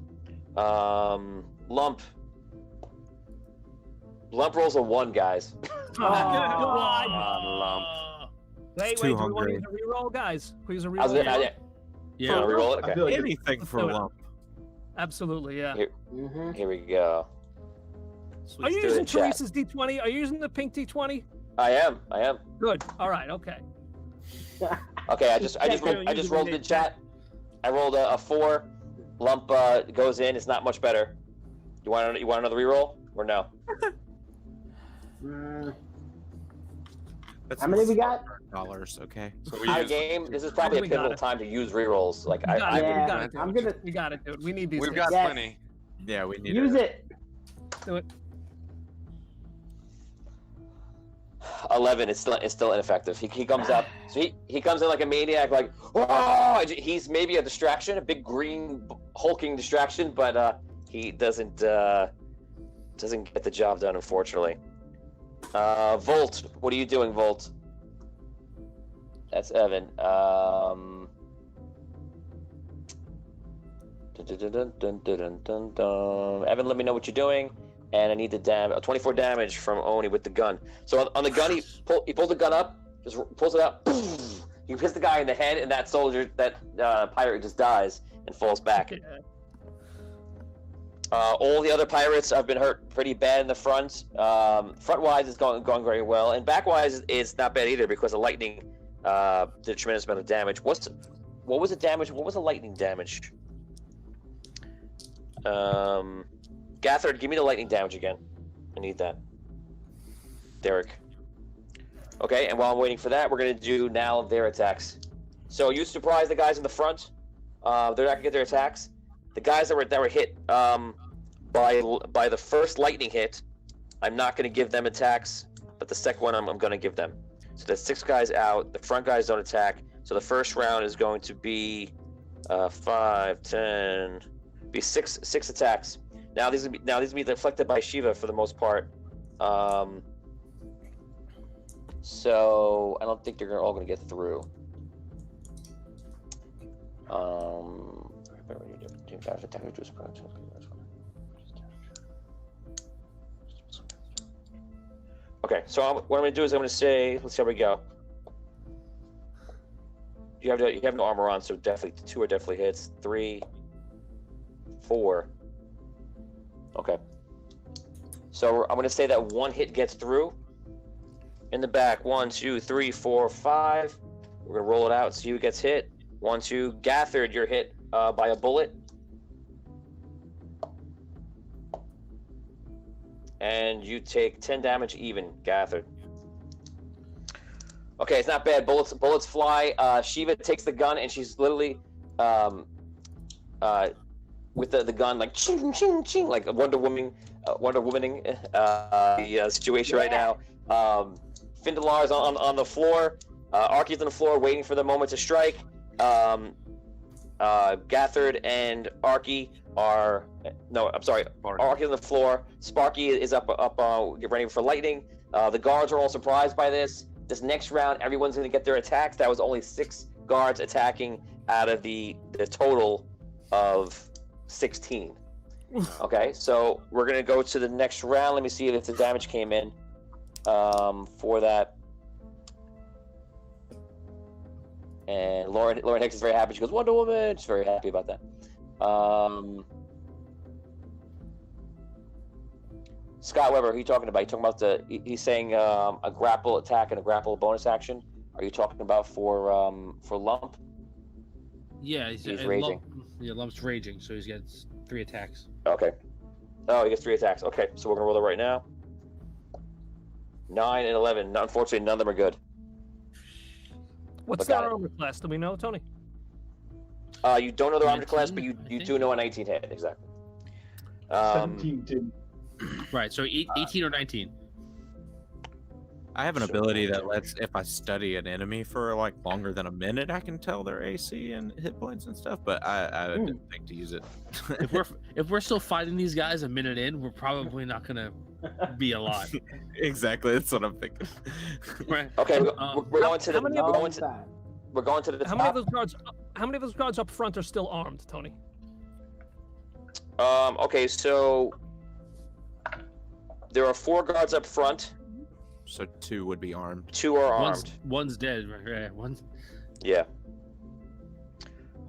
Lump rolls a 1, guys. Lump. Wait, do we want to use a reroll, guys? Can we use a reroll? Yeah, reroll it. Okay. Like anything for Lump. Absolutely, yeah. Here we go. Are you using Teresa's D20? Are you using the pink D20? I am. Good. All right. Okay. Okay. I just rolled in chat. I rolled a 4. Lump goes in. It's not much better. You want another reroll or no? How many we got? $. Okay. So out of game. This is probably a pivotal time to use rerolls. Like we got it, dude. We need these. We've got plenty. Yeah, we need use it. Do it. 11. It's still ineffective. He comes up. So he comes in like a maniac. Like, oh! He's maybe a distraction, a big green hulking distraction, but he doesn't get the job done, unfortunately. Volt, what are you doing, Volt? That's Evan. Evan, let me know what you're doing. And I need the 24 damage from Oni with the gun. So on the gun, he pulls the gun up, just pulls it up. He hits the guy in the head, and that pirate just dies and falls back. All the other pirates have been hurt pretty bad in the front. Front-wise, it's going very well, and back-wise, it's not bad either because the lightning did a tremendous amount of damage. What was the damage? What was the lightning damage? Gathard, give me the lightning damage again. I need that. Derek. Okay, and while I'm waiting for that, we're going to do now their attacks. So you surprise the guys in the front. They're not going to get their attacks. The guys that were hit, by the first lightning hit, I'm not going to give them attacks, but the second one I'm going to give them. So there's 6 guys out. The front guys don't attack. So the first round is going to be 5, 10, be 6 attacks. Now these will be deflected by Shiva for the most part. So I don't think they're all going to get through. Okay, so what I'm going to do is I'm going to say, let's see how we go. You have no armor on, so definitely 2 are definitely hits. 3, 4. Okay. So I'm going to say that 1 hit gets through. In the back, 1, 2, 3, 4, 5. We're going to roll it out, see who gets hit. 1, 2. Gathered, you're hit by a bullet. And you take 10 damage even, Gathered. Okay, it's not bad. Bullets fly. Shiva takes the gun, and she's literally with the gun, like ching, ching, ching, like Wonder Womaning the situation right now. Findalar's on the floor. Arky's on the floor, waiting for the moment to strike. Gathered and Arky are Arky's on the floor. Sparky is up, get ready for lightning. The guards are all surprised by this. This next round, everyone's going to get their attacks. That was only 6 guards attacking out of the total of 16. Okay, so we're going to go to the next round. Let me see if the damage came in for that. And Lauren Hicks is very happy. She goes, Wonder Woman. She's very happy about that. Scott Weber, who are you talking about? He's saying a grapple attack and a grapple bonus action. Are you talking about for Lump? Yeah, he's raging. Lump's raging, so he gets 3 attacks. Okay. Oh, he gets 3 attacks. Okay, so we're gonna roll it right now. 9 and 11. Unfortunately, none of them are good. What's their armor class? Do we know, Tony? You don't know their armor class, but you do know a 19 hit, exactly. 17 didn't. Right, so 18 or 19. I have an ability that lets, if I study an enemy for like longer than a minute, I can tell their AC and hit points and stuff. But I didn't think to use it. if we're still fighting these guys a minute in, we're probably not gonna be alive. Exactly, that's what I'm thinking. Right. Okay, we're going to the. We're going to the top. How many of those guards up front are still armed, Tony? Okay, so there are 4 guards up front. So 2 would be armed. 2 are armed. One's dead. Right. One's. Yeah.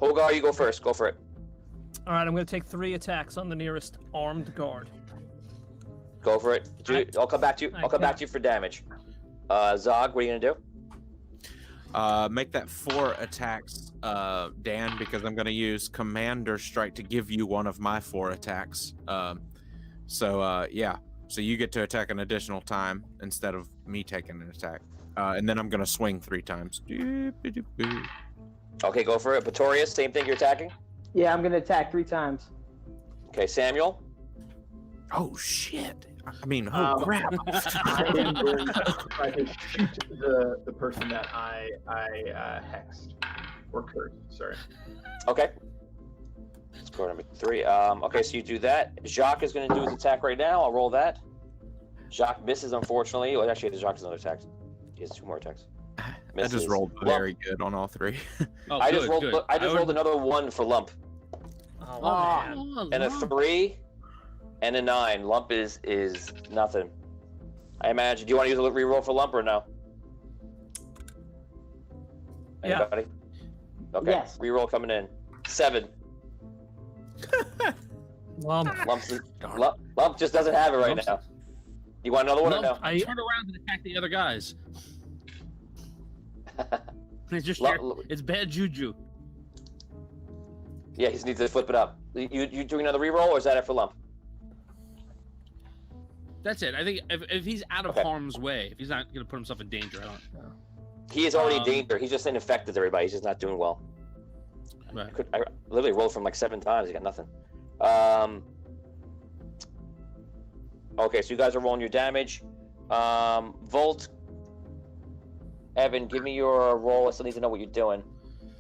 Holgar, you go first. Go for it. All right, I'm going to take 3 attacks on the nearest armed guard. Go for it. I'll come back to you. I'll come back to you for damage. Zog, what are you gonna do? Make that 4 attacks, Dan, because I'm gonna use Commander Strike to give you one of my 4 attacks. Yeah. So you get to attack an additional time instead of me taking an attack. And then I'm gonna swing 3 times. Okay, go for it. Pretorius, same thing. You're attacking. Yeah, I'm gonna attack 3 times. Okay, Samuel. Oh shit! I mean, crap! I am going to try to shoot the person that I hexed or cursed. Sorry. Okay. Let's go to number 3. Okay, so you do that. Jacques is going to do his attack right now. I'll roll that. Jacques misses, unfortunately. Well, actually, Jacques has another attack. He has 2 more attacks. Misses. I just rolled very good on all 3. I just rolled another 1 for Lump. Oh, and a 3 and a 9. Lump is nothing. I imagine. Do you want to use a reroll for Lump or no? Anybody? Okay. Yes. Reroll coming in. 7. Lump just doesn't have it right now. You want another one or no? I turn around and attack the other guys. It's just it's bad juju. Yeah, he just needs to flip it up. You doing another reroll, or is that it for Lump? That's it. I think if he's out of harm's way, if he's not going to put himself in danger, I don't know. He is already in danger. He's just infected everybody. He's just not doing well. Right. I literally rolled from like 7 times. He got nothing. Okay, so you guys are rolling your damage. Volt, Evan, give me your roll. I still need to know what you're doing.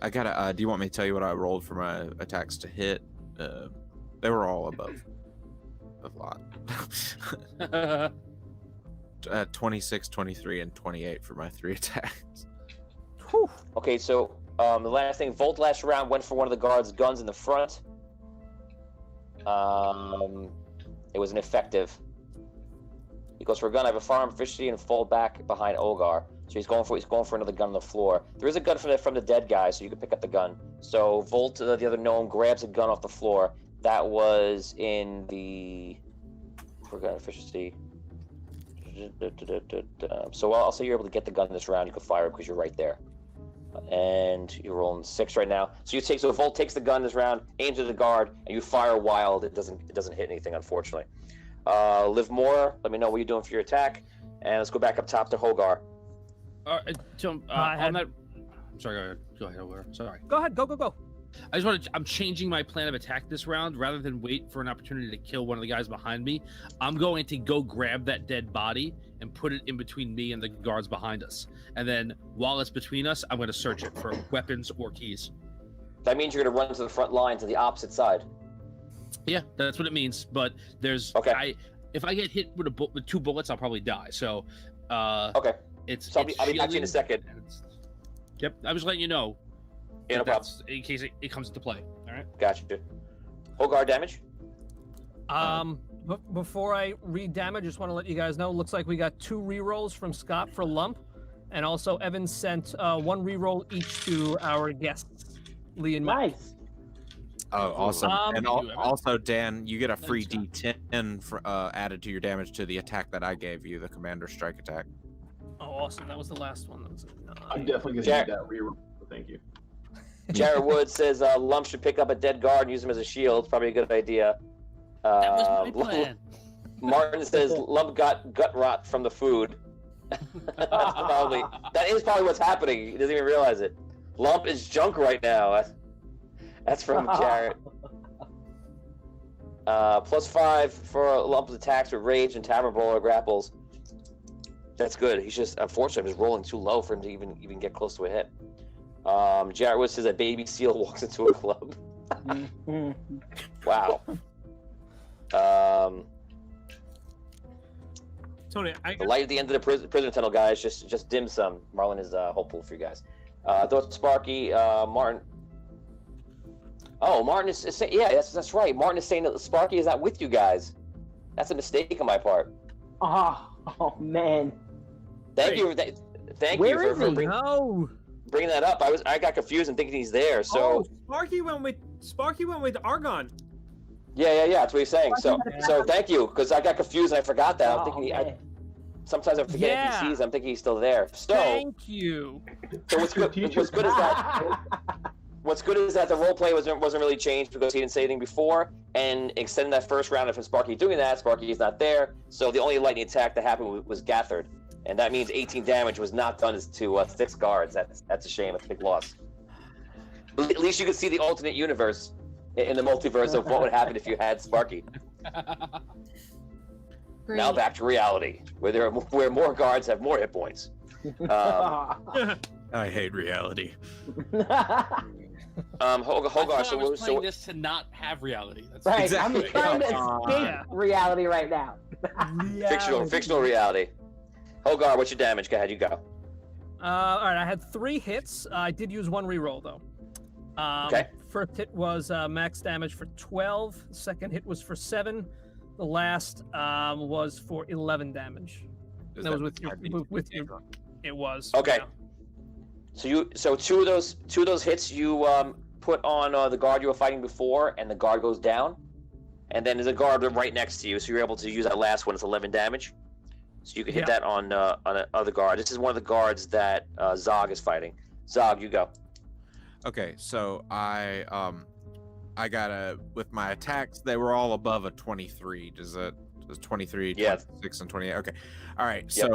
I gotta. Do you want me to tell you what I rolled for my attacks to hit? They were all above a lot. 26, 23, and 28 for my 3 attacks. Whew. Okay, so the last thing, Volt last round went for one of the guards' guns in the front. It was ineffective. He goes for a gun. I have a firearm proficiency and fall back behind Olgar. So he's going for another gun on the floor. There is a gun from the dead guy, so you can pick up the gun. So Volt, the other gnome, grabs a gun off the floor. That was in the gun efficiency. So I'll say you're able to get the gun this round. You can fire it because you're right there. And you're rolling 6 right now. So Volt takes the gun this round, aims at the guard, and you fire wild. It doesn't hit anything, unfortunately. Live more. Let me know what you're doing for your attack, and let's go back up top to Hogar. On that. Sorry, go ahead. Sorry. Go ahead. Go. I'm changing my plan of attack this round. Rather than wait for an opportunity to kill one of the guys behind me, I'm going to go grab that dead body and put it in between me and the guards behind us. And then while it's between us, I'm going to search it for weapons or keys. That means you're going to run to the front line to the opposite side. Yeah, that's what it means. But there's if I get hit with with 2 bullets, I'll probably die. So okay, I'll be back to you in a second. Yep, I was letting you know. Yeah, no problem. In case it comes into play. All right. Gotcha. Hogar damage. Before I read damage, just want to let you guys know. Looks like we got 2 rerolls from Scott for lump, and also Evan sent 1 reroll each to our guests, Lee and Mike. Nice. Oh, awesome! And also, Dan, you get a free D10 for, added to your damage to the attack that I gave you, the Commander Strike attack. Oh, awesome! That was the last one. That was I'm definitely gonna need that reroll. Thank you. Jared Wood says Lump should pick up a dead guard and use him as a shield. It's probably a good idea. That was my plan. Martin says Lump got gut rot from the food. That is probably what's happening. He doesn't even realize it. Lump is junk right now. That's from Jared. +5 for Lump's attacks with rage and tavern brawler grapples. That's good. He's just unfortunately just rolling too low for him to even get close to a hit. Jared Wood says a baby seal walks into a club. Wow. Tony, the light at the end of the prison tunnel, guys, just dim some. Marlon is hopeful for you guys. Though Sparky, Martin. Oh, Martin is saying, yeah, that's right. Martin is saying that Sparky is not with you guys. That's a mistake on my part. Oh man. Thank you for bringing that up. I got confused and thinking he's there. So Sparky went with Argon. Yeah. That's what he's saying. So thank you, because I got confused and I forgot that. I'm thinking sometimes I forget if he sees. I'm thinking he's still there. So thank you. So what's good is that the role play wasn't really changed because he didn't say anything before, and extending that first round of Sparky doing that, Sparky is not there. So the only lightning attack that happened was Gathard, and that means 18 damage was not done to 6 guards. That's a shame. That's a big loss. At least you could see the alternate universe in the multiverse of what would happen if you had Sparky. Now back to reality, where more guards have more hit points. I hate reality. Hogar, so we're playing this to not have reality. That's right. exactly. I'm trying to escape reality right now. Fictional reality. Hogar, what's your damage? Go ahead, you go. All right, I had 3 hits. I did use 1 reroll though. Okay. First hit was max damage for 12. Second hit was for 7. The last was for 11 damage. That was with your. It was. Okay. Yeah. So two of those hits you put on the guard you were fighting before, and the guard goes down, and then there's a guard right next to you, so you're able to use that last one. It's 11 damage, so you can hit that on another guard. This is one of the guards that Zog is fighting. Zog, you go. Okay, so I got with my attacks, they were all above a 23. Does 23, 26, and 28? Okay, all right. Yep.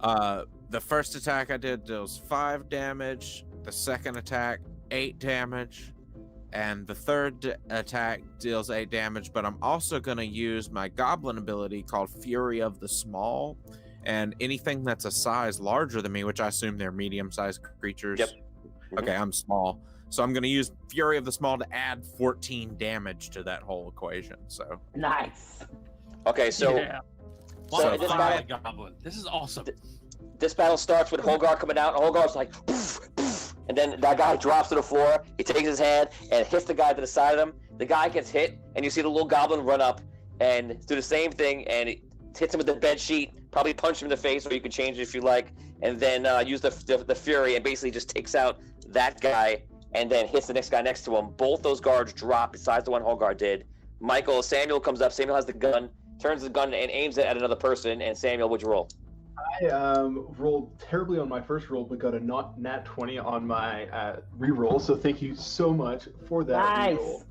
So the first attack I did was 5 damage. The second attack, 8 damage, and the third attack deals 8 damage, but I'm also going to use my goblin ability called Fury of the Small, and anything that's a size larger than me, which I assume they're medium-sized creatures. Yep. Okay, I'm small. So I'm going to use Fury of the Small to add 14 damage to that whole equation. So nice. Okay, so Yeah. So this battle, goblin. This is awesome. This battle starts with Holgar coming out, and Holgar's like, poof, poof, and then that guy drops to the floor. He takes his hand and hits the guy to the side of him. The guy gets hit, and you see the little goblin run up and do the same thing, and it hits him with the bed sheet. Probably punch him in the face, or you can change it if you like, and then use the fury and basically just takes out that guy, and then hits the next guy next to him. Both those guards drop, besides the one Holgar did. Samuel comes up. Samuel has the gun, turns the gun and aims it at another person. And Samuel, what'd you roll? I rolled terribly on my first roll, but got a nat 20 on my reroll. So thank you so much for that reroll.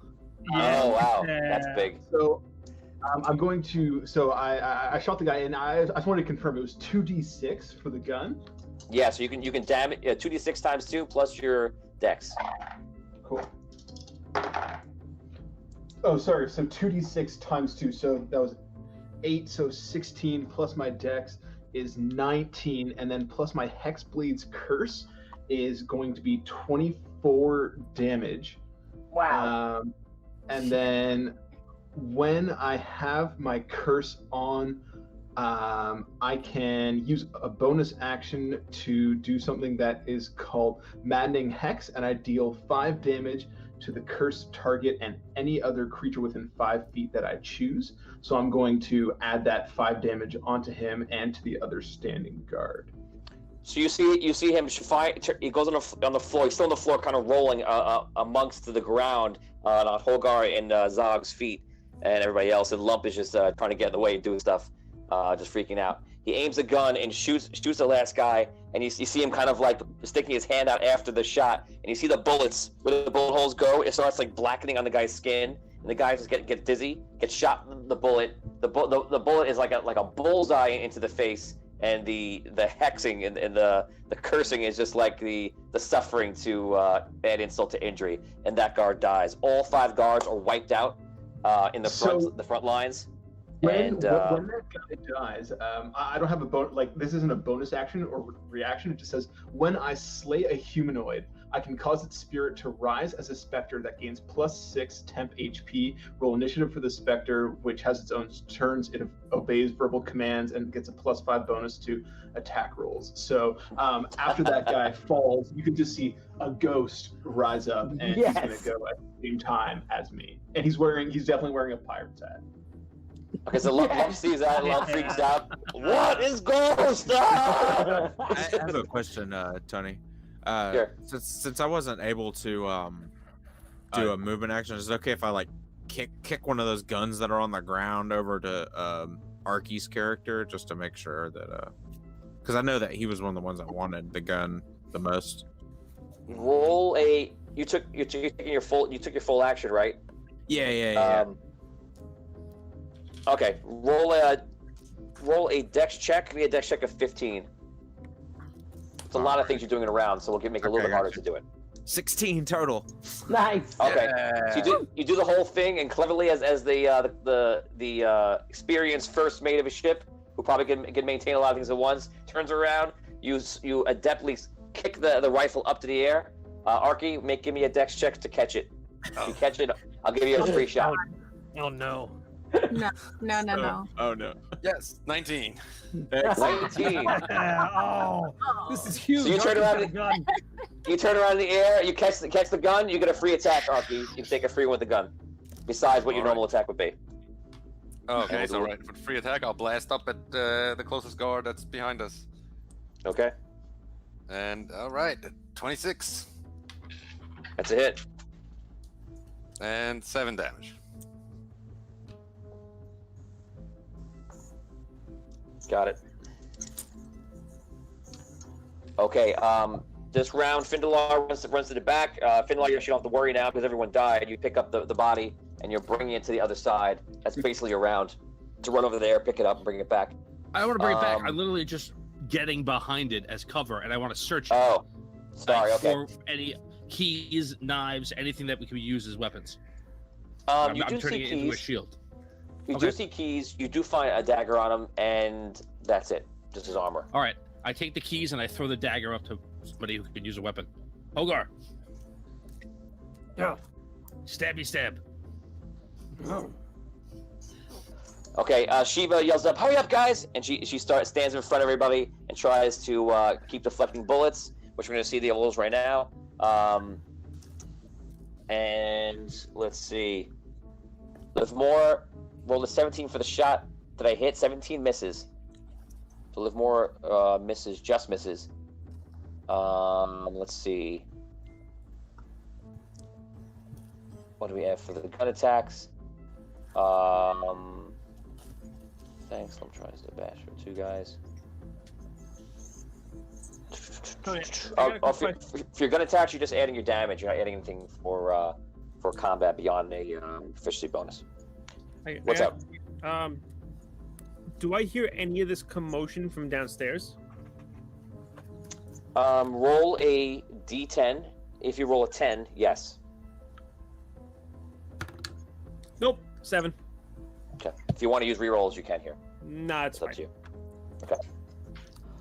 Oh wow, that's big. So I'm going to. So I shot the guy, and I just wanted to confirm it was 2d6 for the gun. Yeah, so you can damage 2d6 times 2 plus your dex. Cool. Oh, sorry. So 2d6 times 2. So that was 8. So 16 plus my dex is 19, and then plus my Hexblade's curse is going to be 24 damage. Wow. And then when I have my curse on, I can use a bonus action to do something that is called Maddening Hex, and I deal 5 damage to the cursed target and any other creature within 5 feet that I choose. So I'm going to add that 5 damage onto him and to the other standing guard. So you see him fight. He goes on the floor. He's still on the floor, kind of rolling amongst the ground on Holgar and Zog's feet, and everybody else. And Lump is just trying to get in the way and doing stuff, just freaking out. He aims a gun and shoots the last guy, and you see him kind of like sticking his hand out after the shot, and you see the bullets where the bullet holes go. It starts like blackening on the guy's skin, and the guy just gets dizzy, gets shot in the bullet. The bullet is like a bullseye into the face. And the hexing and the cursing is just like the suffering to add insult to injury, and that guard dies. All 5 guards are wiped out in the front lines. When that guy dies, I don't have a bonus. Like, this isn't a bonus action or reaction. It just says when I slay a humanoid, I can cause its spirit to rise as a specter that gains +6 temp HP. Roll initiative for the specter, which has its own turns. It obeys verbal commands and gets a +5 bonus to attack rolls. So after that guy falls, you can just see a ghost rise up, and he's gonna go at the same time as me. And he's definitely wearing a pirate's hat. Okay, so Lump sees that, Lump freaks out. What is ghost? I have a question, Tony. Sure. Since I wasn't able to do a movement action, is it okay if I like kick one of those guns that are on the ground over to Arky's character, just to make sure that because I know that he was one of the ones that wanted the gun the most. Roll a. You took your full action, right? Yeah. Okay. Roll a dex check. Give me a dex check of 15. It's a lot of things you're doing in a round, so we'll make it a little bit harder to do it. 16 total. Nice. Okay. So you do the whole thing, and cleverly as the experienced first mate of a ship, who probably can maintain a lot of things at once, turns around. You adeptly kick the rifle up to the air. Arky, give me a dex check to catch it. If you catch it, I'll give you a free shot. Oh no. No. Oh no. Yes, 19. 19. Oh, this is huge. So you turn around. You turn around in the air. You catch the gun. You get a free attack, Arky. You can take a free one with the gun, besides what your normal attack would be. Okay, so for free attack, I'll blast up at the closest guard that's behind us. Okay. And all right, 26. That's a hit. And 7 damage. Got it. Okay, this round, Findelar runs to the back. Findelar, you don't have to worry now because everyone died. You pick up the body and you're bringing it to the other side. That's basically your round. To run over there, pick it up, and bring it back. I don't want to bring it back. I'm literally just getting behind it as cover, and I want to search it. Oh, sorry. Okay. For any keys, knives, anything that we can use as weapons. You I'm do turning see it into a keys. shield. You do see keys. You do find a dagger on him, and that's it. Just his armor. All right. I take the keys and I throw the dagger up to somebody who can use a weapon. Hogar. Yeah. Stabby stab. Okay, Shiva yells up, "Hurry up, guys!" And she stands in front of everybody and tries to keep deflecting bullets, which we're going to see the rolls right now. And let's see. Livermore rolled a 17 for the shot that I hit. 17 misses. So Livermore misses, just misses. Let's see. What do we have for the gun attacks? Thanks. I'm trying to bash for 2 guys. For your gun attacks, you're just adding your damage. You're not adding anything for combat beyond a efficiency bonus. What's up? Do I hear any of this commotion from downstairs? Roll a d10. If you roll a 10, yes. Nope. 7. Okay. If you want to use rerolls, you can here. Nah, it's up to you. Okay.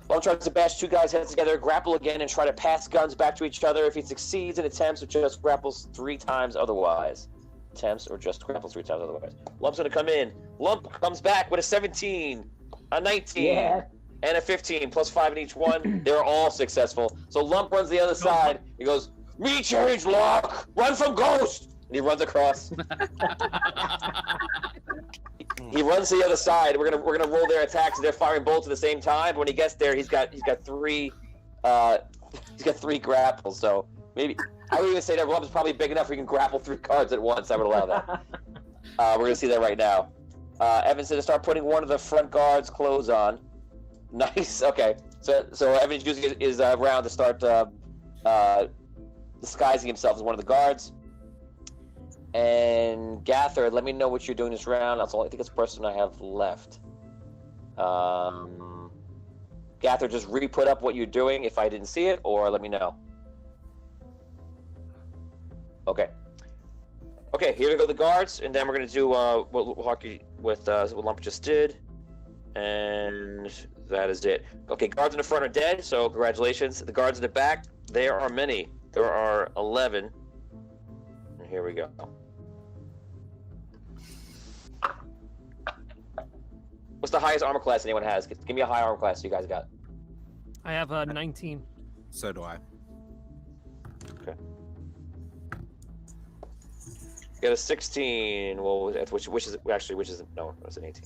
Well, tries to bash 2 guys' heads together, grapple again, and try to pass guns back to each other. If he succeeds in attempts, or just grapples 3 times otherwise. Attempts or just grapples 3 times otherwise. Lump's gonna come in. Lump comes back with a 17, a 19, and a 15, plus 5 in each one. They're all successful. So Lump runs the other side. He goes, "Me change lock! Run from Ghost!" And he runs across. He runs to the other side. We're gonna roll their attacks. They're firing bolts at the same time. When he gets there, he's got 3 grapples. So maybe I would even say that Lump is probably big enough where he can grapple 3 cards at once. I would allow that. We're gonna see that right now. Evan's gonna start putting one of the front guards' clothes on. Nice. Okay. So Evan's using his round to start disguising himself as one of the guards. And Gather, let me know what you're doing this round. That's all. I think it's the person I have left. Gather, just re-put up what you're doing if I didn't see it, or let me know. Okay. Okay, here we go, the guards, and then we're gonna do what Lump just did, and that is it. Okay, guards in the front are dead, so congratulations. The guards in the back, there are many. There are 11. And here we go. What's the highest armor class anyone has? Give me a high armor class you guys got. I have a 19. So do I. Okay. Got a 16. Well, which is no, it's an 18.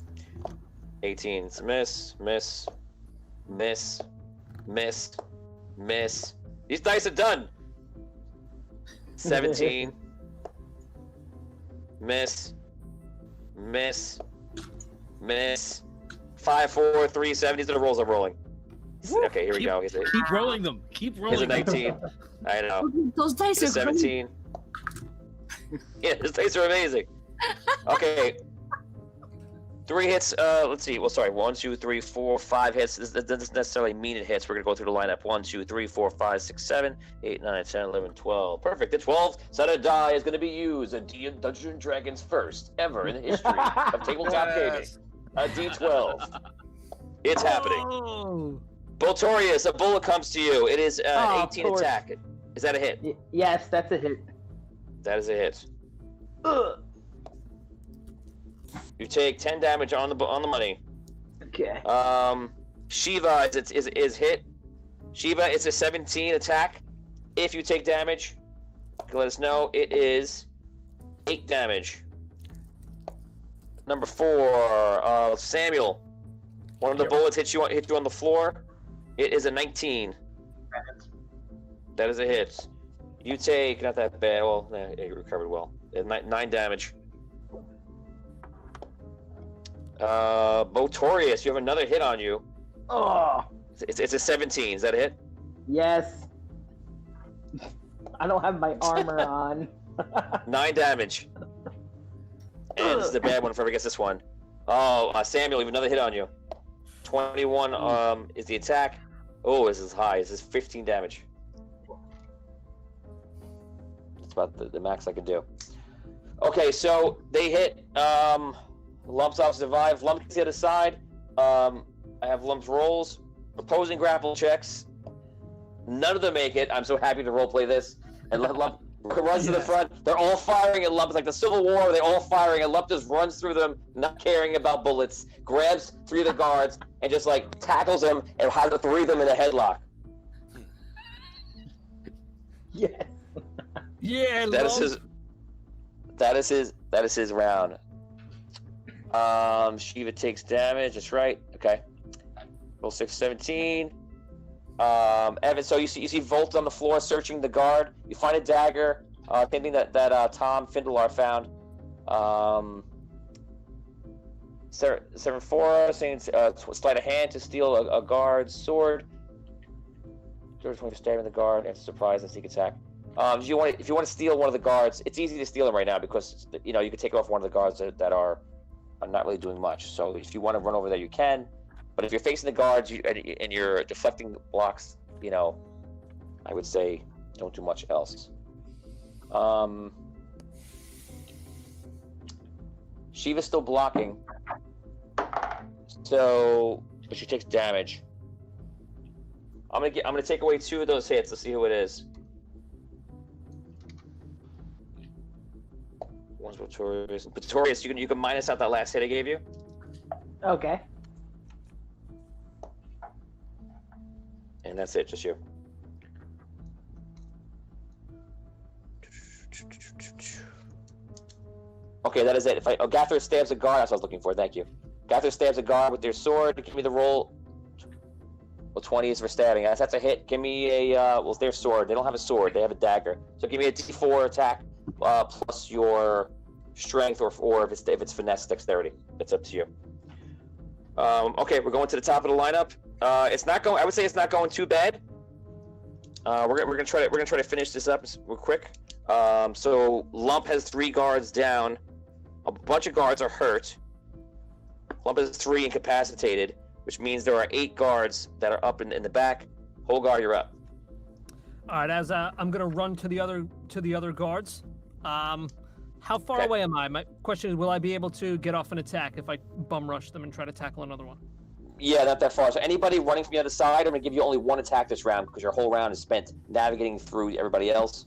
18. It's miss. These dice are done. 17. Miss. 5, 4, 3, 7. These are the rolls I'm rolling. Okay, here we go. Keep rolling them. Keep rolling. Here's a 19. I know. Those dice are 17. Yeah, those dice are amazing. Okay. 3 hits. Let's see. Well, sorry. 1, 2, 3, 4, 5 hits. This doesn't necessarily mean it hits. We're gonna go through the lineup. 1, 2, 3, 4, 5, 6, 7, 8, 9, 10, 11, 12. Perfect. The 12th sided die is gonna be used. A Dungeons and Dragons first ever in the history of tabletop gaming. A D12. It's happening. Botorius, a bullet comes to you. It is 18 attack. Is that a hit? Yes, that's a hit. That is a hit. You take 10 damage on the money. Okay. Shiva is hit. Shiva, it's a 17 attack. If you take damage, let us know. It is 8 damage. Number 4, Samuel. One of the bullets hit you on the floor. It is a 19. That is a hit. You take, not that bad. Well, you recovered well. 9 damage. Botorius, you have another hit on you. Oh. It's a 17. Is that a hit? Yes. I don't have my armor on. 9 damage. And this is a bad one if I ever gets this one. Oh, Samuel, you have another hit on you. 21 is the attack. Oh, this is high. This is 15 damage. about the max I can do. Okay, so they hit. Lump's off survive. Lump gets the other side. I have Lump's rolls. Opposing grapple checks. None of them make it. I'm so happy to roleplay this. And Lump runs to the front. They're all firing at Lump. It's like the Civil War. They're all firing, and Lump just runs through them, not caring about bullets. Grabs 3 of the guards and just like tackles them and has the 3 of them in a headlock. Yeah. Yeah. That is his round. Shiva takes damage. That's right. Okay. Roll 6, 17. Evan, so you see Volt on the floor searching the guard. You find a dagger. Same thing that Tom Findelar found. Sephora saying sleight of hand to steal a guard's sword. George for stabbing the guard and surprise and sneak attack. If you want to steal one of the guards, it's easy to steal them right now because you can take off one of the guards that are not really doing much. So if you want to run over there, you can. But if you're facing the guards and you're deflecting blocks, I would say don't do much else. Shiva's still blocking, but she takes damage. I'm gonna take away 2 of those hits. Let's see who it is. One's Pretorius. Pretorius, you can minus out that last hit I gave you. Okay. And that's it, just you. Okay, that is it. Gathra stabs a guard. That's what I was looking for. Thank you. Gathra stabs a guard with their sword. Give me the roll. Well, 20 is for stabbing. That's a hit. Give me their sword. They don't have a sword. They have a dagger. So give me a D4 attack plus your strength or if it's finesse dexterity. It's up to you. Okay, we're going to the top of the lineup. It's not going. I would say it's not going too bad. We're gonna try to finish this up real quick. So Lump has 3 guards down. A bunch of guards are hurt. Lump has 3 incapacitated, which means there are 8 guards that are up in the back. Holgar, you're up. All right, as I'm gonna run to the other guards. How far away am I? My question is, will I be able to get off an attack if I bum rush them and try to tackle another one? Yeah, not that far. So anybody running from the other side, I'm going to give you only 1 attack this round because your whole round is spent navigating through everybody else.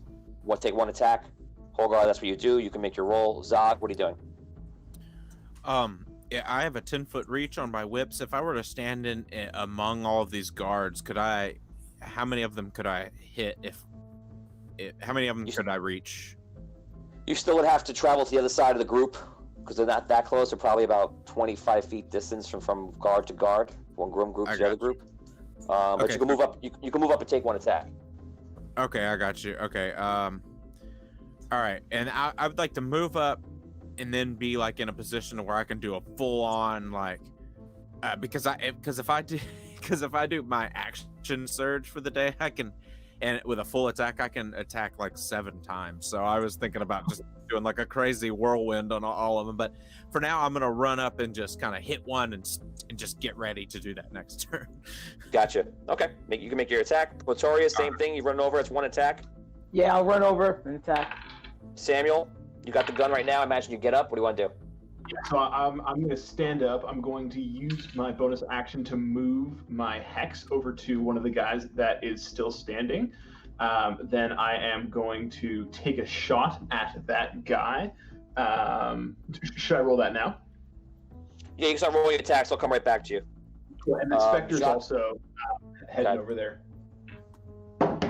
Take 1 attack. Holgar, that's what you do. You can make your roll. Zog, what are you doing? Yeah, I have a 10-foot reach on my whips. If I were to stand in among all of these guards, how many of them could I hit? How many of them could I reach? You still would have to travel to the other side of the group because they're not that close. They're probably about 25 feet distance from guard to guard. One group to the other group. But okay. You can move up. You can move up and take 1 attack. Okay, I got you. Okay. All right, and I would like to move up and then be like in a position where I can do a full-on because if I do my action surge for the day, I can. And with a full attack, I can attack like 7 times. So I was thinking about just doing like a crazy whirlwind on all of them. But for now, I'm going to run up and just kind of hit one and just get ready to do that next turn. Gotcha. Okay. You can make your attack. Platoria, same thing. You run over. It's 1 attack. Yeah, I'll run over and attack. Samuel, you got the gun right now. I imagine you get up. What do you want to do? So I'm going to stand up. I'm going to use my bonus action to move my hex over to one of the guys that is still standing. Then I am going to take a shot at that guy. Should I roll that now? Yeah, you can start rolling attacks. I'll come right back to you. And the Spectre's also heading over there.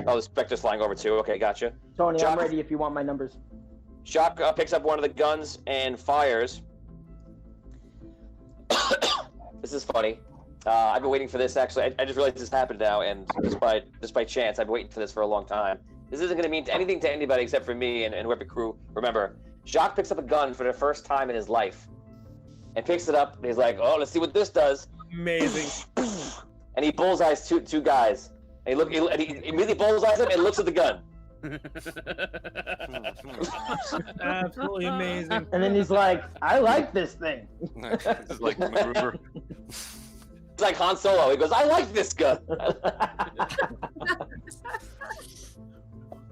Oh, the Spectre's flying over too. Okay, gotcha. Tony, Jock, I'm ready if you want my numbers. Jock picks up one of the guns and fires. This is funny. I've been waiting for this, actually. I just realized this happened now, and just by chance, I've been waiting for this for a long time. This isn't going to mean anything to anybody except for me and whoever crew. Remember, Jacques picks up a gun for the first time in his life. And picks it up, and he's like, oh, let's see what this does. Amazing. And he bullseyes two guys. And he immediately bullseyes them and looks at the gun. Absolutely amazing. And then he's like, I like this thing. It's like maneuver. It's like Han Solo. He goes, I like this gun.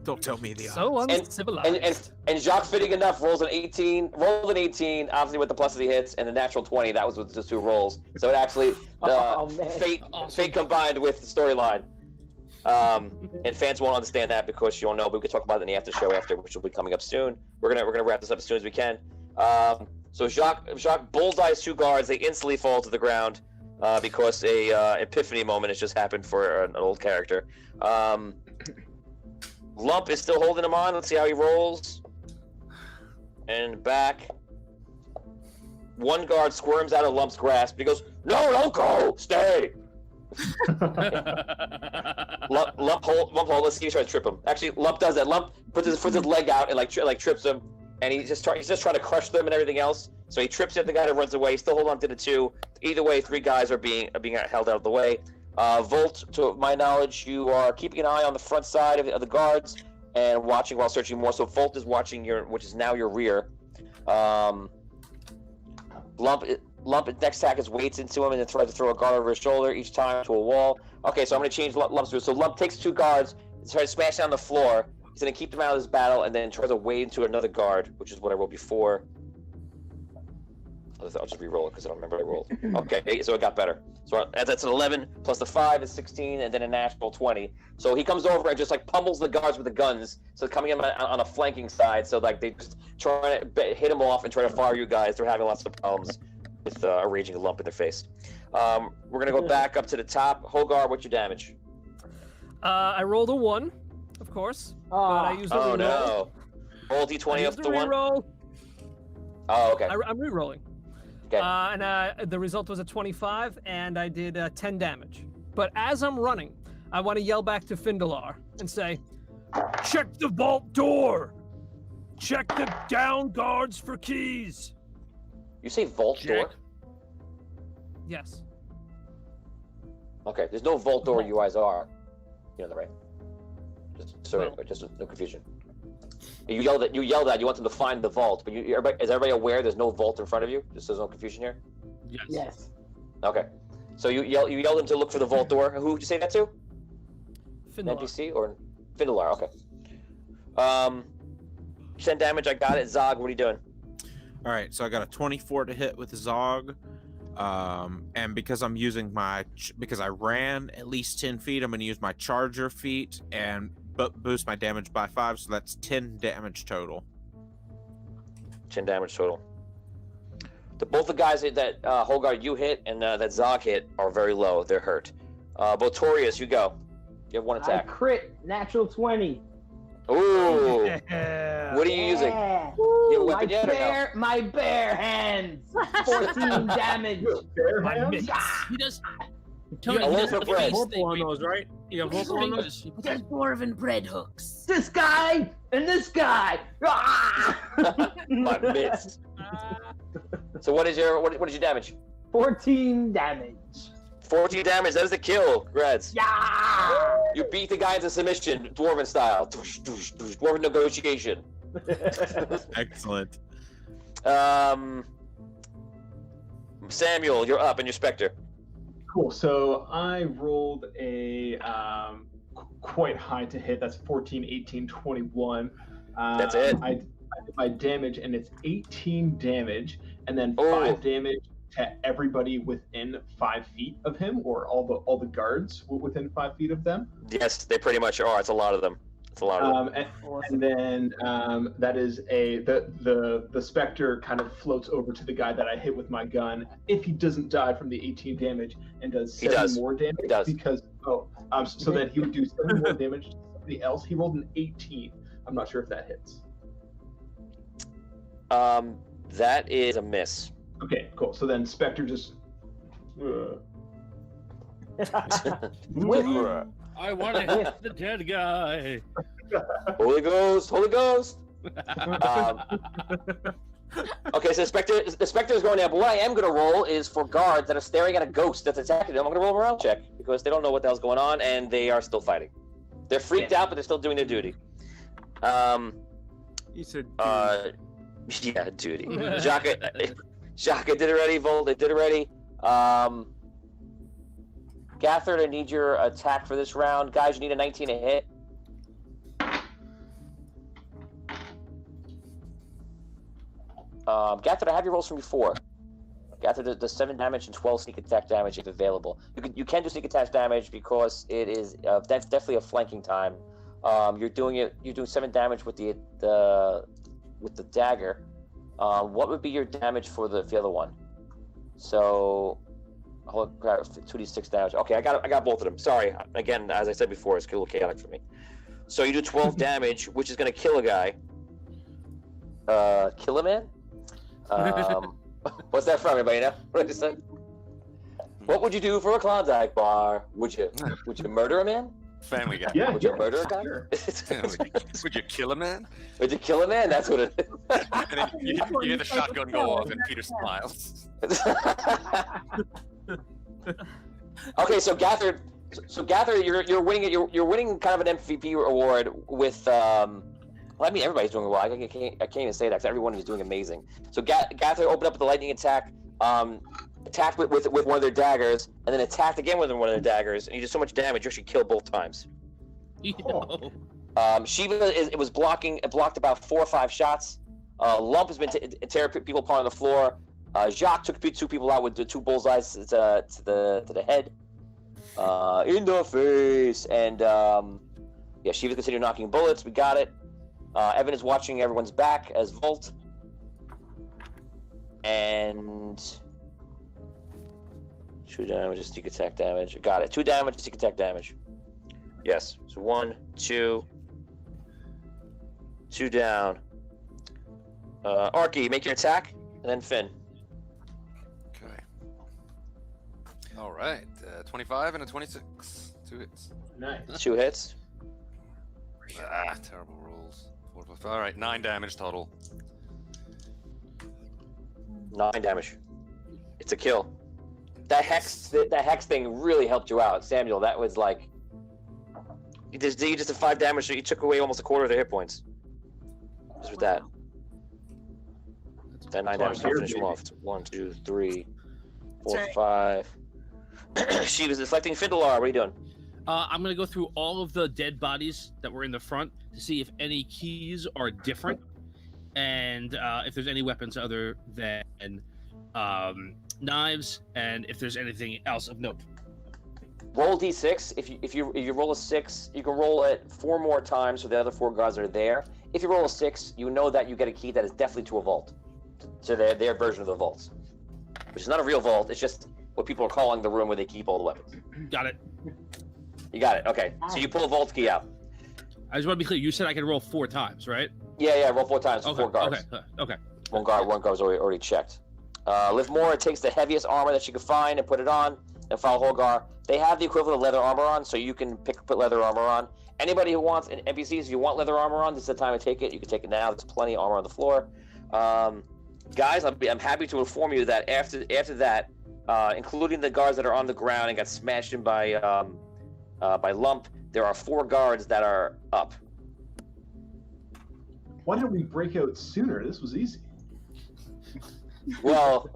Don't tell me the so odds. uncivilized. And Jacques fitting enough rolled an 18, obviously with the plus of the hits, and the natural 20. That was with just 2 rolls. So it actually fate combined with the storyline. And fans won't understand that because you don't know, but we can talk about it in the after show after, which will be coming up soon. We're gonna wrap this up as soon as we can. So Jacques bullseyes 2 guards. They instantly fall to the ground because a epiphany moment has just happened for an old character. Lump is still holding him on. Let's see how he rolls. And back. 1 guard squirms out of Lump's grasp. He goes, "No, don't go. Stay." Lump hold. Let's see if he tries to trip him. Actually, Lump does that. Lump puts his leg out and like trips him, and he's just trying to crush them and everything else. So he trips at the guy that runs away. He's still holding on to the 2. Either way, 3 guys are being held out of the way. Volt, to my knowledge, you are keeping an eye on the front side of the guards and watching while searching more. So Volt is watching which is now your rear. Lump next attack is waits into him and then tries to throw a guard over his shoulder each time to a wall. Okay, so I'm going to change Lump's route. So Lump takes 2 guards and tries to smash down the floor. He's going to keep them out of this battle and then tries to wade into another guard, which is what I rolled before. I'll just re-roll it because I don't remember what I rolled. Okay, so it got better. So that's an 11 plus the 5 is 16, and then a natural 20. So he comes over and just like pummels the guards with the guns. So coming in on a flanking side, so like they just try to hit him off and try to fire you guys. They're having lots of problems with a raging lump in their face. We're gonna go back up to the top. Hogar, what's your damage? I rolled a 1, of course. But I used a reroll. Oh no! Roll d20 up to 1. Reroll. Oh, okay. I'm re-rolling. Okay. And the result was a 25, and I did 10 damage. But as I'm running, I want to yell back to Findalar and say, "Check the vault door! Check the down guards for keys!" You say vault door? Yes. Okay, there's no vault door you guys are. You know that, right? Just no confusion. You yelled at. You want them to find the vault, but is everybody aware there's no vault in front of you? Just so there's no confusion here. Yes. Okay. So you yelled them to look for the vault door. Who did you say that to? Findalar. NPC or Findalar? Okay. 10 damage. I got it. Zog, what are you doing? All right, so I got a 24 to hit with Zog, and because I'm using because I ran at least 10 feet, I'm going to use my charger feat and boost my damage by 5, so that's 10 damage total. 10 damage total. Both the guys that Holgar you hit and that Zog hit are very low. They're hurt. Botorius, you go. You have 1 attack. I crit, natural 20. Ooh. Yeah. What are you using? Ooh, You have a weapon yet or no? my bare hands. 14 damage. Bare hands? He does. Tony, A he loaf does of bread. thing on those, right? You have vocal on those? He does dwarven bread hooks. This guy and this guy. Ah! I missed. So what is your damage? 14 damage. 14 damage. That is a kill, Greds. Yeah! You beat the guy into submission, dwarven style. Dwarven negotiation. Excellent. Samuel, you're up, and you're Spectre. Cool. So I rolled a quite high to hit. That's 14, 18, 21. That's it. I did my damage, and it's 18 damage, and then 5 damage to everybody within 5 feet of him, or all the guards within 5 feet of them. Yes, they pretty much are. It's a lot of them. It's a lot of them. And then that is the Spectre kind of floats over to the guy that I hit with my gun. If he doesn't die from the 18 damage and does 7 more damage, he does. Because so then he would do 7 more damage to somebody else. He rolled an 18. I'm not sure if that hits. That is a miss. Okay, cool. So then Spectre just. I want to hit the dead guy. Holy Ghost, Holy Ghost. Okay, so the Spectre is going there, but what I am going to roll is for guards that are staring at a ghost that's attacking them. I'm going to roll a morale check because they don't know what the hell's going on and they are still fighting. They're freaked out, but they're still doing their duty. You said yeah, duty. Jaka did it already. Volt did it already. Gathard, I need your attack for this round. Guys, you need a 19 to hit. Gathered, I have your rolls from before. Gathered the 7 damage and 12 sneak attack damage if available. You can do sneak attack damage because it is definitely a flanking time. You're doing 7 damage with the dagger. What would be your damage for the other one? So, 2d6 damage. Okay, I got both of them. Sorry. Again, as I said before, it's a little chaotic for me. So you do 12 damage, which is going to kill a guy. Kill a man? What's that from? Everybody know what I just said? What would you do for a Klondike bar? Would you murder a man? Family Guy. Yeah, would you murder a guy? Would you kill a man? Would you kill a man? That's what it is. And then you hear the shotgun go off, and Peter smiles. Okay, so Gather, you're winning it. You're winning kind of an MVP award with. Well, I mean, everybody's doing well. I can't even say that because everyone is doing amazing. So Gather opened up with the lightning attack, attacked with one of their daggers, and then attacked again with one of their daggers, and you did so much damage you actually killed both times. Shiva was blocked about 4 or 5 shots. Lump has been tearing people apart on the floor. Jacques took 2 people out with the 2 bullseyes to the head, in the face, and Shiva's continued knocking bullets. We got it. Evan is watching everyone's back as Volt, and 2 damage, sneak attack damage. Got it. 2 damage, sneak attack damage. Yes. So 1, 2 down. Arky, make your attack, and then Finn. Okay. All right. 25 and a 26. 2 hits. Nice. 2 hits. Terrible rolls. 4 plus 5. All right, 9 damage total. 9 damage. It's a kill. That hex thing really helped you out, Samuel. That was like you just did 5 damage, so you took away almost a quarter of their hit points. Just with that. That 9 damage to finish him off. 1, 2, 3, 4, 5. She was deflecting Findalar. What are you doing? I'm gonna go through all of the dead bodies that were in the front to see if any keys are different, and if there's any weapons other than knives, and if there's anything else of note. Roll d6. If you roll a 6, you can roll it 4 more times so the other 4 guards are there. If you roll a 6, you know that you get a key that is definitely to a vault, to their version of the vaults, which is not a real vault. It's just what people are calling the room where they keep all the weapons. Got it. You got it. Okay. So you pull a vault key out. I just want to be clear. You said I can roll 4 times, right? Yeah. Roll 4 times. Okay, 4 guards. Okay. One guard's already checked. Livmora takes the heaviest armor that she could find and put it on, and follow Holgar. They have the equivalent of leather armor on, so you can put leather armor on. Anybody who wants NPCs, if you want leather armor on, this is the time to take it. You can take it now. There's plenty of armor on the floor. Guys, I'm happy to inform you that after that, including the guards that are on the ground and got smashed in by Lump, there are 4 guards that are up. Why didn't we break out sooner? This was easy. Well,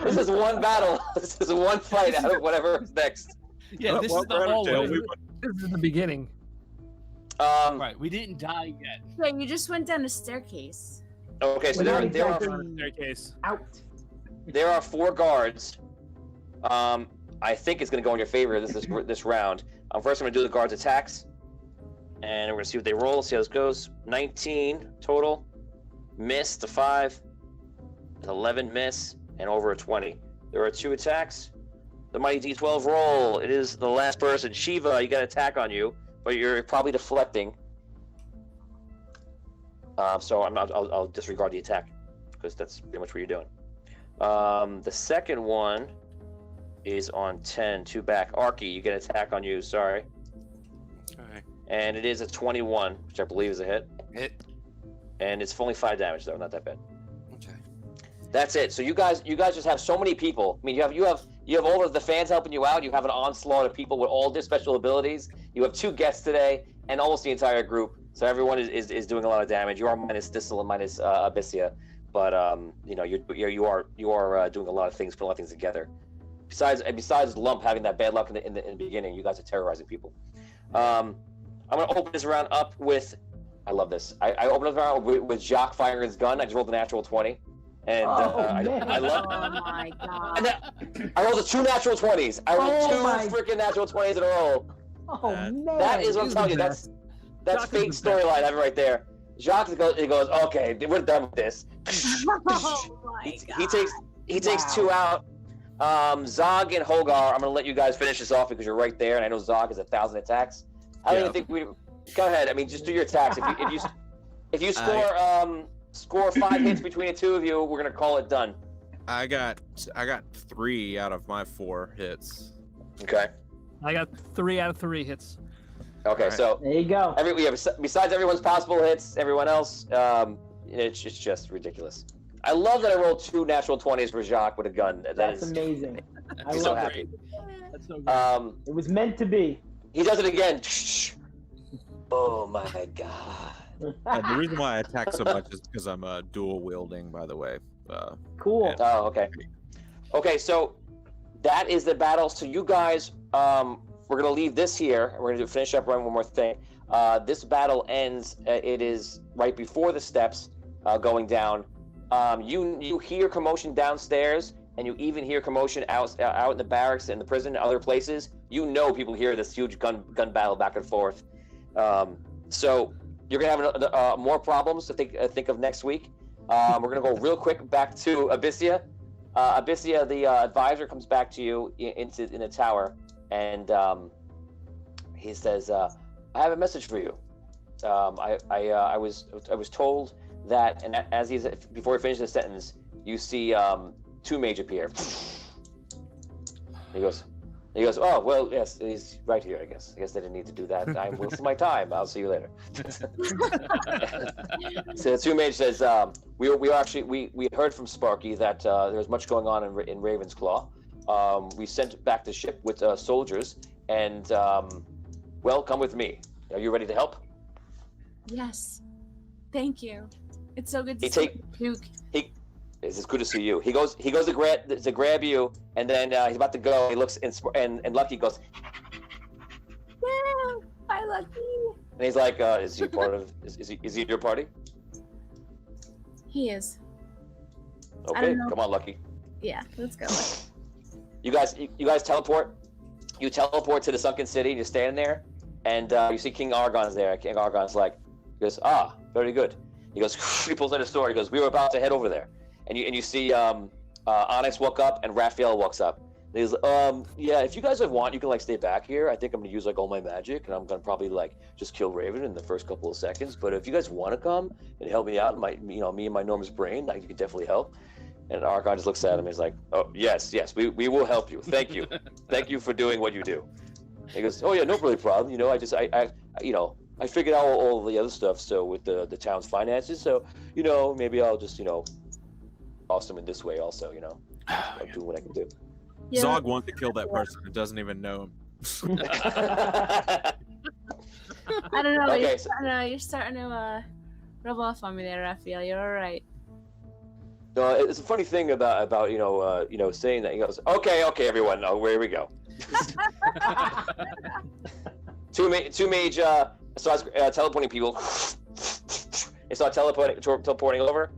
this is one battle. This is one fight out of whatever's next. Yeah, this is the hallway. This is the beginning. Right, we didn't die yet. Yeah, you just went down a staircase. Okay, so there are staircase. Out. There are 4 guards. I think it's going to go in your favor this round. First, I'm going to do the guards' attacks, and we're going to see what they roll. See how this goes. 19 total. Miss to 5. 11 miss, and over a 20. There are 2 attacks. The mighty D12 roll. It is the last person. Shiva, you got an attack on you, but you're probably deflecting. So I'll disregard the attack because that's pretty much what you're doing. The second one is on 10, 2 back. Arky, you get an attack on you. Sorry. Okay. And it is a 21, which I believe is a hit. Hit. And it's only 5 damage though, not that bad. Okay. That's it. So you guys just have so many people. I mean, you have all of the fans helping you out. You have an onslaught of people with all their special abilities. You have 2 guests today, and almost the entire group. So everyone is doing a lot of damage. You are minus Distal and minus Abyssia, but you are doing a lot of things, putting a lot of things together. Besides Lump having that bad luck in the beginning, you guys are terrorizing people. I'm gonna open this round up with I love this. I opened up the barrel with Jacques firing his gun. I just rolled a natural 20. And I love. Oh my god! I rolled 2 natural 20s. I rolled 2 freaking natural 20s in a row. Oh man! That is what I'm telling you. That's fate storyline. I have it right there. Jacques goes. He goes. Okay, we're done with this. Oh my god! He takes 2 out. Zog and Hogar. I'm gonna let you guys finish this off because you're right there, and I know Zog has 1,000 attacks. I don't even think we. Go ahead. I mean, just do your attacks. If you score 5 hits between the 2 of you, we're gonna call it done. I got 3 out of my 4 hits. Okay. I got 3 out of 3 hits. Okay, right. so there you go. Besides everyone's possible hits, everyone else, it's just ridiculous. I love that I rolled 2 natural 20s for Jacques with a gun. That's amazing. I'm so happy. That's so good. It was meant to be. He does it again. Oh my god. The reason why I attack so much is because I'm dual wielding, by the way. Cool. Oh, okay. Okay, so that is the battle. So you guys, we're gonna leave this here. We're gonna finish up one more thing. This battle ends. It is right before the steps going down. You hear commotion downstairs, and you even hear commotion out in the barracks, in the prison, and other places. You know people hear this huge gun battle back and forth. So you're gonna have more problems to think of next week. We're gonna go real quick back to Abyssia. Abyssia, the advisor, comes back to you in the tower, and he says, "I have a message for you. I was told that," and before he finishes the sentence, you see 2 mage appear. He goes, "Oh, well, yes, he's right here, I guess. I guess they didn't need to do that. I'm wasting my time. I'll see you later." So the 2 mage says, we heard from Sparky that there's much going on in Ravensclaw. We sent back the ship with soldiers, and, well, come with me. Are you ready to help?" Yes. Thank you. It's so good to see you, Duke. It's good to see you. He goes to grab you, and then he's about to go. He looks, and Lucky goes, "Yeah, hi, Lucky." and he's like, "Is he part of? Is he your party?" He is. Okay, come on, Lucky. Yeah, let's go. You guys teleport. You teleport to the sunken city. And you're standing there, and you see King Argon's there. King Argon's like, he goes, "Ah, very good." He goes, he pulls out a sword. He goes, "We were about to head over there." And you see Onyx walk up, and Raphael walks up. And he's yeah, if you guys want, you can stay back here. I think I'm gonna use all my magic, and I'm gonna probably just kill Raven in the first couple of seconds. But if you guys want to come and help me out, me and my enormous brain, you can definitely help. And Argon just looks at him. And he's like, "Oh yes, we will help you. Thank you, thank you for doing what you do." And he goes, "Oh yeah, no really problem. I figured out all the other stuff. So with the town's finances, so maybe I'll just awesome in this way also, I'm doing what I can do." Yeah. Zog wants to kill that person and doesn't even know him. I don't know. Okay, You're starting to rub off on me there, Raphael. You're all right. No, it's a funny thing about saying that. He goes, okay, everyone, where we go. Two mage starts teleporting people. They start teleporting over.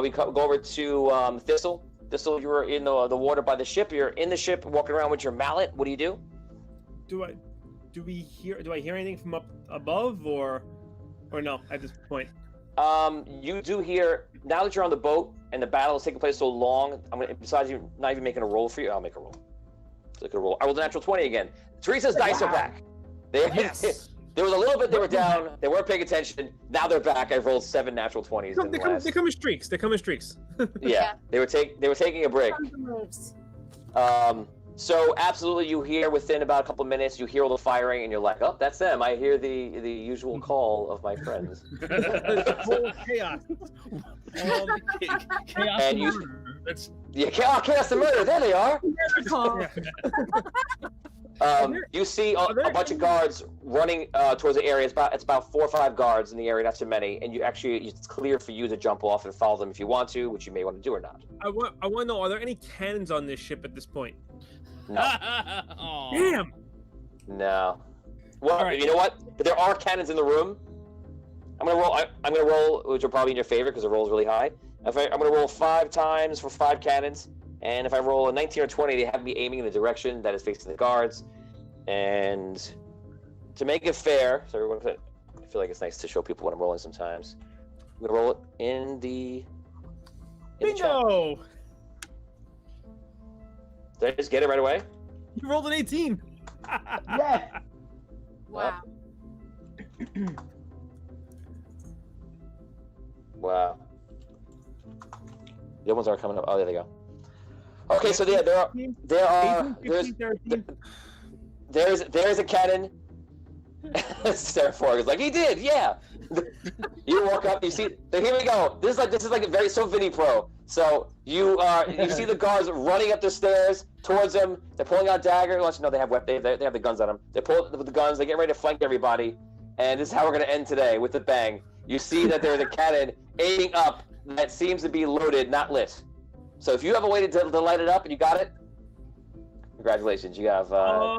We go over to Thistle. Thistle, you were in the water by the ship. You're in the ship, walking around with your mallet. What do you do? Do I hear anything from up above, or no at this point? You do hear, now that you're on the boat and the battle is taking place so long, besides you not even making a roll for you, I'll make a roll. Take a roll. I rolled a natural 20 again. Teresa's dice are back. Yes. There was a little bit they were down. They weren't paying attention. Now they're back. I've rolled 7 natural 20s. They come in streaks. They come in streaks. Yeah, they were taking a break. So absolutely, you hear within about a couple of minutes, you hear all the firing, and you're like, "Oh, that's them. I hear the usual call of my friends." Chaos. Chaos And and you- murder. That's Chaos and murder. There they are. You see a bunch of guards running towards the area. It's about 4 or 5 guards in the area, not too many. And it's clear for you to jump off and follow them if you want to, which you may want to do or not. I want to know: are there any cannons on this ship at this point? No. Damn. No. Well, All right. you know what? But there are cannons in the room. I'm gonna roll, which will probably be in your favor because the roll is really high. I'm gonna roll 5 times for 5 cannons, and if I roll a 19 or 20, they have me aiming in the direction that is facing the guards. And to make it fair, so everyone, I feel like it's nice to show people what I'm rolling sometimes. I'm gonna roll it in the. Bingo! Did I just get it right away? You rolled an 18. Yeah. Wow. Wow. The other ones aren't coming up. Oh, there they go. Okay, so yeah, there's a cannon. Sarah Forg is like, he did, yeah. You walk up, you see. Here we go. This is like a very so Vinny Pro. So you see the guards running up the stairs towards them. They're pulling out daggers. Well, no, they have they have the guns on them. They pull with the guns. They get ready to flank everybody. And this is how we're gonna end today with the bang. You see that there's a cannon aiming up that seems to be loaded, not lit. So if you have a way to light it up and you got it, congratulations. You have. Well,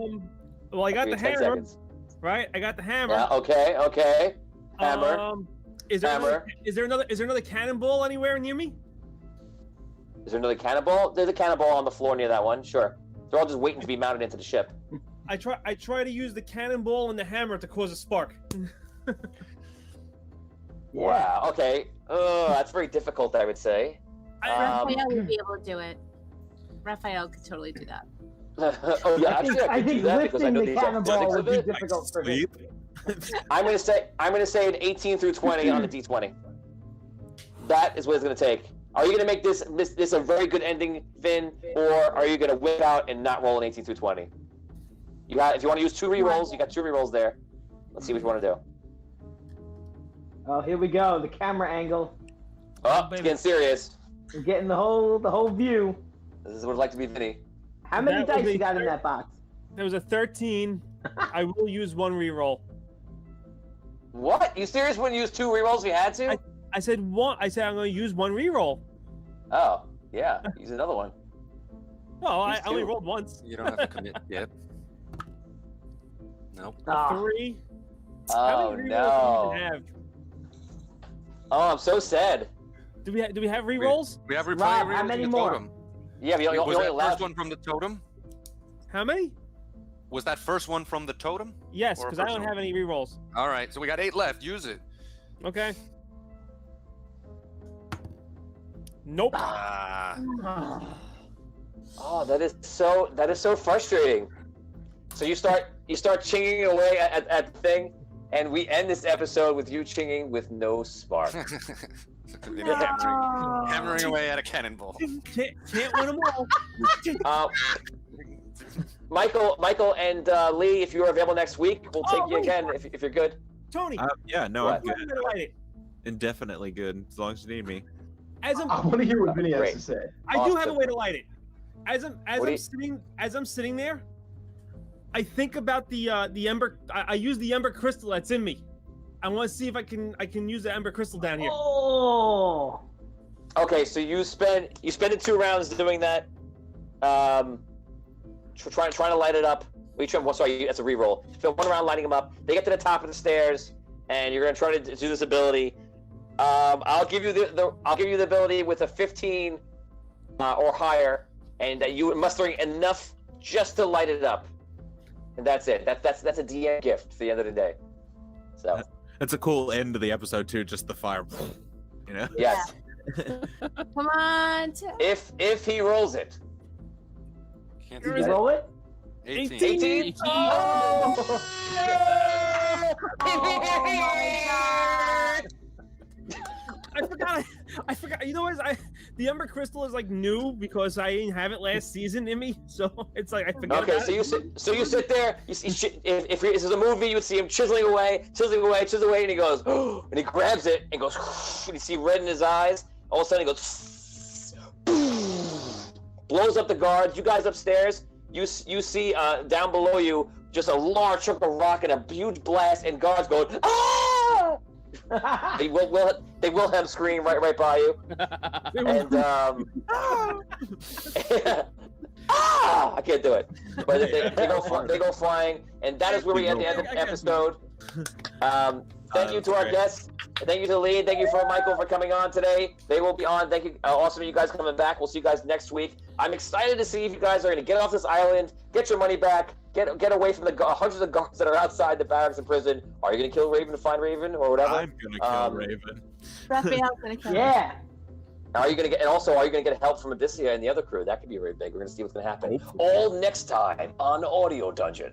I got the hammer. Seconds. Right, I got the hammer. Yeah. Okay. Hammer. Is there hammer. Is there another cannonball anywhere near me? Is there another cannonball? There's a cannonball on the floor near that one. Sure. They're all just waiting to be mounted into the ship. I try to use the cannonball and the hammer to cause a spark. Wow. Okay. That's very difficult, I would say. Raphael would be able to do it. Raphael could totally do that. Oh yeah, actually, I think lifting the cannonball would be difficult for me. I'm gonna say an 18 through 20 on the D20. That is what it's gonna take. Are you gonna make this a very good ending, Finn, or are you gonna whip out and not roll an 18 through 20? If you want to use 2 rerolls, you got 2 rerolls there. Let's see what you want to do. Oh, here we go. The camera angle. Oh, it's getting serious. We're getting the whole view. This is what it's like to be Vinny. How many dice you got in that box? There was a 13. I will use 1 reroll. What? You serious? Wouldn't use 2 rerolls if you had to? I said one. I said I'm going to use 1 reroll. Oh, yeah. Use another one. No, I only rolled once. You don't have to commit yet. Nope. 3. Oh no. Oh, I'm so sad. Do we have rerolls? We have Rob, reply how rerolls many from the more? totem. Yeah, we Was only that allowed first one from the totem? How many? Was that first one from the totem? Yes, Or a because I don't personal? have any rerolls. All right, so we got 8 left. Use it. Okay. Nope. Oh, that is so frustrating. So you start chinging away at the thing, and we end this episode with you chinging with no spark. Hammering away at a cannonball. Can't win them all. Michael and Lee, if you are available next week, we'll take you again if you're good. Tony. Yeah, no, What? I'm good. I'm gonna light it. Indefinitely good, as long as you need me. I want to hear what Vinny has to say. I do have a Awesome. way to light it. As I'm sitting there, I think about the ember. I use the ember crystal that's in me. I want to see if I can use the ember crystal down here. Oh. Okay, so you spend the 2 rounds doing that. Trying to light it up. Sorry, that's a reroll. Spend 1 round lighting them up. They get to the top of the stairs, and you're gonna try to do this ability. I'll give you the ability with a 15 or higher, and you mustering enough just to light it up, and that's it. That's a DM gift for the end of the day. So That's a cool end to the episode too. Just the fire, you know. yes, Come on. if he rolls it. Can't Did do you that. roll it? 18. 18? Oh! I forgot. You know what? The Ember Crystal is like new because I didn't have it last season in me, so it's like I forgot. Okay, about so you sit there. You see, if this is a movie, you would see him chiseling away, and he goes, and he grabs it and goes, and you see red in his eyes. All of a sudden, he goes, blows up the guards. You guys upstairs, you see down below you just a large chunk of rock and a huge blast, and guards going, ah! They will have scream right by you, and I can't do it, but they go flying, and that is where we end the episode. Thank you to our guests. Thank you to Lee. Thank you for Michael for coming on today. They will be on. Thank you. Awesome, you guys coming back. We'll see you guys next week. I'm excited to see if you guys are going to get off this island, get your money back, get away from the hundreds of guards that are outside the barracks and prison. Are you going to kill Raven to find Raven or whatever? I'm going to kill Raven. Raphael's going to kill Yeah. Are you going to get help from Odysseus and the other crew? That could be very big. We're going to see what's going to happen. All next time on Audio Dungeon.